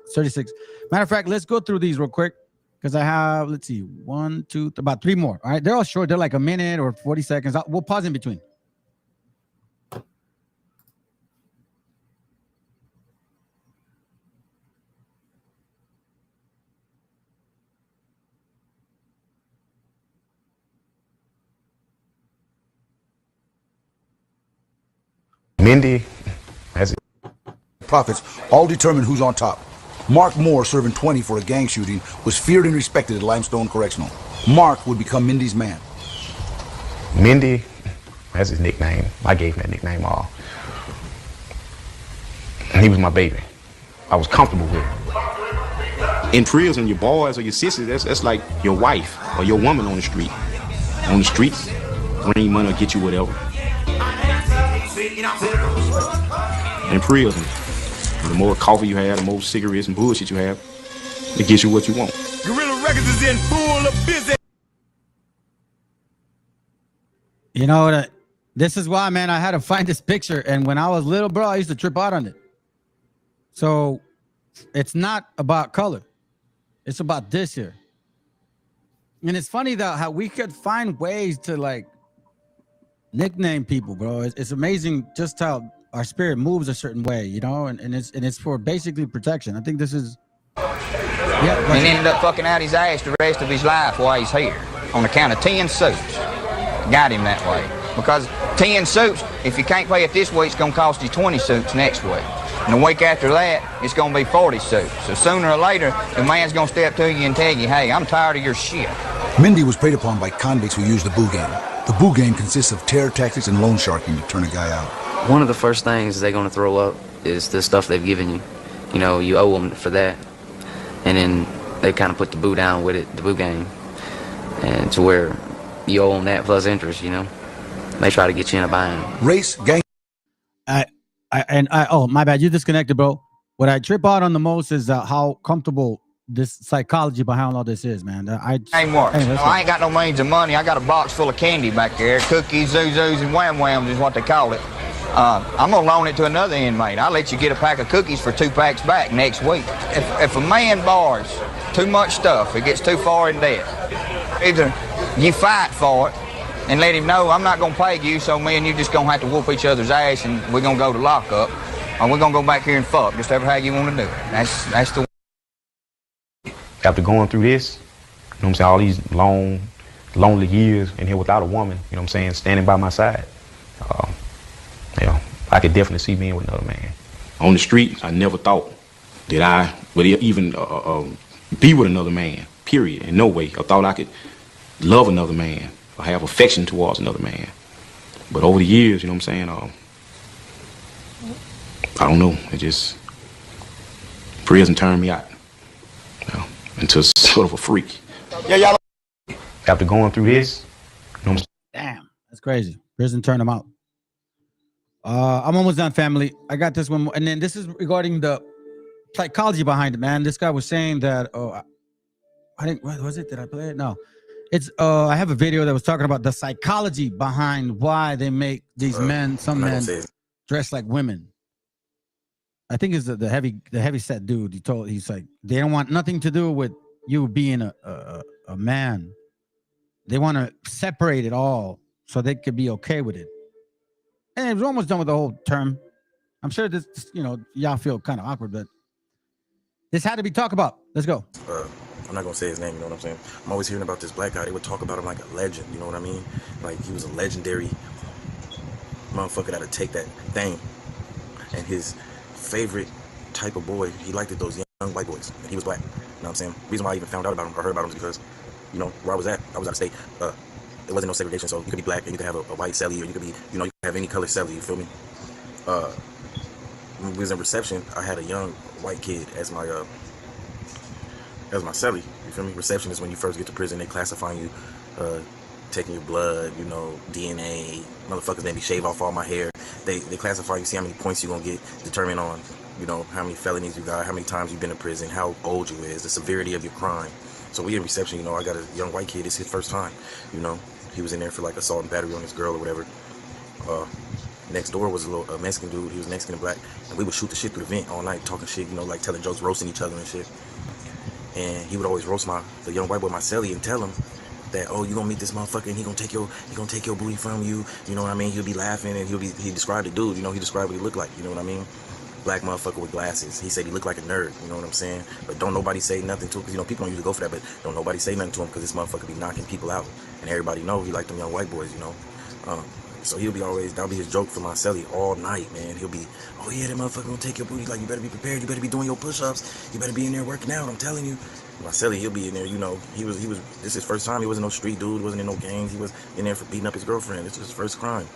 Matter of fact, let's go through these real quick. Because I have, let's see, 1, 2, about 3 more. All right, they're all short. They're like a minute or 40 seconds. We'll pause in between. Mindy has prophets all determine who's on top. Mark Moore, serving 20 for a gang shooting, was feared and respected at Limestone Correctional. Mark would become Mindy's man. Mindy, that's his nickname. I gave him that nickname all. And he was my baby. I was comfortable with him. In prison, your boys or your sisters, that's like your wife or your woman on the street. On the streets, bring money or get you whatever. In prison, the more coffee you have, the more cigarettes and bullshit you have, it gets you what you want. Guerrilla Records is in full of business. You know, this is why, man, I had to find this picture. And when I was little, bro, I used to trip out on it. So it's not about color. It's about this here. And it's funny though how we could find ways to like nickname people, bro. It's amazing just how our spirit moves a certain way, you know, and it's for basically protection. I think this is. Yeah, and ended up fucking out his ass the rest of his life while he's here on account of 10 suits. Got him that way. Because 10 suits, if you can't pay it this week, it's going to cost you 20 suits next week. And the week after that, it's going to be 40 suits. So sooner or later, the man's going to step to you and tell you, hey, I'm tired of your shit. Mindy was preyed upon by convicts who use the boo game. The boo game consists of terror tactics and loan sharking to turn a guy out. One of the first things they're going to throw up is the stuff they've given you. You know, you owe them for that. And then they kind of put the boo down with it, the boo game. And to where you owe them that plus interest, you know. They try to get you in a bind. Race, gang. Oh, my bad. You disconnected, bro. What I trip out on the most is how comfortable this psychology behind all this is, man. Ain't work. Hey, I ain't got no means of money. I got a box full of candy back there. Cookies, zuzus, and wham-whams is what they call it. I'm going to loan it to another inmate. I'll let you get a pack of cookies for 2 packs back next week. If a man borrows too much stuff, it gets too far in debt. Either you fight for it and let him know I'm not going to pay you, so me and you just going to have to whoop each other's ass and we're going to go to lockup, or we're going to go back here and fuck, just ever how you want to do it. That's the way. After going through this, you know what I'm saying, all these long, lonely years in here without a woman, you know what I'm saying, standing by my side, you know, I could definitely see being with another man. On the street, I never thought that I would even be with another man, period, in no way. I thought I could love another man or have affection towards another man. But over the years, you know what I'm saying, I don't know, it just, prison turned me out, you know, into sort of a freak. Yeah, y'all. After going through this, you know, damn, that's crazy. Prison turned him out. I'm almost done, family. I got this one more. And then this is regarding the psychology behind it, man. This guy was saying that, I think, what was it? Did I play it? No. It's, I have a video that was talking about the psychology behind why they make these men, some men, dress like women. I think it's the heavy set dude. He's like, they don't want nothing to do with you being a man. They want to separate it all so they could be okay with it. And we're almost done with the whole term. I'm sure this, you know, y'all feel kind of awkward, but this had to be talked about. Let's go. I'm not gonna say his name, you know what I'm saying? I'm always hearing about this black guy. They would talk about him like a legend, you know what I mean? Like he was a legendary motherfucker that'd take that thing. And his favorite type of boy, he liked it, those young white boys. And he was black, you know what I'm saying? The reason why I even found out about him or heard about him is because, you know, where I was out of state. There wasn't no segregation, so you could be black and you could have a white celly, or you could be, you know, you could have any color celly, you feel me? When we was in reception, I had a young white kid as my celly, you feel me? Reception is when you first get to prison, they classify you, taking your blood, you know, DNA, motherfuckers made me shave off all my hair. They classify you, see how many points you're gonna get, determine on, you know, how many felonies you got, how many times you've been in prison, how old you is, the severity of your crime. So we in reception, you know, I got a young white kid, it's his first time, you know. He was in there for like assault and battery on this girl or whatever. Next door was a Mexican dude, he was Mexican and black, and we would shoot the shit through the vent all night, talking shit, you know, like telling jokes, roasting each other and shit. And he would always roast the young white boy, my celly, and tell him that, oh, you gonna meet this motherfucker and he gonna take your booty from you, you know what I mean? He'll be laughing and he described the dude, you know, he described what he looked like, you know what I mean? Black motherfucker with glasses. He said he looked like a nerd, you know what I'm saying? But don't nobody say nothing to him, because, you know, people don't usually go for that, but don't nobody say nothing to him, because this motherfucker be knocking people out. And everybody know he like them young white boys, you know? So he'll be always, that'll be his joke for my celly all night, man. He'll be, oh yeah, that motherfucker gonna take your booty, like, you better be prepared, you better be doing your push-ups, you better be in there working out, I'm telling you. My celly, he'll be in there, you know, he was, this is his first time, he wasn't no street dude, wasn't in no gangs, he was in there for beating up his girlfriend, this was his first crime.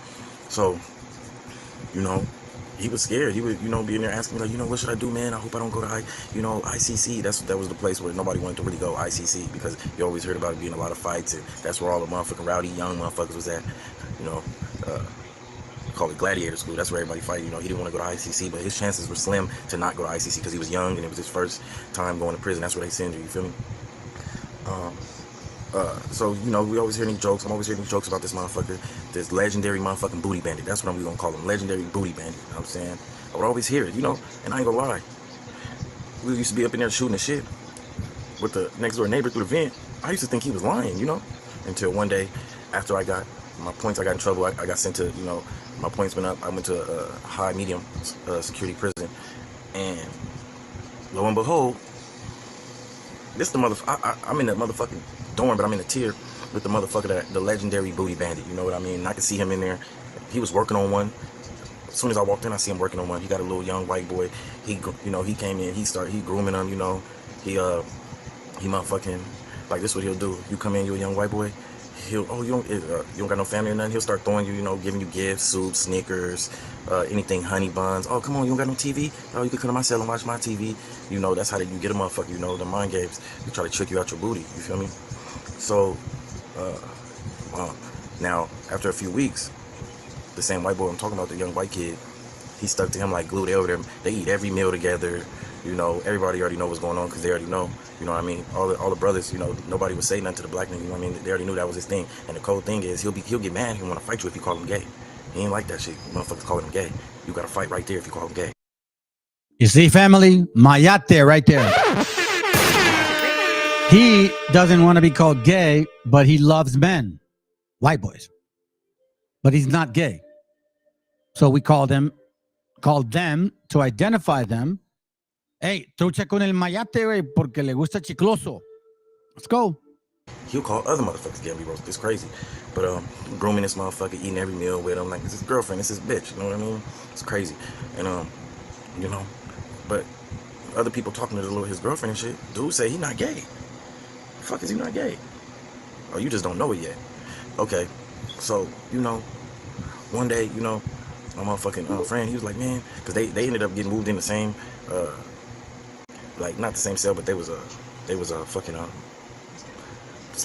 So, you know, he was scared. He would, you know, be in there asking me, like, you know, what should I do, man? I hope I don't go to ICC. That was the place where nobody wanted to really go, ICC, because you always heard about it being a lot of fights, and that's where all the motherfucking rowdy young motherfuckers was at, you know. Call it gladiator school. That's where everybody fight. You know, he didn't want to go to ICC, but his chances were slim to not go to ICC because he was young and it was his first time going to prison. That's where they send you. You feel me? So, you know, we always hear these jokes. I'm always hearing these jokes about this motherfucker, this legendary motherfucking booty bandit. That's what I'm gonna call him, legendary booty bandit. You know what I'm saying? I would always hear it, you know, and I ain't gonna lie. We used to be up in there shooting the shit with the next door neighbor through the vent. I used to think he was lying, you know, until one day after I got my points, I got in trouble. I got sent to, you know, my points went up. I went to a high medium security prison, and lo and behold, this the I'm in the motherfucking dorm, but I'm in a tier with the motherfucker, the legendary booty bandit. You know what I mean? I could see him in there. He was working on one. As soon as I walked in, I see him working on one. He got a little young white boy. He came in. He grooming him. He motherfucking, like, this what he'll do. You come in, you a young white boy. You don't got no family or nothing. He'll start throwing you, giving you gifts, soup, Snickers, anything, honey buns. Oh, come on, you don't got no TV? Oh, you can come to my cell and watch my TV. That's how you get a motherfucker. The mind games. They try to trick you out your booty. You feel me? So, now after a few weeks, the same white boy I'm talking about, the young white kid, he stuck to him like glue. They eat every meal together. Everybody already know what's going on because they already know. You know what I mean? All the brothers, nobody would say nothing to the black nigga. You know what I mean? They already knew that was his thing. And the cold thing is, he'll get mad. He'll want to fight you if you call him gay. He ain't like that shit. Motherfuckers calling him gay. You got to fight right there if you call him gay. You see, family, Mayate right there. He doesn't want to be called gay, but he loves men, white boys. But he's not gay. So we called them to identify them. Hey, trucha con el Mayate, güey, porque le gusta chicloso. Let's go. He'll call other motherfuckers gay. It's crazy. But grooming this motherfucker, eating every meal with him, like, it's his girlfriend, it's his bitch. You know what I mean? It's crazy. And but other people talking to his girlfriend and shit, dude say he not gay. The fuck is he not gay? Oh, you just don't know it yet. Okay. So, one day, my motherfucking friend, he was like, man, because they ended up getting moved in the same, like, not the same cell, but they was fucking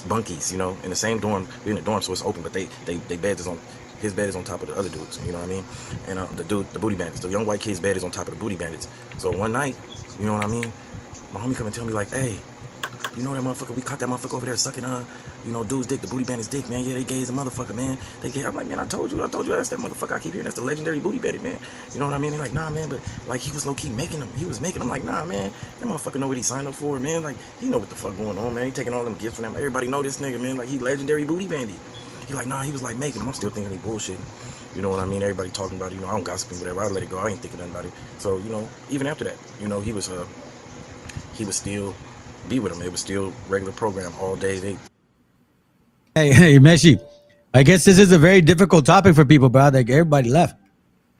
bunkies, in the same dorm. We're in the dorm, so it's open, but they bed is on, his bed is on top of the other dudes, you know what I mean? And the booty bandits, the young white kid's bed is on top of the booty bandits. So one night, you know what I mean? My homie come and tell me like, hey, that motherfucker, we caught that motherfucker over there sucking dude's dick, the booty bandit's dick, man. Yeah, they gay as a motherfucker, man. They gay. I'm like, man, I told you, that's that motherfucker I keep hearing. That's the legendary booty bandit, man. You know what I mean? They're like, nah, man, but like he was low key making them. He was making them like, nah, man. That motherfucker know what he signed up for, man. Like, he know what the fuck going on, man. He taking all them gifts from them. Everybody know this nigga, man. Like, he legendary booty bandit. He like, nah, he was like making them. I'm still thinking he bullshit. You know what I mean? Everybody talking about it. I don't gossip and whatever. I let it go. I ain't thinking nothing about it. So, even after that, he was still be with him. It was still regular program all day. Hey, Meshi, I guess this is a very difficult topic for people, bro. Like, everybody left.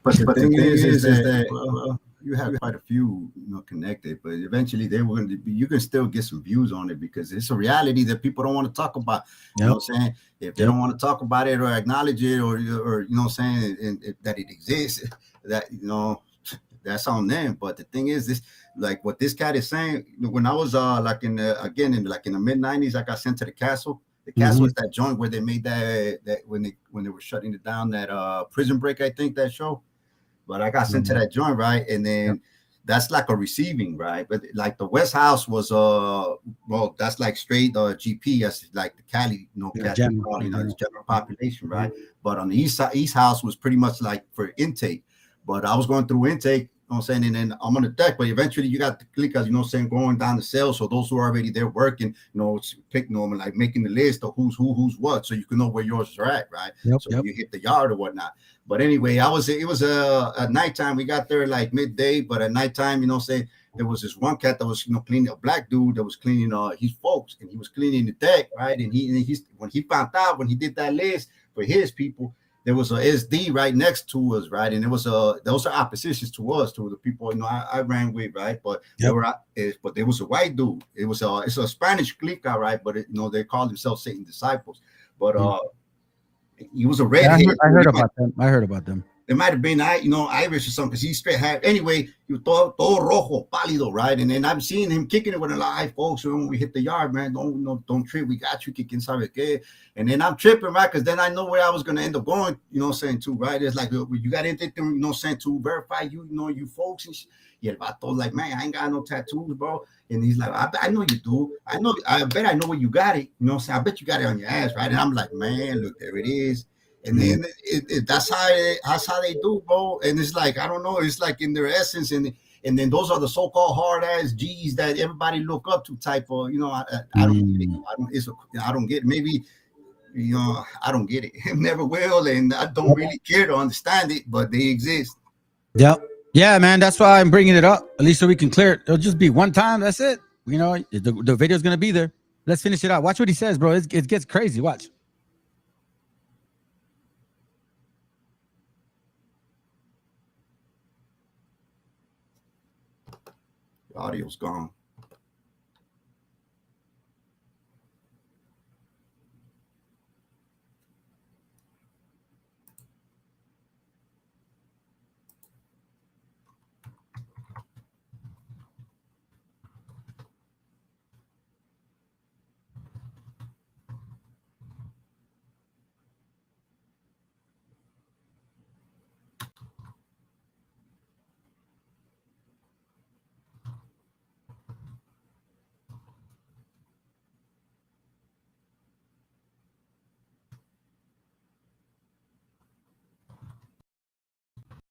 But the thing is that you have quite a few, connected, but eventually you can still get some views on it because it's a reality that people don't want to talk about. You know what I'm saying? If they don't want to talk about it or acknowledge it or you know what I'm saying, that it exists, that, that's on them. But the thing is, this, like what this cat is saying, when I was like in the mid-90s, I got sent to the castle. The castle is that joint where they made that when they were shutting it down, that Prison Break, I think, that show. But I got sent to that joint, right? And then that's like a receiving, right? But like the West House was well, that's like straight GP, that's like the Cali, general population, right? But on the East House was pretty much like for intake. But I was going through intake, you know what I'm saying, and then I'm on the deck, but eventually you got the clickers, you know what I'm saying, going down the cell. So those who are already there working, pick and like making the list of who's what, so you can know where yours are at, right? So you hit the yard or whatnot. But anyway, it was at nighttime. We got there like midday, but at nighttime, say there was this one cat that was, cleaning, a black dude that was cleaning his folks, and he was cleaning the deck, right? And he's when he found out, when he did that list for his people, there was a SD right next to us, right? And it was those are oppositions to us, to the people I ran with, right? But but there was a white dude. It's a Spanish clique, right? But they call themselves Satan disciples. But he was a redhead. I heard about them. It might have been Irish or something, because he straight had, anyway, he was todo rojo, pálido, right? And then I'm seeing him kicking it with a lot of folks. So when we hit the yard, man, don't trip, we got you, kicking sabe qué. And then I'm tripping, right? Because then I know where I was gonna end up going, saying, too, right? It's like, you got anything, saying to verify you folks and shit. Yeah, I thought, like, man, I ain't got no tattoos, bro. And he's like, I know you do. I bet I know where you got it. I bet you got it on your ass, right? And I'm like, man, look, there it is. And then that's how they do, bro. And it's like, I don't know, it's like in their essence, and then those are the so-called hard ass G's that everybody look up to, type of, I don't get it. Maybe You know, I don't get it. Never will, and I don't really care to understand it, but they exist. Yep. Yeah, man. That's why I'm bringing it up. At least so we can clear it. It'll just be one time. That's it. You know, the video's going to be there. Let's finish it out. Watch what he says, bro. It gets crazy. Watch. The audio's gone.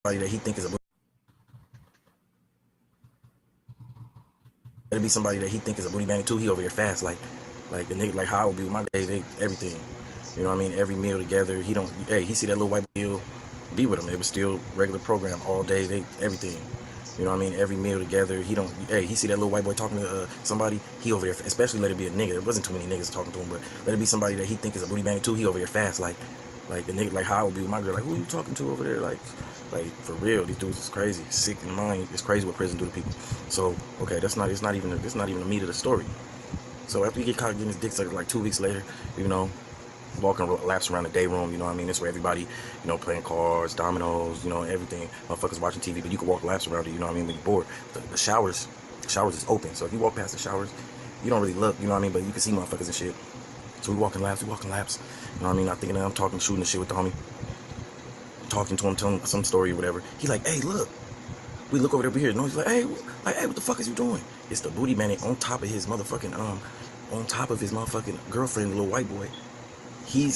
That he think is a it'll be somebody that he think is a booty bang too. He over here fast, like the nigga, like how I would be with my days, everything. You know what I mean? Every meal together. He don't. Hey, he see that little white boy, be with him. It was still regular program all day. Everything. You know what I mean? Every meal together. He don't. Hey, he see that little white boy talking to somebody. He over there, especially let it be a nigga. There wasn't too many niggas talking to him, but let it be somebody that he think is a booty bang too. He over here fast, like the nigga, like how I would be with my girl. Like who are you talking to over there? Like for real, these dudes is crazy, sick in the mind. It's crazy what prison do to people. So okay, it's not even the meat of the story. So after you get caught getting his dick sucked, like 2 weeks later, you know, walking laps around the day room, you know what I mean? It's where everybody, you know, playing cards, dominoes, you know, everything. Motherfuckers watching TV, but you can walk laps around it, you know what I mean? When you're bored, the showers is open. So if you walk past the showers, you don't really look, you know what I mean? But you can see motherfuckers and shit. So we walking laps, you know what I mean? Not thinking that I'm talking, shooting the shit with the homie. Talking to him, telling him some story or whatever. He like, hey, look. We look over there, we hear noise. He's like, hey, what the fuck is you doing? It's the booty man on top of his motherfucking girlfriend, the little white boy. He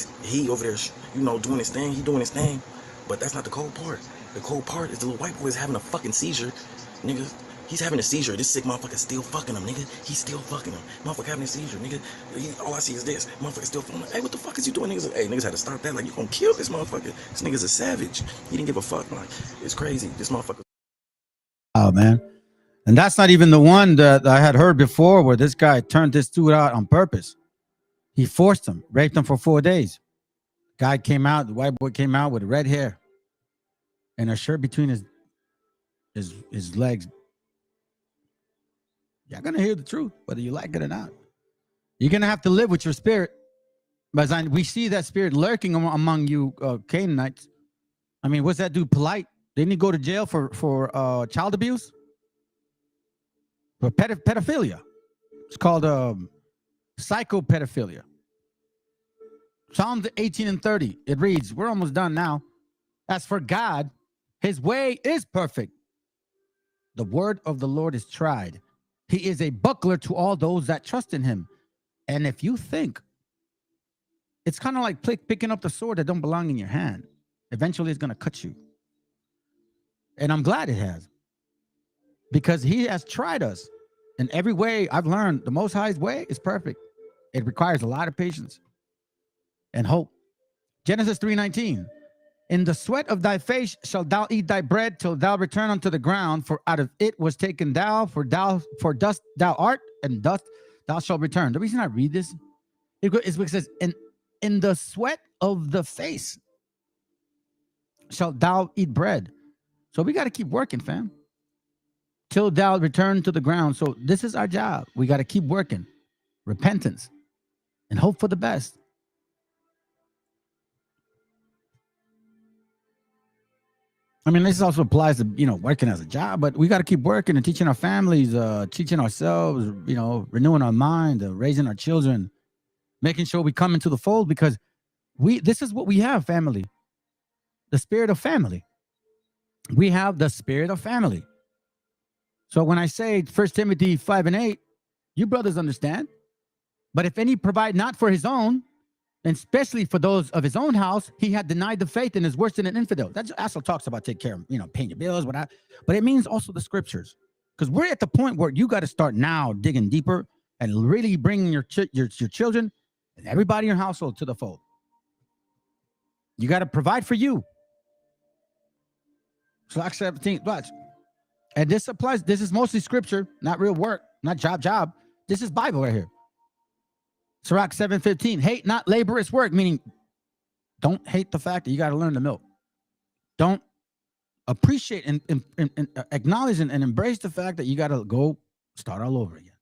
over there, you know, doing his thing. He doing his thing. But that's not the cold part. The cold part is the little white boy is having a fucking seizure, nigga. He's having a seizure. This sick motherfucker still fucking him, nigga. He's still fucking him. Motherfucker having a seizure, nigga. All I see is this. Motherfucker still fucking him. Hey, what the fuck is you doing, niggas? Hey, niggas had to stop that. Like, you gonna kill this motherfucker. This nigga's a savage. He didn't give a fuck. Like, it's crazy. This motherfucker. Oh, man. And that's not even the one that I had heard before where this guy turned this dude out on purpose. He forced him, raped him for 4 days. Guy came out, the white boy came out with red hair and a shirt between his legs. You're going to hear the truth, whether you like it or not. You're going to have to live with your spirit. But we see that spirit lurking among you Canaanites. I mean, what's that dude polite? Didn't he go to jail for child abuse? For pedophilia. It's called psychopedophilia. Psalms 18 and 30. It reads, we're almost done now. As for God, his way is perfect. The word of the Lord is tried. He is a buckler to all those that trust in him. And if you think, it's kind of like picking up the sword that don't belong in your hand. Eventually it's going to cut you. And I'm glad it has. Because he has tried us. In every way I've learned, the Most High's way is perfect. It requires a lot of patience and hope. Genesis 3:19. In the sweat of thy face shalt thou eat thy bread till thou return unto the ground, for out of it was taken thou, for dust thou art, and dust thou shalt return. The reason I read this is because it says, in the sweat of the face shalt thou eat bread. So we got to keep working, fam. Till thou return to the ground. So this is our job. We got to keep working. Repentance and hope for the best. I mean, this also applies to, you know, working as a job, but we got to keep working and teaching our families, teaching ourselves, you know, renewing our mind, raising our children, making sure we come into the fold, because this is what we have, family. The spirit of family. We have the spirit of family. So when I say 1 Timothy 5:8, you brothers understand. But if any provide not for his own, and especially for those of his own house, he had denied the faith and is worse than an infidel. That also talks about take care of, you know, paying your bills, whatnot. But it means also the scriptures. Because we're at the point where you got to start now digging deeper and really bringing your children and everybody in your household to the fold. You got to provide for you. Sirach 17, watch. And this applies, this is mostly scripture, not real work, not job. This is Bible right here. Sirach 7:15, hate not laborious work, meaning don't hate the fact that you got to learn the milk. Don't appreciate and acknowledge and embrace the fact that you got to go start all over again.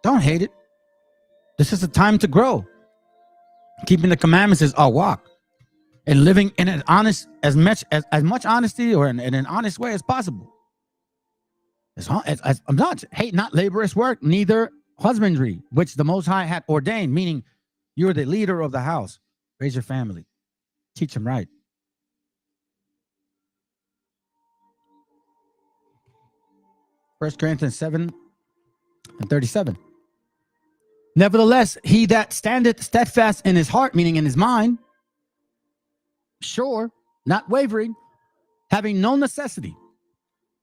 Don't hate it. This is a time to grow. Keeping the commandments is our walk. And living in an honest, as much honesty or in an honest way as possible. I'm not hate not laborious work, neither husbandry, which the Most High had ordained, meaning you're the leader of the house. Raise your family. Teach them right. First Corinthians 7:37. Nevertheless, he that standeth steadfast in his heart, meaning in his mind, sure, not wavering, having no necessity,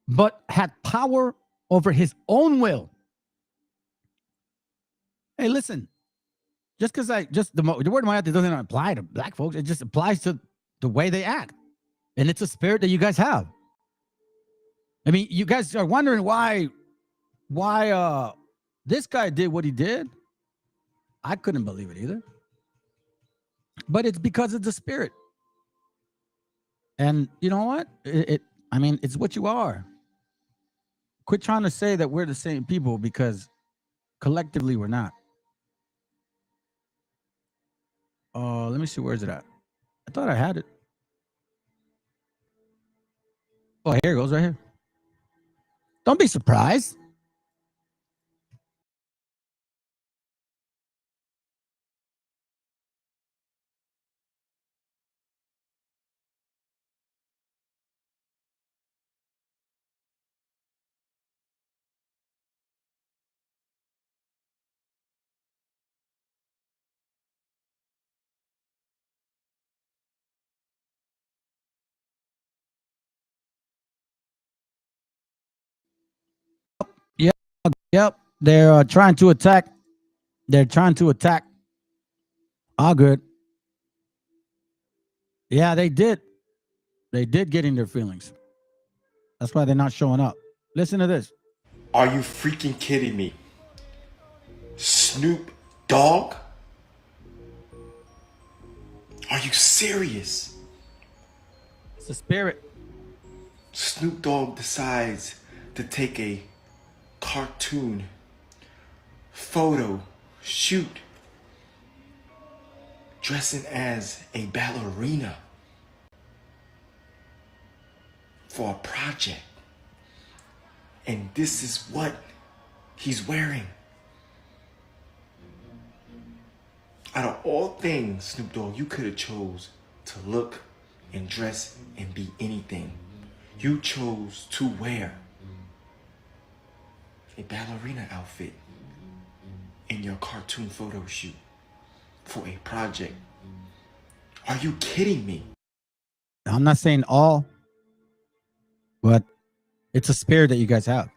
but had power over his own will. Hey, listen, just because the word Mayate doesn't apply to black folks, it just applies to the way they act. And it's a spirit that you guys have. I mean, you guys are wondering why this guy did what he did. I couldn't believe it either. But it's because of the spirit. And you know what? It's what you are. Quit trying to say that we're the same people, because collectively we're not. Let me see, where is it at? I thought I had it. Oh, here it goes, right here. Don't be surprised. Yep. They're trying to attack. All good. Yeah, they did. They did get in their feelings. That's why they're not showing up. Listen to this. Are you freaking kidding me? Snoop Dogg? Are you serious? It's the spirit. Snoop Dogg decides to take a cartoon photo shoot dressing as a ballerina for a project. And this is what he's wearing. Out of all things, Snoop Dogg, you could have chose to look and dress and be anything. You chose to wear a ballerina outfit in your cartoon photo shoot for a project. Are you kidding me? I'm not saying all, but it's a spirit that you guys have.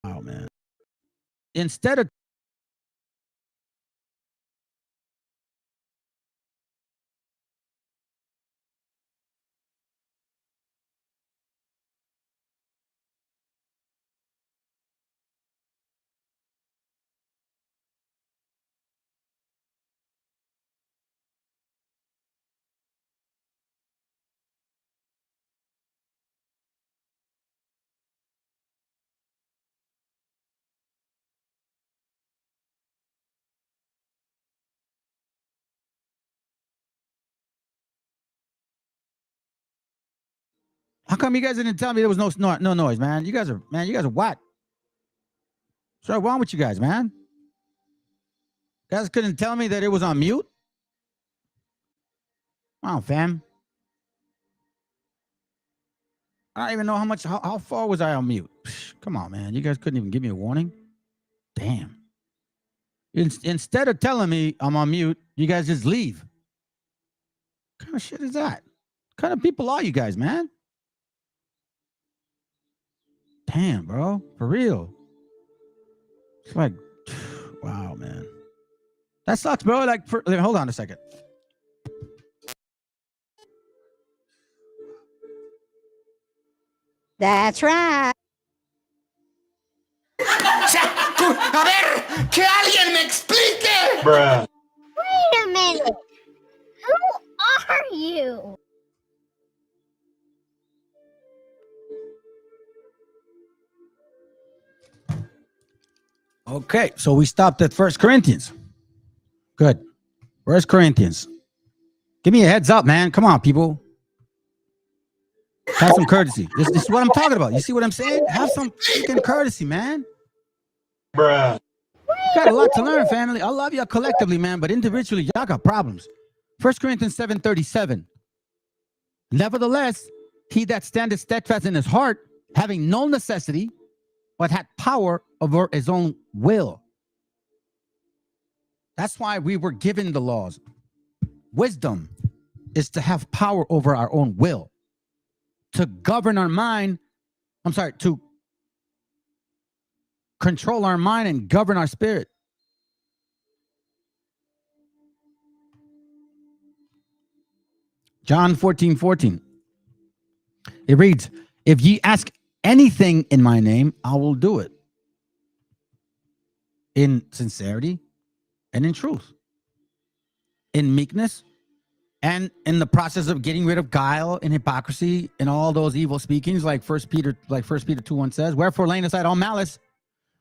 Oh, man. Instead of how come you guys didn't tell me there was no noise, man? You guys are what? What's wrong with you guys, man? guys couldn't tell me that it was on mute? Wow, fam. I don't even know how far was I on mute? Come on, man. You guys couldn't even give me a warning? Damn. Instead of telling me I'm on mute, you guys just leave. What kind of shit is that? What kind of people are you guys, man? Damn, bro. For real. It's like, wow, man. That sucks, bro. Like, hold on a second. That's right. A ver, que alguien me explique. Bruh. Wait a minute. Who are you? Okay, so we stopped at 1 Corinthians. Good. 1 Corinthians. Give me a heads up, man. Come on, people. Have some courtesy. This is what I'm talking about. You see what I'm saying? Have some freaking courtesy, man. Bruh. Got a lot to learn, family. I love y'all collectively, man, but individually, y'all got problems. 1 Corinthians 7:37. Nevertheless, he that standeth steadfast in his heart, having no necessity, but had power over his own will. That's why we were given the laws. Wisdom is to have power over our own will, to govern our mind. To control our mind and govern our spirit. John 14:14. It reads, if ye ask anything in my name, I will do it. In sincerity and in truth. In meekness and in the process of getting rid of guile and hypocrisy and all those evil speakings, like 1 Peter 2:1 says, wherefore laying aside all malice,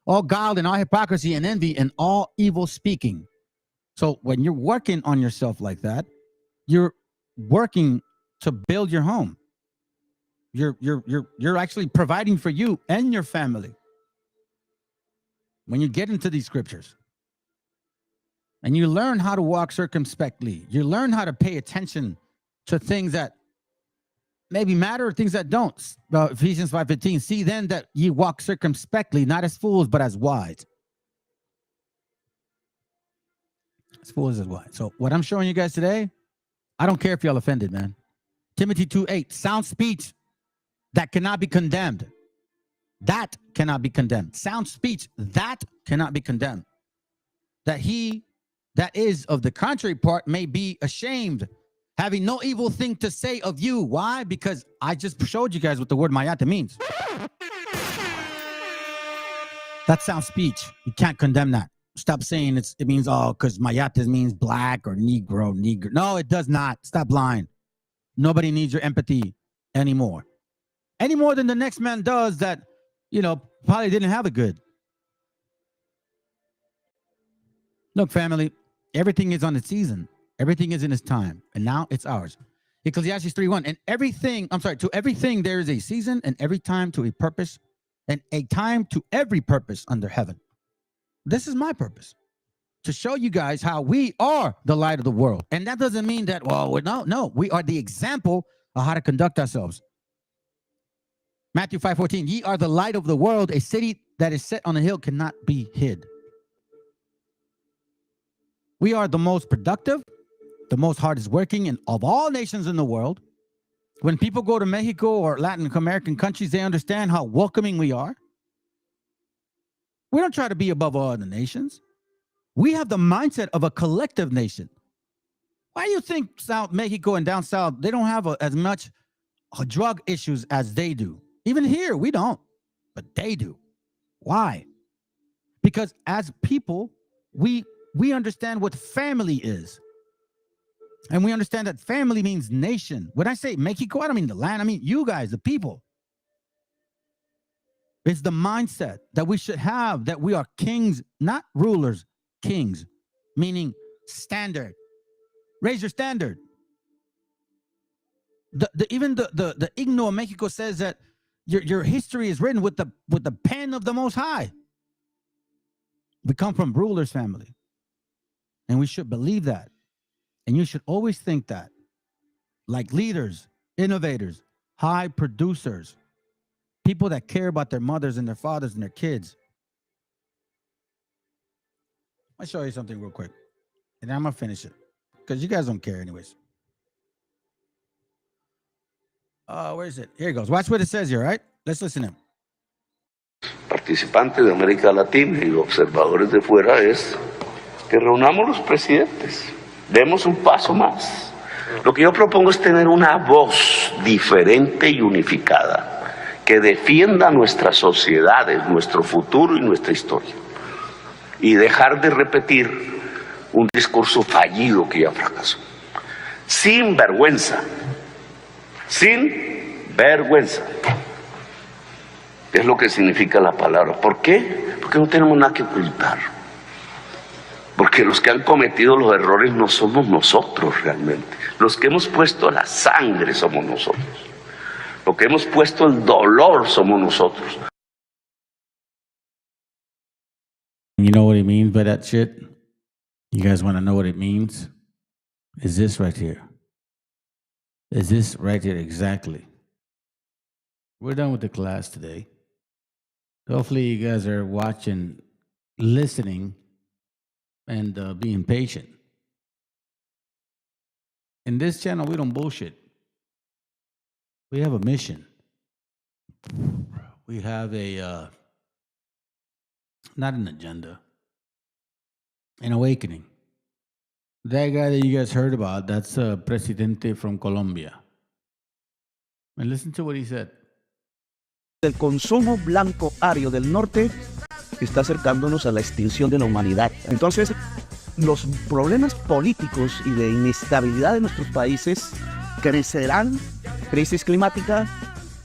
all guile and all hypocrisy and envy and all evil speaking. So when you're working on yourself like that, you're working to build your home. You're actually providing for you and your family. When you get into these scriptures and you learn how to walk circumspectly, you learn how to pay attention to things that maybe matter or things that don't. Ephesians 5:15, see then that ye walk circumspectly, not as fools, but as wise. As fools as wise. So what I'm showing you guys today, I don't care if y'all offended, man. Timothy 2:8, sound speech that cannot be condemned. That cannot be condemned. Sound speech, that cannot be condemned. That he that is of the contrary part may be ashamed, having no evil thing to say of you. Why? Because I just showed you guys what the word MAYATE means. That's sound speech. You can't condemn that. Stop saying it means, because MAYATE means black or Negro. No, it does not. Stop lying. Nobody needs your empathy anymore. Any more than the next man does that, probably didn't have it good. Look, family, everything is on its season. Everything is in its time. And now it's ours. Ecclesiastes 3:1. And to everything there is a season, and every time to a purpose, and a time to every purpose under heaven. This is my purpose. To show you guys how we are the light of the world. And that doesn't mean that, no, we are the example of how to conduct ourselves. Matthew 5:14, ye are the light of the world. A city that is set on a hill cannot be hid. We are the most productive, the most hardest working of all nations in the world. When people go to Mexico or Latin American countries, they understand how welcoming we are. We don't try to be above all other nations. We have the mindset of a collective nation. Why do you think South Mexico and down south, they don't have as much drug issues as they do? Even here, we don't, but they do. Why? Because as people, we understand what family is. And we understand that family means nation. When I say Mexico, I don't mean the land. I mean you guys, the people. It's the mindset that we should have, that we are kings, not rulers, kings, meaning standard. Raise your standard. Even the Igno of Mexico says that your history is written with the pen of the Most High. We come from rulers' family. And we should believe that. And you should always think that. Like leaders, innovators, high producers, people that care about their mothers and their fathers and their kids. I'll show you something real quick. And I'm going to finish it. Because you guys don't care anyways. Where is it? Here it goes. Watch what it says here, right? Let's listen to him. Participantes de América Latina y observadores de fuera es que reunamos los presidentes, demos un paso más. Lo que yo propongo es tener una voz diferente y unificada que defienda nuestras sociedades, nuestro futuro y nuestra historia. Y dejar de repetir un discurso fallido que ya fracasó. Sin vergüenza. Sin vergüenza. Es lo que significa la palabra. ¿Por qué? Porque no tenemos nada que ocultar. Porque los que han cometido los errores no somos nosotros realmente. Los que hemos puesto la sangre somos nosotros. Los que hemos puesto el dolor somos nosotros. You know what he means by that shit? You guys want to know what it means? Is this right here? Is this right here exactly? We're done with the class today. Hopefully you guys are watching, listening, and being patient. In this channel, we don't bullshit. We have a mission. We have a, not an agenda, an awakening. That guy that you guys heard about, that's Presidente from Colombia. And listen to what he said. El consumo blanco ario del norte está acercándonos a la extinción de la humanidad. Entonces, los problemas políticos y de inestabilidad de nuestros países crecerán, crisis climática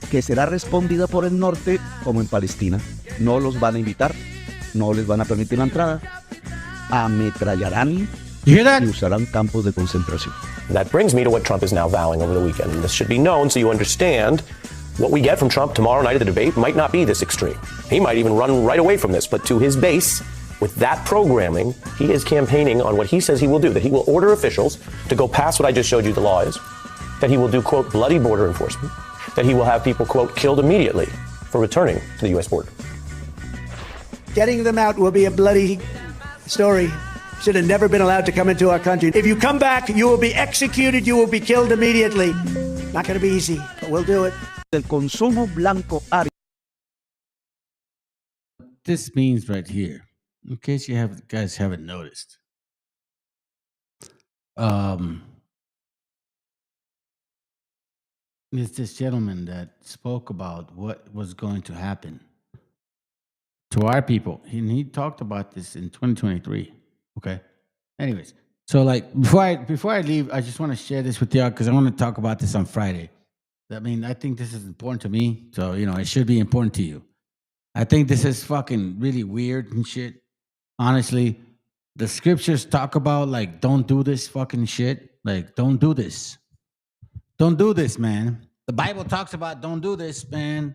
que será respondida por el norte como en Palestina. No los van a invitar, no les van a permitir la entrada, ametrallarán y usarán campos de concentración. That brings me to what Trump is now vowing over the weekend. And this should be known so you understand what we get from Trump tomorrow night at the debate might not be this extreme. He might even run right away from this. But to his base, with that programming, he is campaigning on what he says he will do, that he will order officials to go past what I just showed you the law is, that he will do, quote, bloody border enforcement, that he will have people, quote, killed immediately for returning to the U.S. border. Getting them out will be a bloody story. Should have never been allowed to come into our country. If you come back, you will be executed, you will be killed immediately. Not going to be easy, but we'll do it. El consumo blanco ario. This means right here, in case you guys haven't noticed. It's this gentleman that spoke about what was going to happen to our people. And he talked about this in 2023. Okay. Anyways, so like before I leave, I just want to share this with y'all because I want to talk about this on Friday. I mean, I think this is important to me, so it should be important to you. I think this is fucking really weird and shit. Honestly, the scriptures talk about like, don't do this fucking shit. Like, don't do this. Don't do this, man. The Bible talks about don't do this, man.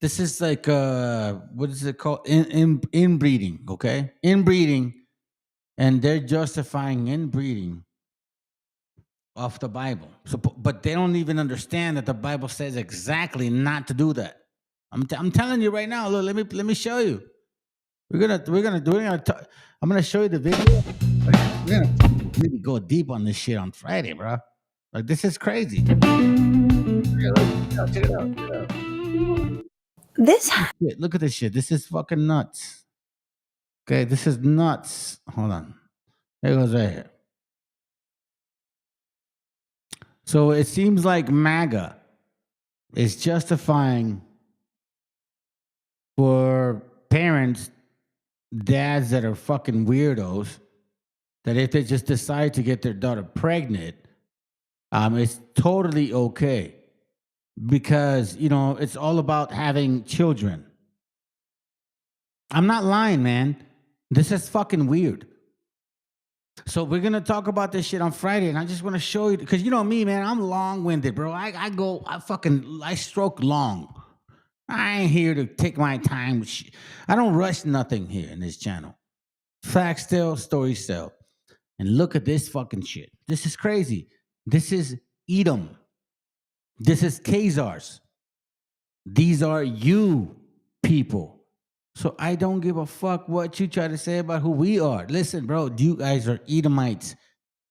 This is like what is it called? Inbreeding, okay? Inbreeding, and they're justifying inbreeding off the Bible. So, but they don't even understand that the Bible says exactly not to do that. I'm telling you right now. Look, let me show you. I'm gonna show you the video. We're gonna really go deep on this shit on Friday, bro. Like, this is crazy. Check it out. Look at this shit. This is fucking nuts. Okay, this is nuts. Hold on. There it goes right here. So it seems like MAGA is justifying for parents, dads that are fucking weirdos, that if they just decide to get their daughter pregnant, it's totally okay. Because, it's all about having children. I'm not lying, man. This is fucking weird. So we're going to talk about this shit on Friday, and I just want to show you, because you know me, man, I'm long-winded, bro. I stroke long. I ain't here to take my time with shit. I don't rush nothing here in this channel. Facts tell, stories tell. And look at this fucking shit. This is crazy. This is Edom. This is Khazars. These are you people. So I don't give a fuck what you try to say about who we are. Listen, bro, you guys are Edomites.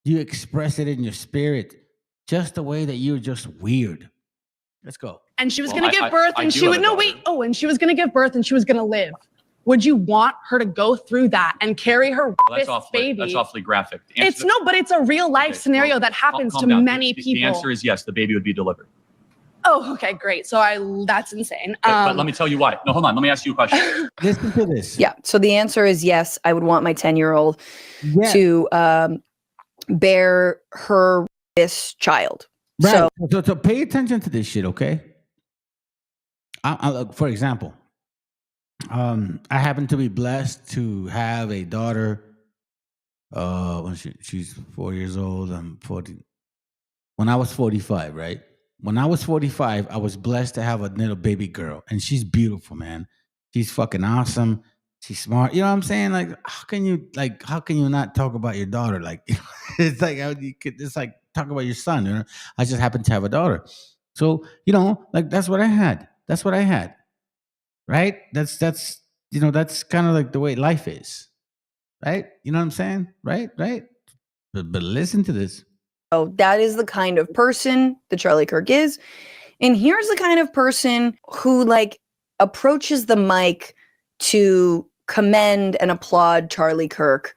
You express it in your spirit just the way that you're just weird. Let's go. And she was going to give birth and she would, no, wait. Oh, and she was going to give birth and she was going to live. Would you want her to go through that and carry her baby? That's awfully graphic. It's no, but it's a real life scenario that happens to down. many The people. answer is yes, the baby would be delivered. Oh, okay, great. So that's insane. But let me tell you why. No, hold on. Let me ask you a question. Listen to this. Yeah. So the answer is yes. I would want my 10-year-old to bear this child. Right. So pay attention to this shit, okay? For example, I happen to be blessed to have a daughter. When she's 4 years old. I'm 40. When I was 45, right? When I was 45, I was blessed to have a little baby girl, and she's beautiful, man. She's fucking awesome. She's smart. You know what I'm saying? Like, how can you not talk about your daughter? Like, it's like it's like talk about your son. You know? I just happen to have a daughter, so like that's what I had. That's what I had. Right? That's kind of like the way life is. Right? You know what I'm saying? Right? But listen to this. Oh, that is the kind of person that Charlie Kirk is. And here's the kind of person who like approaches the mic to commend and applaud Charlie Kirk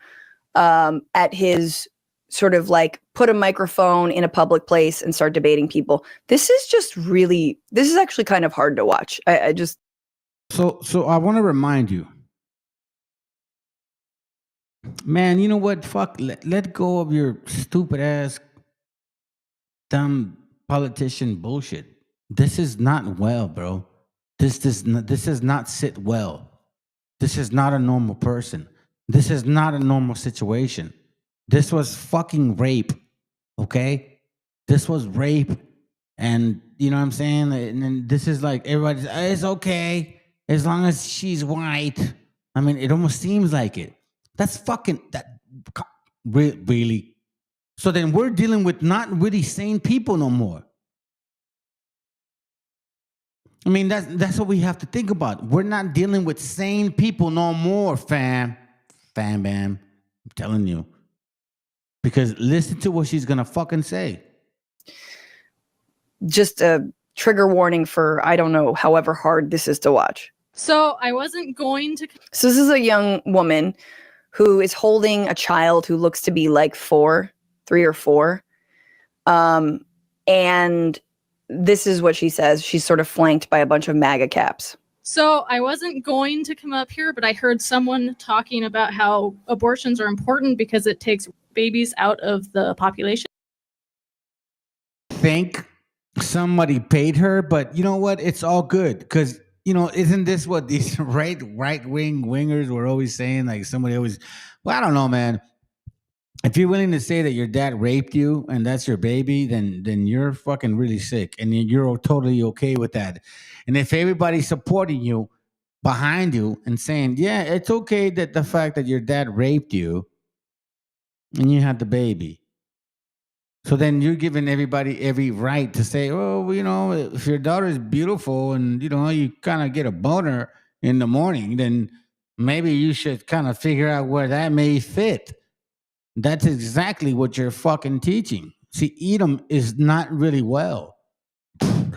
at his sort of like put a microphone in a public place and start debating people. This is actually kind of hard to watch. I just. So I want to remind you, man, you know what? Fuck, let go of your stupid ass, dumb politician bullshit. This is not well, bro. This does not sit well. This is not a normal person. This is not a normal situation. This was fucking rape, okay? This was rape, and you know what I'm saying? And this is like everybody's, it's okay as long as she's white. I mean, it almost seems like it. That's fucking really. So then we're dealing with not really sane people no more. I mean, that's what we have to think about. We're not dealing with sane people no more, fam. Bam. I'm telling you. Because listen to what she's gonna fucking say. Just a trigger warning for, I don't know, however hard this is to watch. So I wasn't going to. So this is a young woman who is holding a child who looks to be like 3 or 4. And this is what she says. She's sort of flanked by a bunch of MAGA caps. So I wasn't going to come up here, but I heard someone talking about how abortions are important because it takes babies out of the population. I think somebody paid her, but you know what? It's all good because, isn't this what these right-wing wingers were always saying? Like somebody always, well, I don't know, man. If you're willing to say that your dad raped you and that's your baby, then you're fucking really sick and you're totally okay with that. And if everybody's supporting you behind you and saying, yeah, it's okay that the fact that your dad raped you and you had the baby. So then you're giving everybody every right to say, oh, if your daughter is beautiful and, you kind of get a boner in the morning, then maybe you should kind of figure out where that may fit. That's exactly what you're fucking teaching. See, Edom is not really well.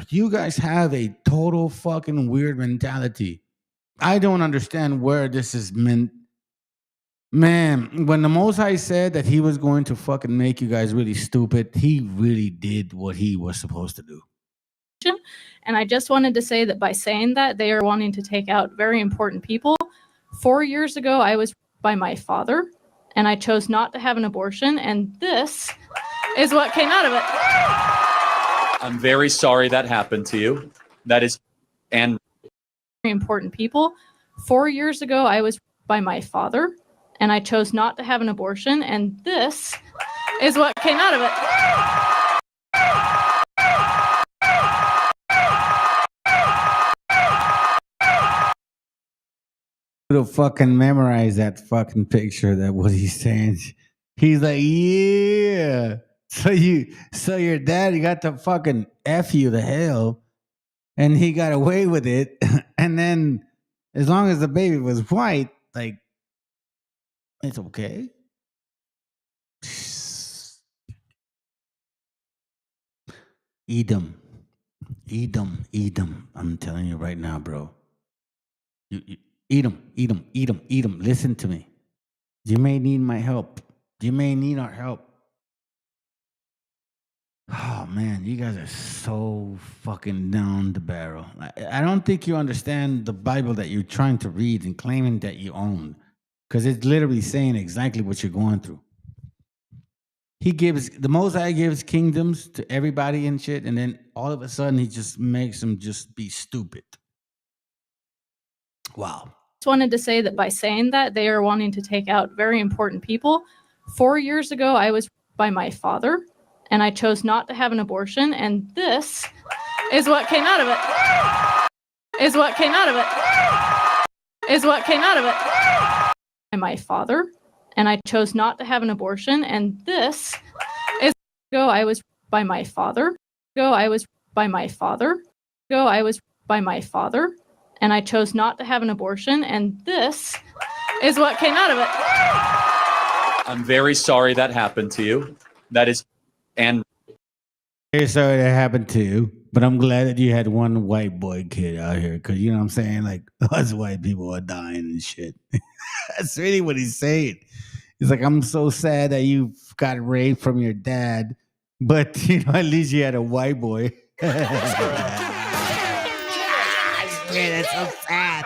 You guys have a total fucking weird mentality. I don't understand where this is meant. Man, when the Most High said that he was going to fucking make you guys really stupid, he really did what he was supposed to do. And I just wanted to say that by saying that, they are wanting to take out very important people. 4 years ago, I was by my father, and I chose not to have an abortion, and this is what came out of it. I'm very sorry that happened to you. That is, and very important people. 4 years ago, I was by my father, and I chose not to have an abortion, and this is what came out of it. To fucking memorize that fucking picture, that what he's saying. He's like, yeah. So your daddy got to fucking F you the hell, and he got away with it. And then as long as the baby was white, like, it's okay. Edom. I'm telling you right now, bro. You Edom. Listen to me. You may need my help. You may need our help. Oh man, you guys are so fucking down the barrel. I don't think you understand the Bible that you're trying to read and claiming that you own, because it's literally saying exactly what you're going through. The Most High gives kingdoms to everybody and shit, and then all of a sudden he just makes them just be stupid. Wow. Just wanted to say that by saying that, they are wanting to take out very important people. 4 years ago, I was by my father, and I chose not to have an abortion, and this is what came out of it. Is what came out of it. Is what came out of it. By my father, and I chose not to have an abortion, and this is I was by my father. I was by my father. I was by my father, and I chose not to have an abortion, and this is what came out of it. I'm very sorry that happened to you. That is, and Very sorry that happened to you, but I'm glad that you had one white boy kid out here, because you know what I'm saying? Like, us white people are dying and shit. That's really what he's saying. He's like, I'm so sad that you got raped from your dad, but you know, at least you had a white boy. That's so sad.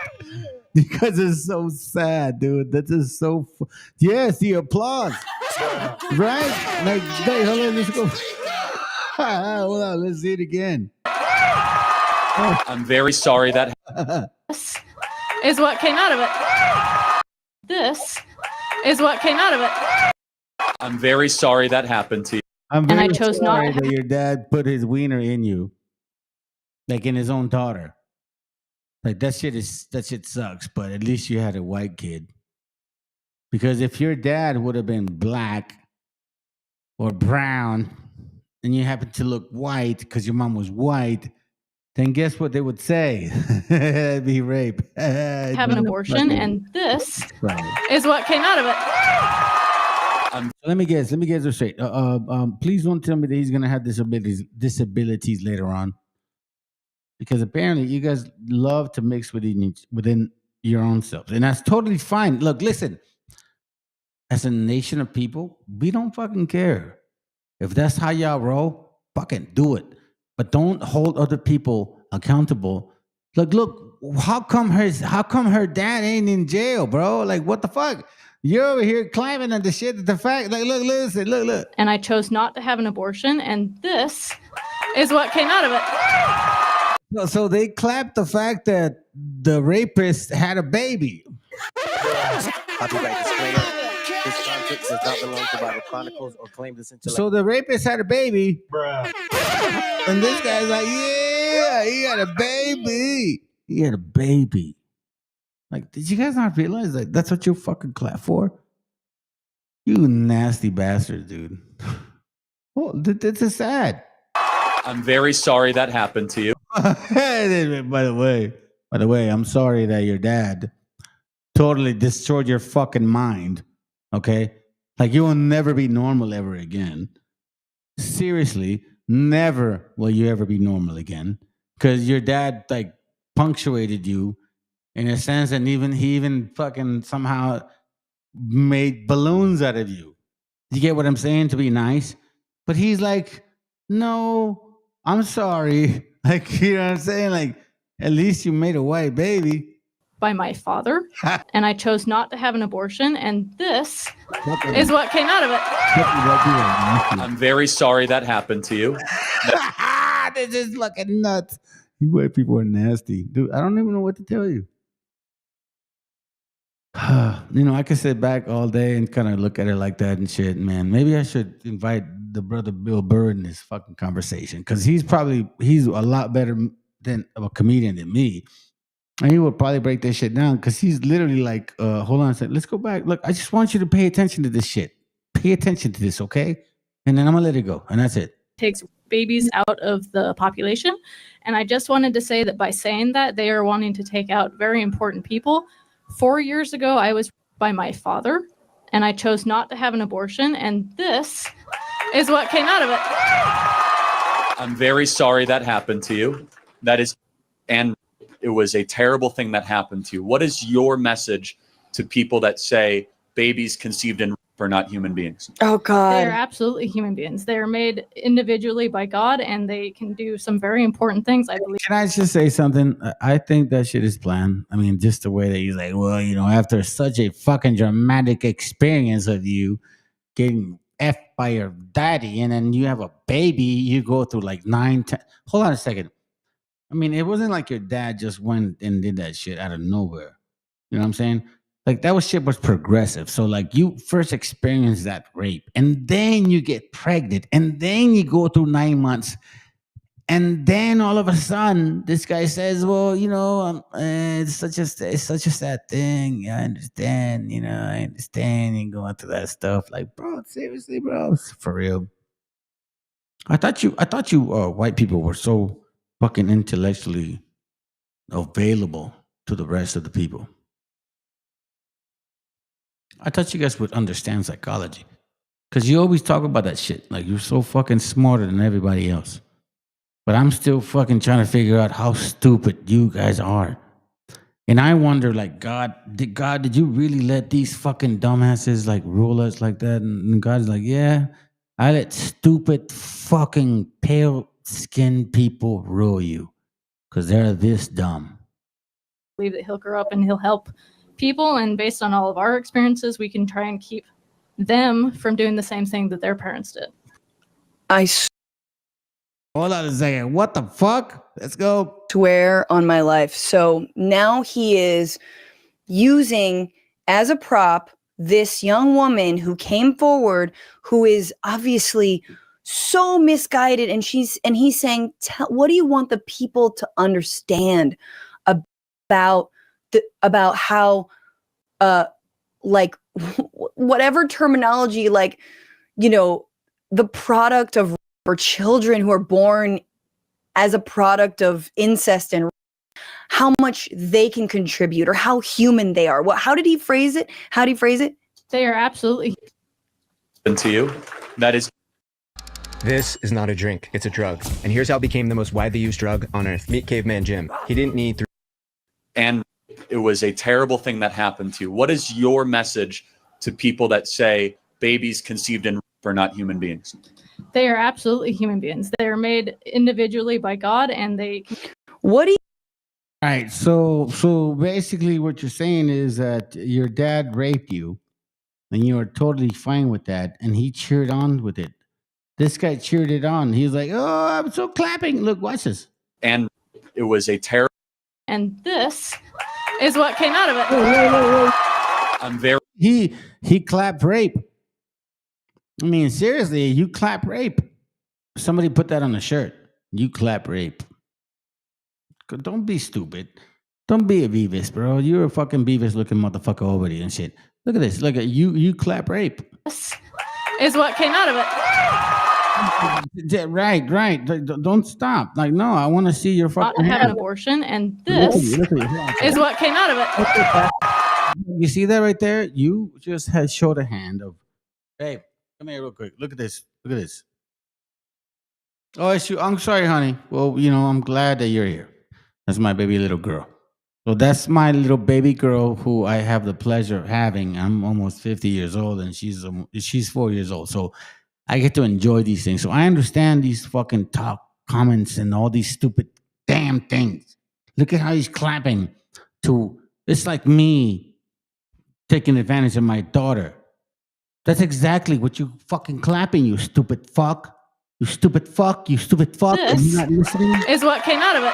Because it's so sad, dude. That is so. Yes, the applause, right? Like, hey, hold on, let's go. Hold on, let's see it again. I'm very sorry that This is what came out of it. This is what came out of it. I'm very sorry that happened to you. I'm very I chose sorry not to that your dad put his wiener in you, like in his own daughter. Like that shit sucks. But at least you had a white kid. Because if your dad would have been black or brown, and you happen to look white because your mom was white, then guess what they would say? It'd be rape. Have an abortion, and this is what came out of it. Let me guess this straight. Please don't tell me that he's gonna have disabilities later on, because apparently you guys love to mix within your own selves, and that's totally fine. Look, listen. As a nation of people, we don't fucking care. If that's how y'all roll, fucking do it. But don't hold other people accountable. Look, how come her dad ain't in jail, bro? Like, what the fuck? You're over here climbing on the shit. The fact, like, look. And I chose not to have an abortion, and this is what came out of it. So they clapped the fact that the rapist had a baby. Copyright disclaimer. This content does not belong to Bible Chronicles or claim this intellect. So the rapist had a baby. Bruh. And this guy's like, yeah, he had a baby. He had a baby. Like, did you guys not realize that that's what you fucking clap for? You nasty bastard, dude. Well, this is sad. I'm very sorry that happened to you. By the way, I'm sorry that your dad totally destroyed your fucking mind. Okay? Like, you will never be normal ever again. Seriously, never will you ever be normal again. Because your dad, like, punctuated you in a sense, and he even fucking somehow made balloons out of you. You get what I'm saying? To be nice. But he's like, no, I'm sorry. Like, you know what I'm saying? Like, at least you made a white baby. By my father, and I chose not to have an abortion, and this is what came out of it. I'm very sorry that happened to you. This is fucking nuts. You white people are nasty. Dude, I don't even know what to tell you. You know, I could sit back all day and kind of look at it like that and shit, man. Maybe I should invite the brother Bill Burr in this fucking conversation, because he's a lot better than a comedian than me. And he would probably break that shit down, because he's literally like, hold on a second, let's go back. Look, I just want you to pay attention to this shit. pay attention to this, okay? And then I'm gonna let it go, and that's it. Takes babies out of the population. And I just wanted to say that by saying that, they are wanting to take out very important people. 4 years ago, I was by my father, and I chose not to have an abortion, and this is what came out of it. I'm very sorry that happened to you. That is, and it was a terrible thing that happened to you. What is your message to people that say babies conceived in are not human beings? Oh, God. They are absolutely human beings. They are made individually by God, and they can do some very important things, I believe. Can I just say something? I think that shit is planned. I mean, just the way that he's like, well, you know, after such a fucking dramatic experience of you getting effed by your daddy, and then you have a baby, you go through like 9, 10. Hold on a second. I mean, it wasn't like your dad just went and did that shit out of nowhere. You know what I'm saying? Like that shit was progressive. So like you first experience that rape, and then you get pregnant, and then you go through 9 months, and then all of a sudden this guy says, "Well, you know, it's such a sad thing. I understand. You know, I understand you going through that stuff." Like, bro, seriously, bro, for real. I thought you white people were so fucking intellectually available to the rest of the people. I thought you guys would understand psychology, because you always talk about that shit like you're so fucking smarter than everybody else. But I'm still fucking trying to figure out how stupid you guys are. And I wonder, like, God, did you really let these fucking dumbasses like rule us like that? And God's like, yeah, I let stupid fucking pale skinned people rule you because they're this dumb. Believe that he'll grow up and he'll help people, and based on all of our experiences, we can try and keep them from doing the same thing that their parents did. Hold on a second. What the fuck? Let's go. Swear on my life. So now he is using as a prop this young woman who came forward, who is obviously so misguided, and he's saying, what do you want the people to understand about how like whatever terminology, like, you know, the product of, or children who are born as a product of incest, and how much they can contribute or how human they are. How did he phrase it? How do you phrase it? They are absolutely. And to you, that is. This is not a drink, it's a drug. And here's how it became the most widely used drug on earth. Meet Caveman Jim. He didn't need And it was a terrible thing that happened to you. What is your message to people that say babies conceived in are not human beings? They are absolutely human beings. They are made individually by God, and they. What do you? All right, so basically what you're saying is that your dad raped you, and you were totally fine with that, and he cheered on with it. This guy cheered it on. He's like, "Oh, I'm so clapping. Look, watch this." And it was a terrible. And this is what came out of it. I'm very. He clapped rape. I mean, seriously, you clap rape. Somebody put that on a shirt. You clap rape. Don't be stupid. Don't be a Beavis, bro. You're a fucking Beavis looking motherfucker over there and shit. Look at this. Look at you. You clap rape. This is what came out of it. Right. Don't stop. Like, no, I want to see your fucking. Not have an abortion, and this is what came out of it. You see that right there? You just had showed a hand of, babe, come here real quick. Look at this. Look at this. Oh, it's you. I'm sorry, honey. Well, you know, I'm glad that you're here. That's my baby little girl. So that's my little baby girl who I have the pleasure of having. I'm almost 50 years old, and she's 4 years old. So I get to enjoy these things. So I understand these fucking talk comments and all these stupid damn things. Look at how he's clapping to. It's like me taking advantage of my daughter. That's exactly what you fucking clapping, you stupid fuck. You stupid fuck. You stupid fuck. This you not listening? Is what came out of it.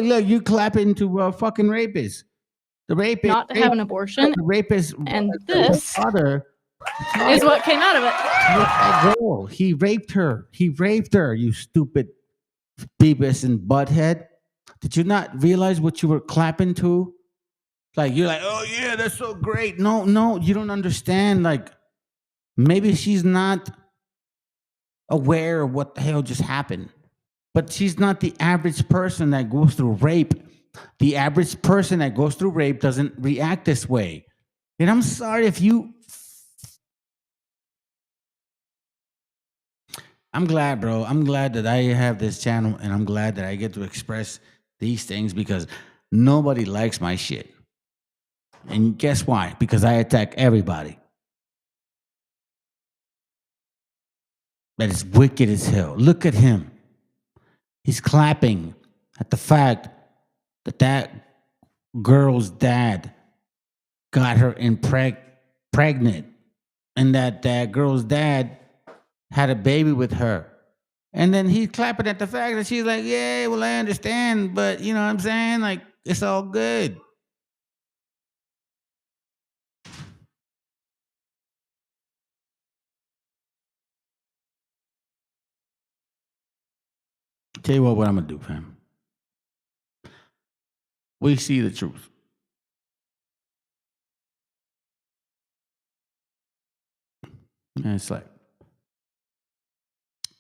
Look. You clapping to fucking rapists. The rapist. Not to have an abortion. The rapist. And this father is what came out of it. That girl. He raped her. You stupid Beavis and butthead. Did you not realize what you were clapping to? Like, you're like, oh yeah, that's so great. No, you don't understand. Like, maybe she's not aware of what the hell just happened. But she's not the average person that goes through rape. The average person that goes through rape doesn't react this way. And I'm sorry if you... I'm glad, bro. I'm glad that I have this channel, and I'm glad that I get to express these things because nobody likes my shit. And guess why? Because I attack everybody. That is wicked as hell. Look at him. He's clapping at the fact that that girl's dad got her pregnant, and that girl's dad had a baby with her. And then he's clapping at the fact that she's like, yeah, well, I understand, but you know what I'm saying? Like, it's all good. Tell you what I'm gonna do, fam. We see the truth. And it's like,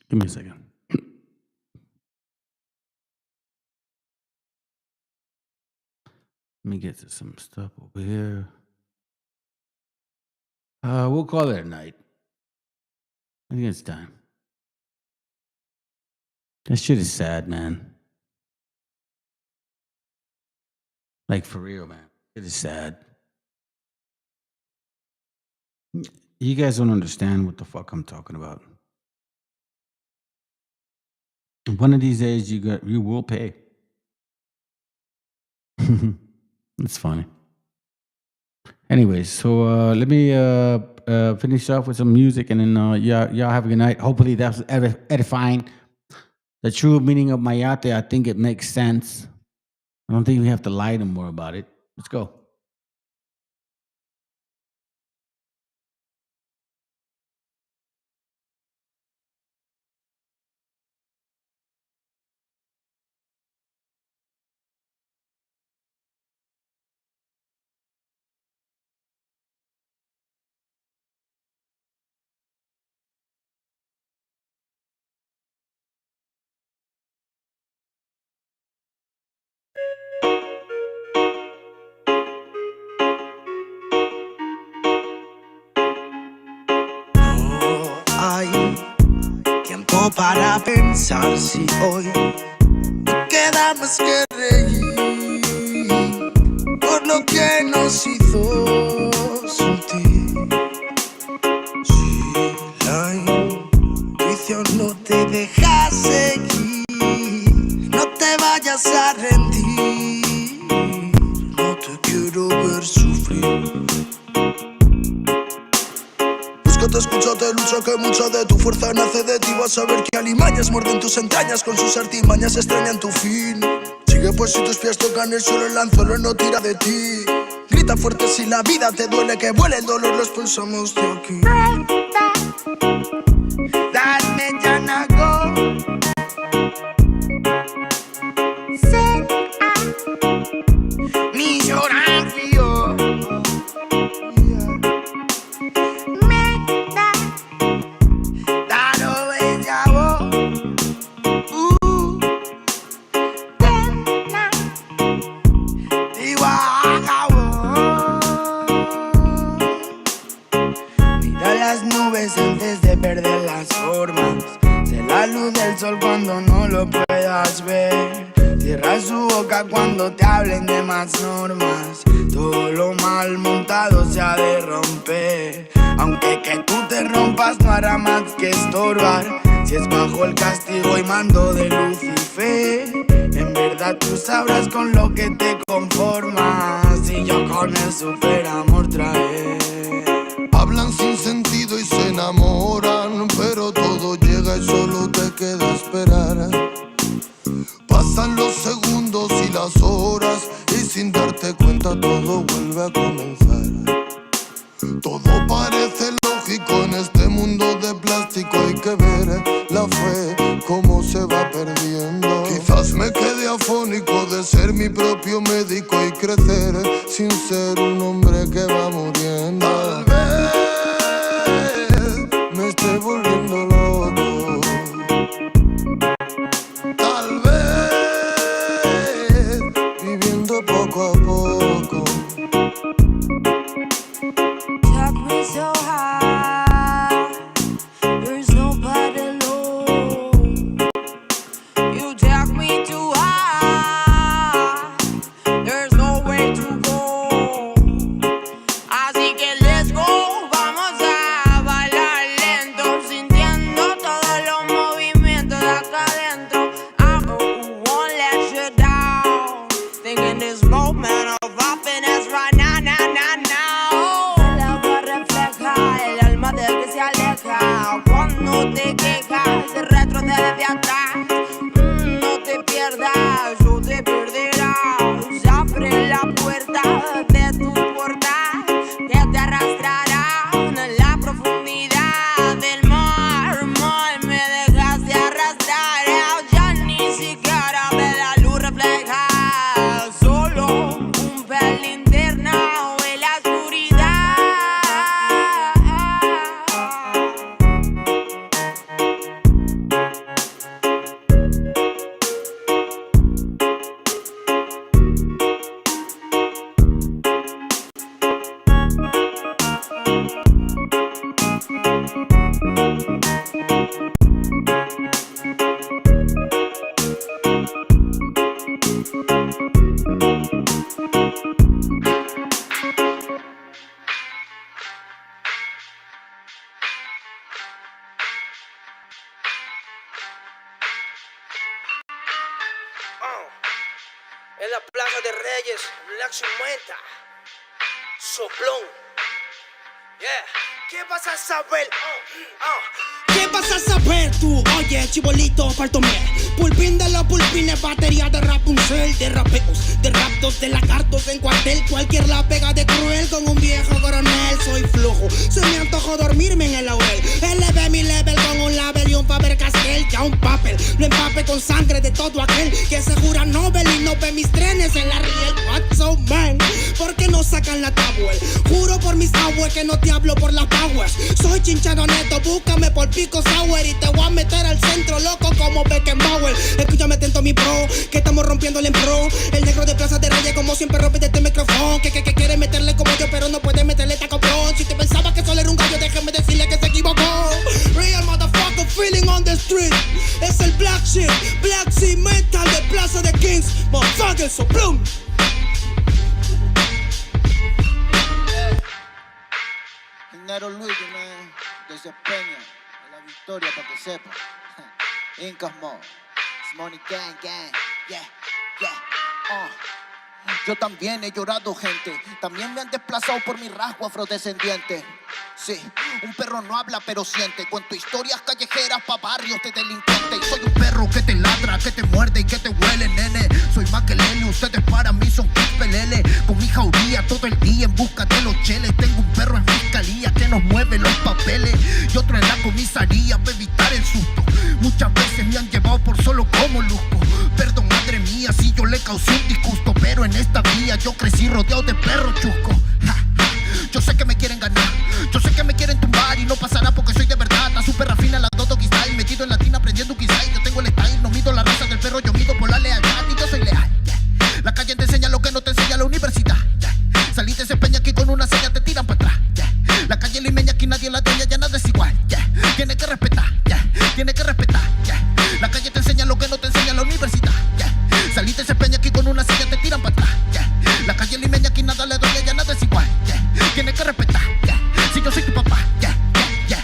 give me a second. Let me get to some stuff over here. We'll call it a night. I think it's time. That shit is sad, man. Like, for real, man. It is sad. You guys don't understand what the fuck I'm talking about. One of these days, you will pay. It's funny. Anyways, so let me finish off with some music, and then y'all have a good night. Hopefully that was edifying. The true meaning of Mayate, I think it makes sense. I don't think we have to lie no more about it. Let's go. Hay tiempo para pensar si hoy no queda más que reír por lo que nos hizo sentir. Si la intuición no te deja seguir, no te vayas a rendir. No te quiero ver sufrir. Te escucho, te lucho, que mucha de tu fuerza nace de ti. Vas a ver que alimañas muerden tus entrañas, con sus artimañas extrañan tu fin. Sigue pues si tus pies tocan el suelo, el anzuelo no tira de ti. Grita fuerte si la vida te duele, que vuele el dolor, lo expulsamos de aquí. Dame ya nago. Mi llorar frío. Antes de perder las formas, sé la luz del sol cuando no lo puedas ver. Cierra su boca cuando te hablen de más normas. Todo lo mal montado se ha de romper. Aunque que tú te rompas no hará más que estorbar. Si es bajo el castigo y mando de Lucifer, en verdad tú sabrás con lo que te conformas. Y yo con el super amor traer. Hablan sin sentido y se enamoran, pero todo llega y solo te queda esperar. Pasan los segundos y las horas y sin darte cuenta todo vuelve a comenzar. Todo parece lógico en este mundo de plástico, hay que ver la fe cómo se va perdiendo. Que Quizás me quedé afónico de ser mi propio médico y crecer sin ser un hombre que va muriendo. Tal vez me esté volviendo loco. Tal vez viviendo poco a poco. Take me so high, there's nobody low. You take me too high, there's no way to go. Así que let's go, vamos a bailar lento, sintiendo todos los movimientos de acá adentro. I won't let you down, thinking this moment of happiness right now, now, now, now. El agua refleja el alma del que se aleja. Cuando te quejas, se retrocede de atrás. No te pierdas, o te perderás. Abre la puerta de tu portal, que te arrastrarán a la profundidad del mar. Mar, me dejaste arrastrar, ya ni siquiera ve la luz refleja. Solo un pelín linterna en la oscuridad. En la Plaza de Reyes, Black 50, Soplón. Yeah. ¿Qué vas a saber? ¿Qué vas a saber tú? Oye, chibolito, faltóme. Pulpín de los pulpines, batería de Rapunzel, de rapeos, de raptos, de lagartos en cuartel. Cualquier la pega de cruel con un viejo coronel. Soy flojo, se me antojó dormirme en el laurel. Elevé mi level con un label y un Faber-Castell. Ya un papel, lo empape con sangre de todo aquel que se jura Nobel y no ve mis trenes en la riel. What's so man? ¿Por qué no sacan la tablet? Juro por mis aguas que no te hablo por las powers. Soy chinchado neto, búscame por Pico Sour y te voy a meter al centro loco como Beckenbauer. Escúchame atento mi pro, que estamos rompiéndole en pro. El negro de Plaza de Reyes como siempre rompe de este micrófono. Que quiere meterle como yo pero no puede meterle tacoplón. Si te pensaba que solo era un gallo, déjame decirle que se equivocó. Real motherfucker feeling on the street. Es el Black Sheep Mental de Plaza de Kings. Motherfucker, Soplón. Nero Luis, man, desempeña en la victoria para que sepa. Incas Mo, Money Gang Gang, yeah, yeah, Yo también he llorado, gente. También me han desplazado por mi rasgo afrodescendiente. Sí, un perro no habla pero siente. Cuento historias callejeras pa' barrios de delincuentes. Y soy un perro que te ladra, que te muerde y que te huele, nene. Soy más que Lele, ustedes para mí son pelele. Con mi jauría todo el día en busca de los cheles. Tengo un perro en fiscalía que nos mueve los papeles. Y otro en la comisaría para evitar el susto. Muchas veces me han llevado por solo como luzco. Perdón, madre mía, si yo le causé un disgusto. Pero en esta vía yo crecí rodeado de perros chuscos. Yo sé que me quieren ganar, yo sé que me quieren tumbar y no pasará porque soy de verdad. La super rafina, la Dodo Style, metido en latina aprendiendo quizá. Yo tengo el style, no mido la raza del perro, yo mido por la lealtad y yo soy leal. Yeah. La calle te enseña lo que no te enseña la universidad. Yeah. Saliste ese peña aquí con una seña te tiran para atrás. Yeah. La calle limeña aquí nadie la tenía, ya nada es igual. Yeah. Tiene que respetar, yeah. Tiene que respetar. Yeah. La calle te enseña lo que no te enseña la universidad. Yeah. Saliste ese peña aquí con una seña te tiran para atrás. Yeah. La calle limeña aquí nada le doy, ya nada es igual. Yeah. Tienes que respetar, yeah. Si yo soy tu papá, yeah, yeah, yeah.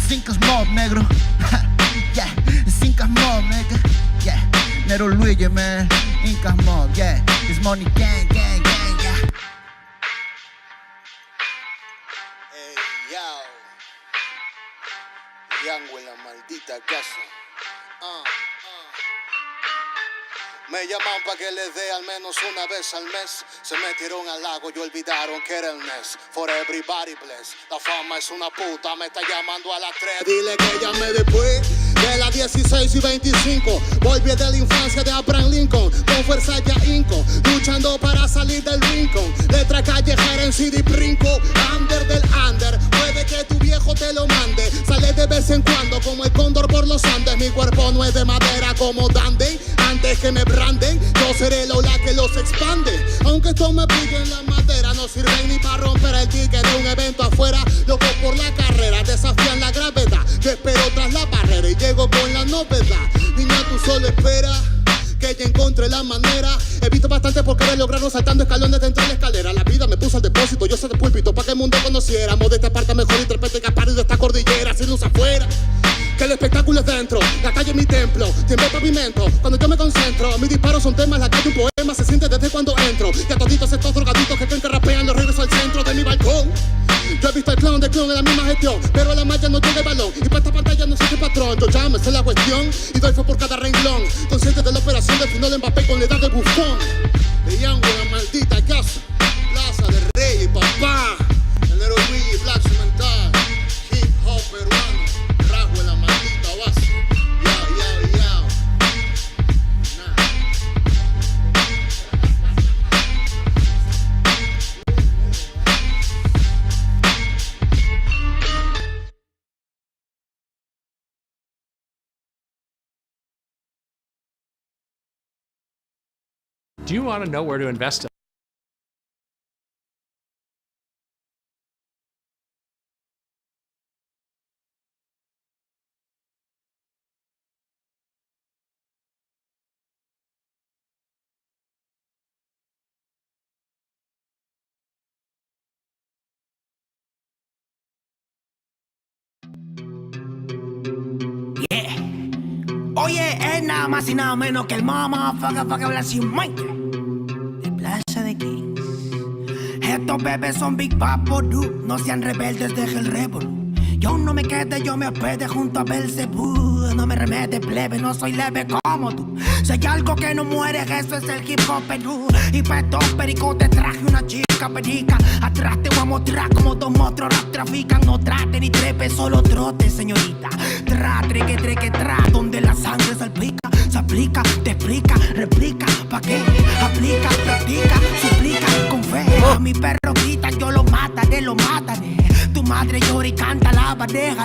Cinco Mob, negro. Yeah, Cinco Mob, nigga. Yeah, Nero Luigi, man. Incas Mob, yeah. It's Money Gang, gang, gang, yeah. Hey, yo. Yango en la maldita casa. Me llaman pa' que les dé al menos una vez al mes. Se metieron al lago y olvidaron que era el mes. For everybody bless. La fama es una puta, me está llamando a las 3. Dile que llame después. de la 16 y 25. Volví de la infancia de Abraham Lincoln, con fuerza ya inco, luchando para salir del rincón. Letra callejera en CD brinco, under del under. Puede que tu viejo te lo mande, sale de vez en cuando como el cóndor por los Andes. Mi cuerpo no es de madera como Dandy. Antes que me branden, yo seré el ola que los expande. Aunque esto me pique en la madera, no sirve ni para romper el ticket de un evento afuera. Loco por la carrera, desafían la gravedad. Yo espero tras la barrera y llego con la novedad. Niña, tú solo espera que ya encontré la manera. He visto bastante por querer lograrlo saltando escalones dentro de la escalera. La vida me puso al depósito, yo soy de púlpito pa' que el mundo conociéramos de esta parte mejor intérprete que de esta cordillera. Sin luz afuera, que el espectáculo es dentro, la calle es mi templo, tiembla el pavimento, cuando yo me concentro, mis disparos son temas, la calle un poema, se siente desde cuando entro, y a toditos estos drogaditos que creen que rapean, los regreso al centro de mi balcón. Yo he visto el clon del clon en la misma gestión, pero a la malla no llega el balón, y para esta pantalla no soy el patrón, yo ya me sé la cuestión, y doy fe por cada renglón, consciente de la operación del final Mbappé con la edad de bufón, de Young la maldita casa, Plaza de Rey y papá, el Nero Luigi, Black Cimental, hip hop peruano. En la maldita base. Do you want to know where to invest? Oye, es nada más y nada menos que el motherfucker Blasphemous de Plaza de Kings. Estos bebés son Big Papo, dude. No sean rebeldes, deje el rebel. Yo no me quede, yo me hospede junto a Belzebú. No me remete, plebe, no soy leve como tú. Si hay algo que no muere, eso es el hip hop Perú. Y para estos pericotes traje una chica perica. Atrás te voy a mostrar como dos monstruos rap trafican. No trate ni trepe, solo trote, señorita. Treque, donde la sangre salpica. Se aplica, te explica, replica. ¿Pa' qué? Aplica, practica, suplica con fe. A mi perro grita, yo lo mataré. Tu madre llora y canta la bandeja.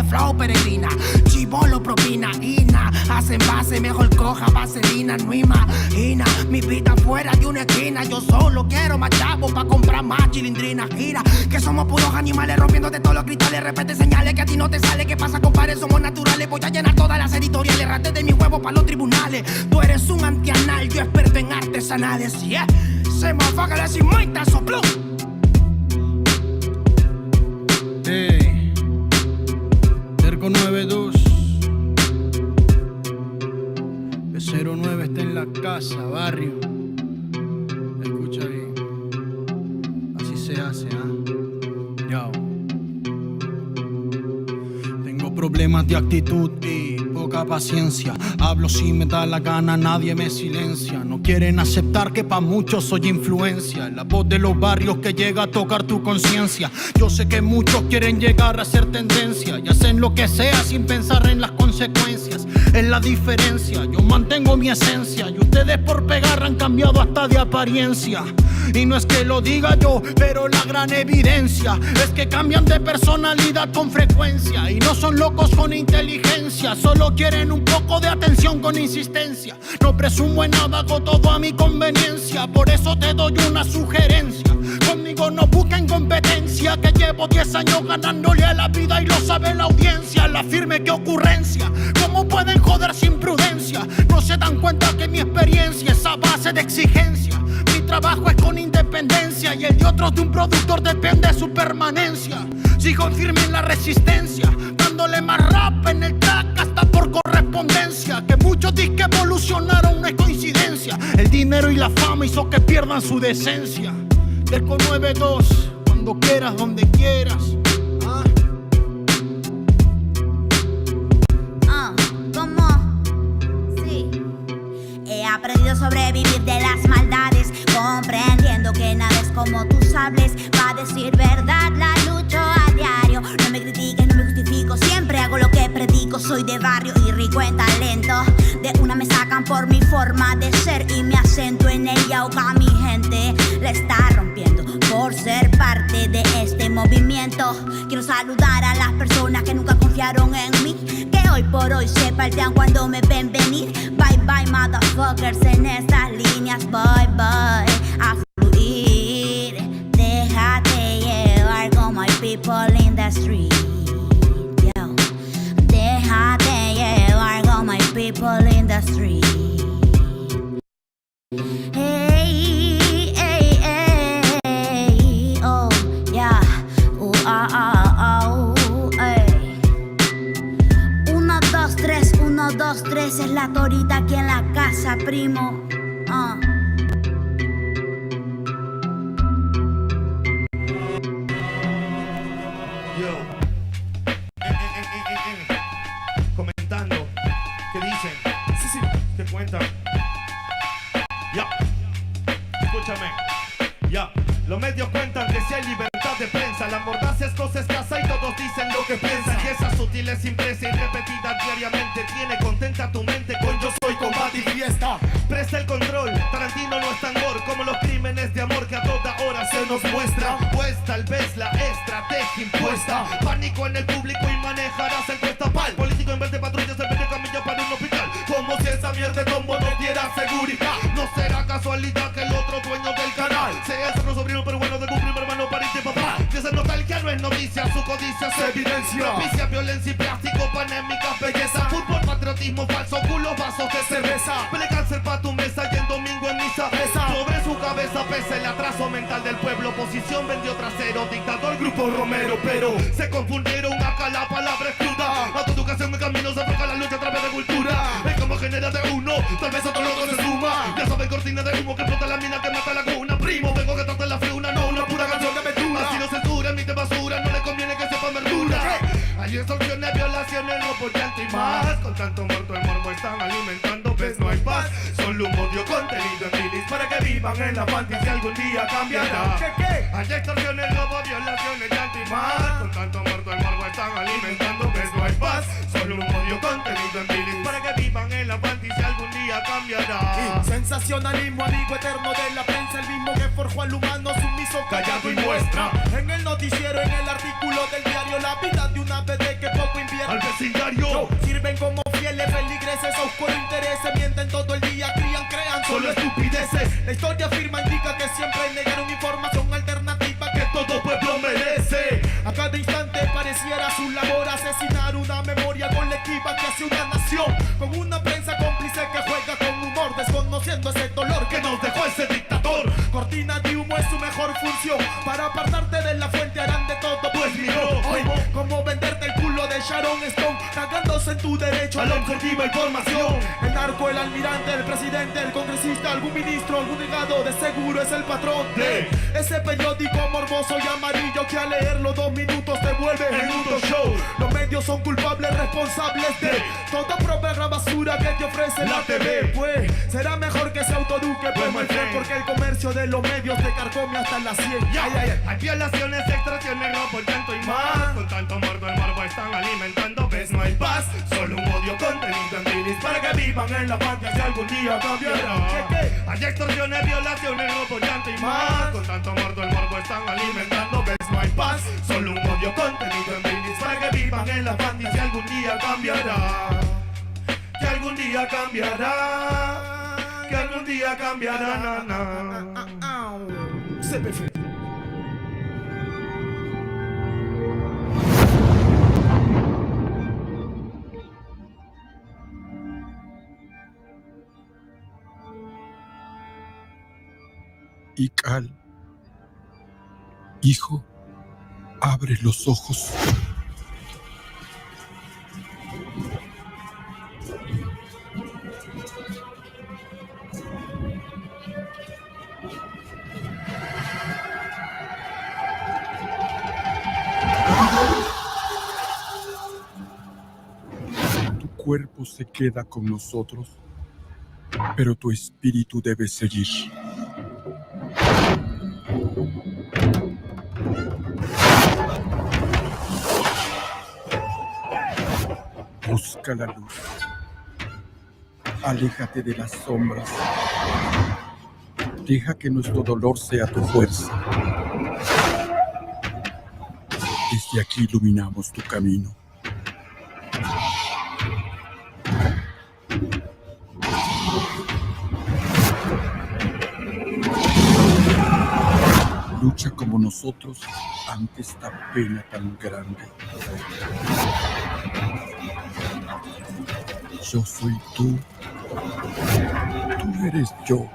Flow peregrina, chivolo propina, ina. Hacen base, mejor coja vaselina, no imagina. Mi vida fuera de una esquina. Yo solo quiero más chavo pa' comprar más chilindrina. Gira, que somos puros animales rompiendo de todos los cristales. Repete señales que a ti no te sale. ¿Qué pasa, compadre? Somos naturales. Voy a llenar todas las editoriales. Rate de mi huevo pa' los tribunales. Tú eres un antianal, yo experto en artesanales. Yeah, se me afaga la cimuita, sopló. Hey, Terco 92 B09 está en la casa, barrio. Escucha bien, así se hace, Yo. Tengo problemas de actitud y poca paciencia. Hablo si me da la gana, nadie me silencia. No quieren aceptar que pa' muchos soy influencia. La voz de los barrios que llega a tocar tu conciencia. Yo sé que muchos quieren llegar a ser tendencia y hacen lo que sea sin pensar en las consecuencias. Es la diferencia, yo mantengo mi esencia y ustedes por pegar han cambiado hasta de apariencia. Y no es que lo diga yo, pero la gran evidencia es que cambian de personalidad con frecuencia. Y no son locos con inteligencia, solo quieren un poco de atención con insistencia. No presumo en nada, hago todo a mi conveniencia. Por eso te doy una sugerencia: conmigo no busquen competencia, que llevo 10 años ganándole a la vida y lo sabe la audiencia. La firme, qué ocurrencia, ¿cómo pueden joder sin prudencia? No se dan cuenta que mi experiencia es a base de exigencia. Mi trabajo es con independencia y el de otros de un productor depende de su permanencia. Sigo firme en la resistencia, dándole más rap en el track hasta por correspondencia. Que muchos disques evolucionaron, no es coincidencia. El dinero y la fama hizo que pierdan su decencia. Terco 92, cuando quieras, donde quieras. ¿Cómo? Sí. He aprendido a sobrevivir de las maldades, comprendiendo que nada es como tú sabes. Pa' decir verdad, la lucho a diario. No me critiques, no me justifiques. fabrico. Siempre hago lo que predico. Soy de barrio y rico en talento. De una me sacan por mi forma de ser y me acento en ella. A mi gente le está rompiendo por ser parte de este movimiento. Quiero saludar a las personas que nunca confiaron en mí, que hoy por hoy se paltean cuando me ven venir. Bye bye motherfuckers en estas líneas. Bye bye a fluir. Déjate llevar como hay people in the street. Yo. Déjate llevar como hay people in the street. Hey, hey, hey, oh, yeah, hey. 1, 2, 3, 1, 2, 3 es la torita aquí en la casa, primo. Yo, comentando, ¿qué dicen? Sí, ¿qué cuentan? Ya, escúchame, ya. Los medios cuentan que si hay libertad de prensa, la mordaza es cosa escasa y todos dicen lo que piensan. Y esa sutil es impresa y repetida diariamente tiene contenta tu mente con yo soy combate y fiesta. Presta el control, Tarantino no es tan gore como los crímenes de amor que a toda hora se nos muestra. Pues tal vez la estrategia impuesta, pánico en el público y manejarás encuesta pal. Político en vez de patrullas en vez de camilla para un hospital. Como si esa mierda de combo no diera seguridad. No será casualidad que el otro dueño del canal sea el sobrino pero bueno de un primo hermano pariente papá. Que se nota el que no es noticia, su codicia se evidencia. Propicia violencia y plástico, panémica, belleza. Fútbol, patriotismo, falso culo, vasos de cerveza. Pele cáncer pa' tu mesa y el domingo en misa. Sobre su cabeza pesa el atraso mental del pueblo. Oposición vendió trasero, dictador, grupo Romero. Pero se confundieron acá, la palabra es cruda. Autoeducación en camino se afloja la lucha a través de cultura. Es como genera de uno, tal vez otro loco se suma. Ya saben cortina de humo que explota la mina que mata la cuna. Primo, vengo que trate la friuna, no una pura canción de aventura. Así no censura, emite basura, no le conviene que sepan verdura. Hay extorsiones, violaciones, robo, llanto y más. Con tanto muerto el morbo están alimentando, ves no hay paz. Solo un odio contenido en milis para que vivan en la fantasía algún día cambiará. Hay extorsiones, robo, violaciones, llanto y más. Con tanto muerto el morbo están alimentando, ves no hay paz. Solo un odio contenido en milis para que vivan en la fantasía algún día cambiará. Sensacionalismo, amigo eterno de la prensa, el mismo que forjó al humano sumiso, callado y muestra. En el noticiero, en el artículo del diario, la vida de una bebé que poco invierte al vecindario. Sirven como fieles feligreses, a oscuro interés, mienten todo el día, crean solo estupideces. La historia afirma, indica que siempre negaron información alternativa que todo pueblo merece. A cada instante pareciera su labor asesinar una memoria colectiva que hace una nación. Con una prensa cómplice que juega con humor, desconociendo ese dolor que nos dejó ese dictador. Cortina de humo es su mejor función, para apartarte de la fuente harán de todo. Pues miró hoy como venderte el culo de Sharon Stone, cagándose en tu derecho a la objetiva información. El narco, el almirante, el presidente, el congresista, algún ministro, algún legado, de seguro es el patrón de ese periódico morboso y amarillo que al leerlo 2 minutos te vuelve en un show. Los medios son culpables, responsables de toda propaganda basura que te ofrece la TV. Pues será mejor que se autoeduque, pues my friend, porque el comercio de los medios te carcome hasta las 100. Hay violaciones, extorsiones, robo, llanto y más. Con tanto muerto el morbo están alimentando, ves no hay paz. Solo un odio contenido en bilis para que vivan en la fantasía algún día cambiará. Hay extorsiones, violaciones, robo, llanto y más. Con tanto muerto el morbo están alimentando, ves no hay paz. Solo un odio contenido en bilis para que vivan en la fantasía algún día cambiará. Que algún día cambiará. Que algún día cambiará. CPF. Ical, hijo, abre los ojos. Tu cuerpo se queda con nosotros, pero tu espíritu debe seguir. Busca la luz. Aléjate de las sombras. Deja que nuestro dolor sea tu fuerza. Desde aquí iluminamos tu camino. Lucha como nosotros ante esta pena tan grande. Yo soy tú. Tú eres yo.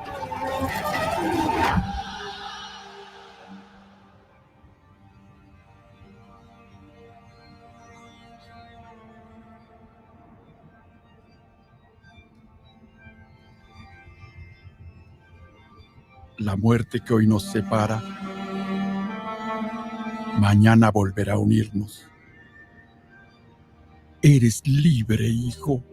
La muerte que hoy nos separa, mañana volverá a unirnos. Eres libre, hijo.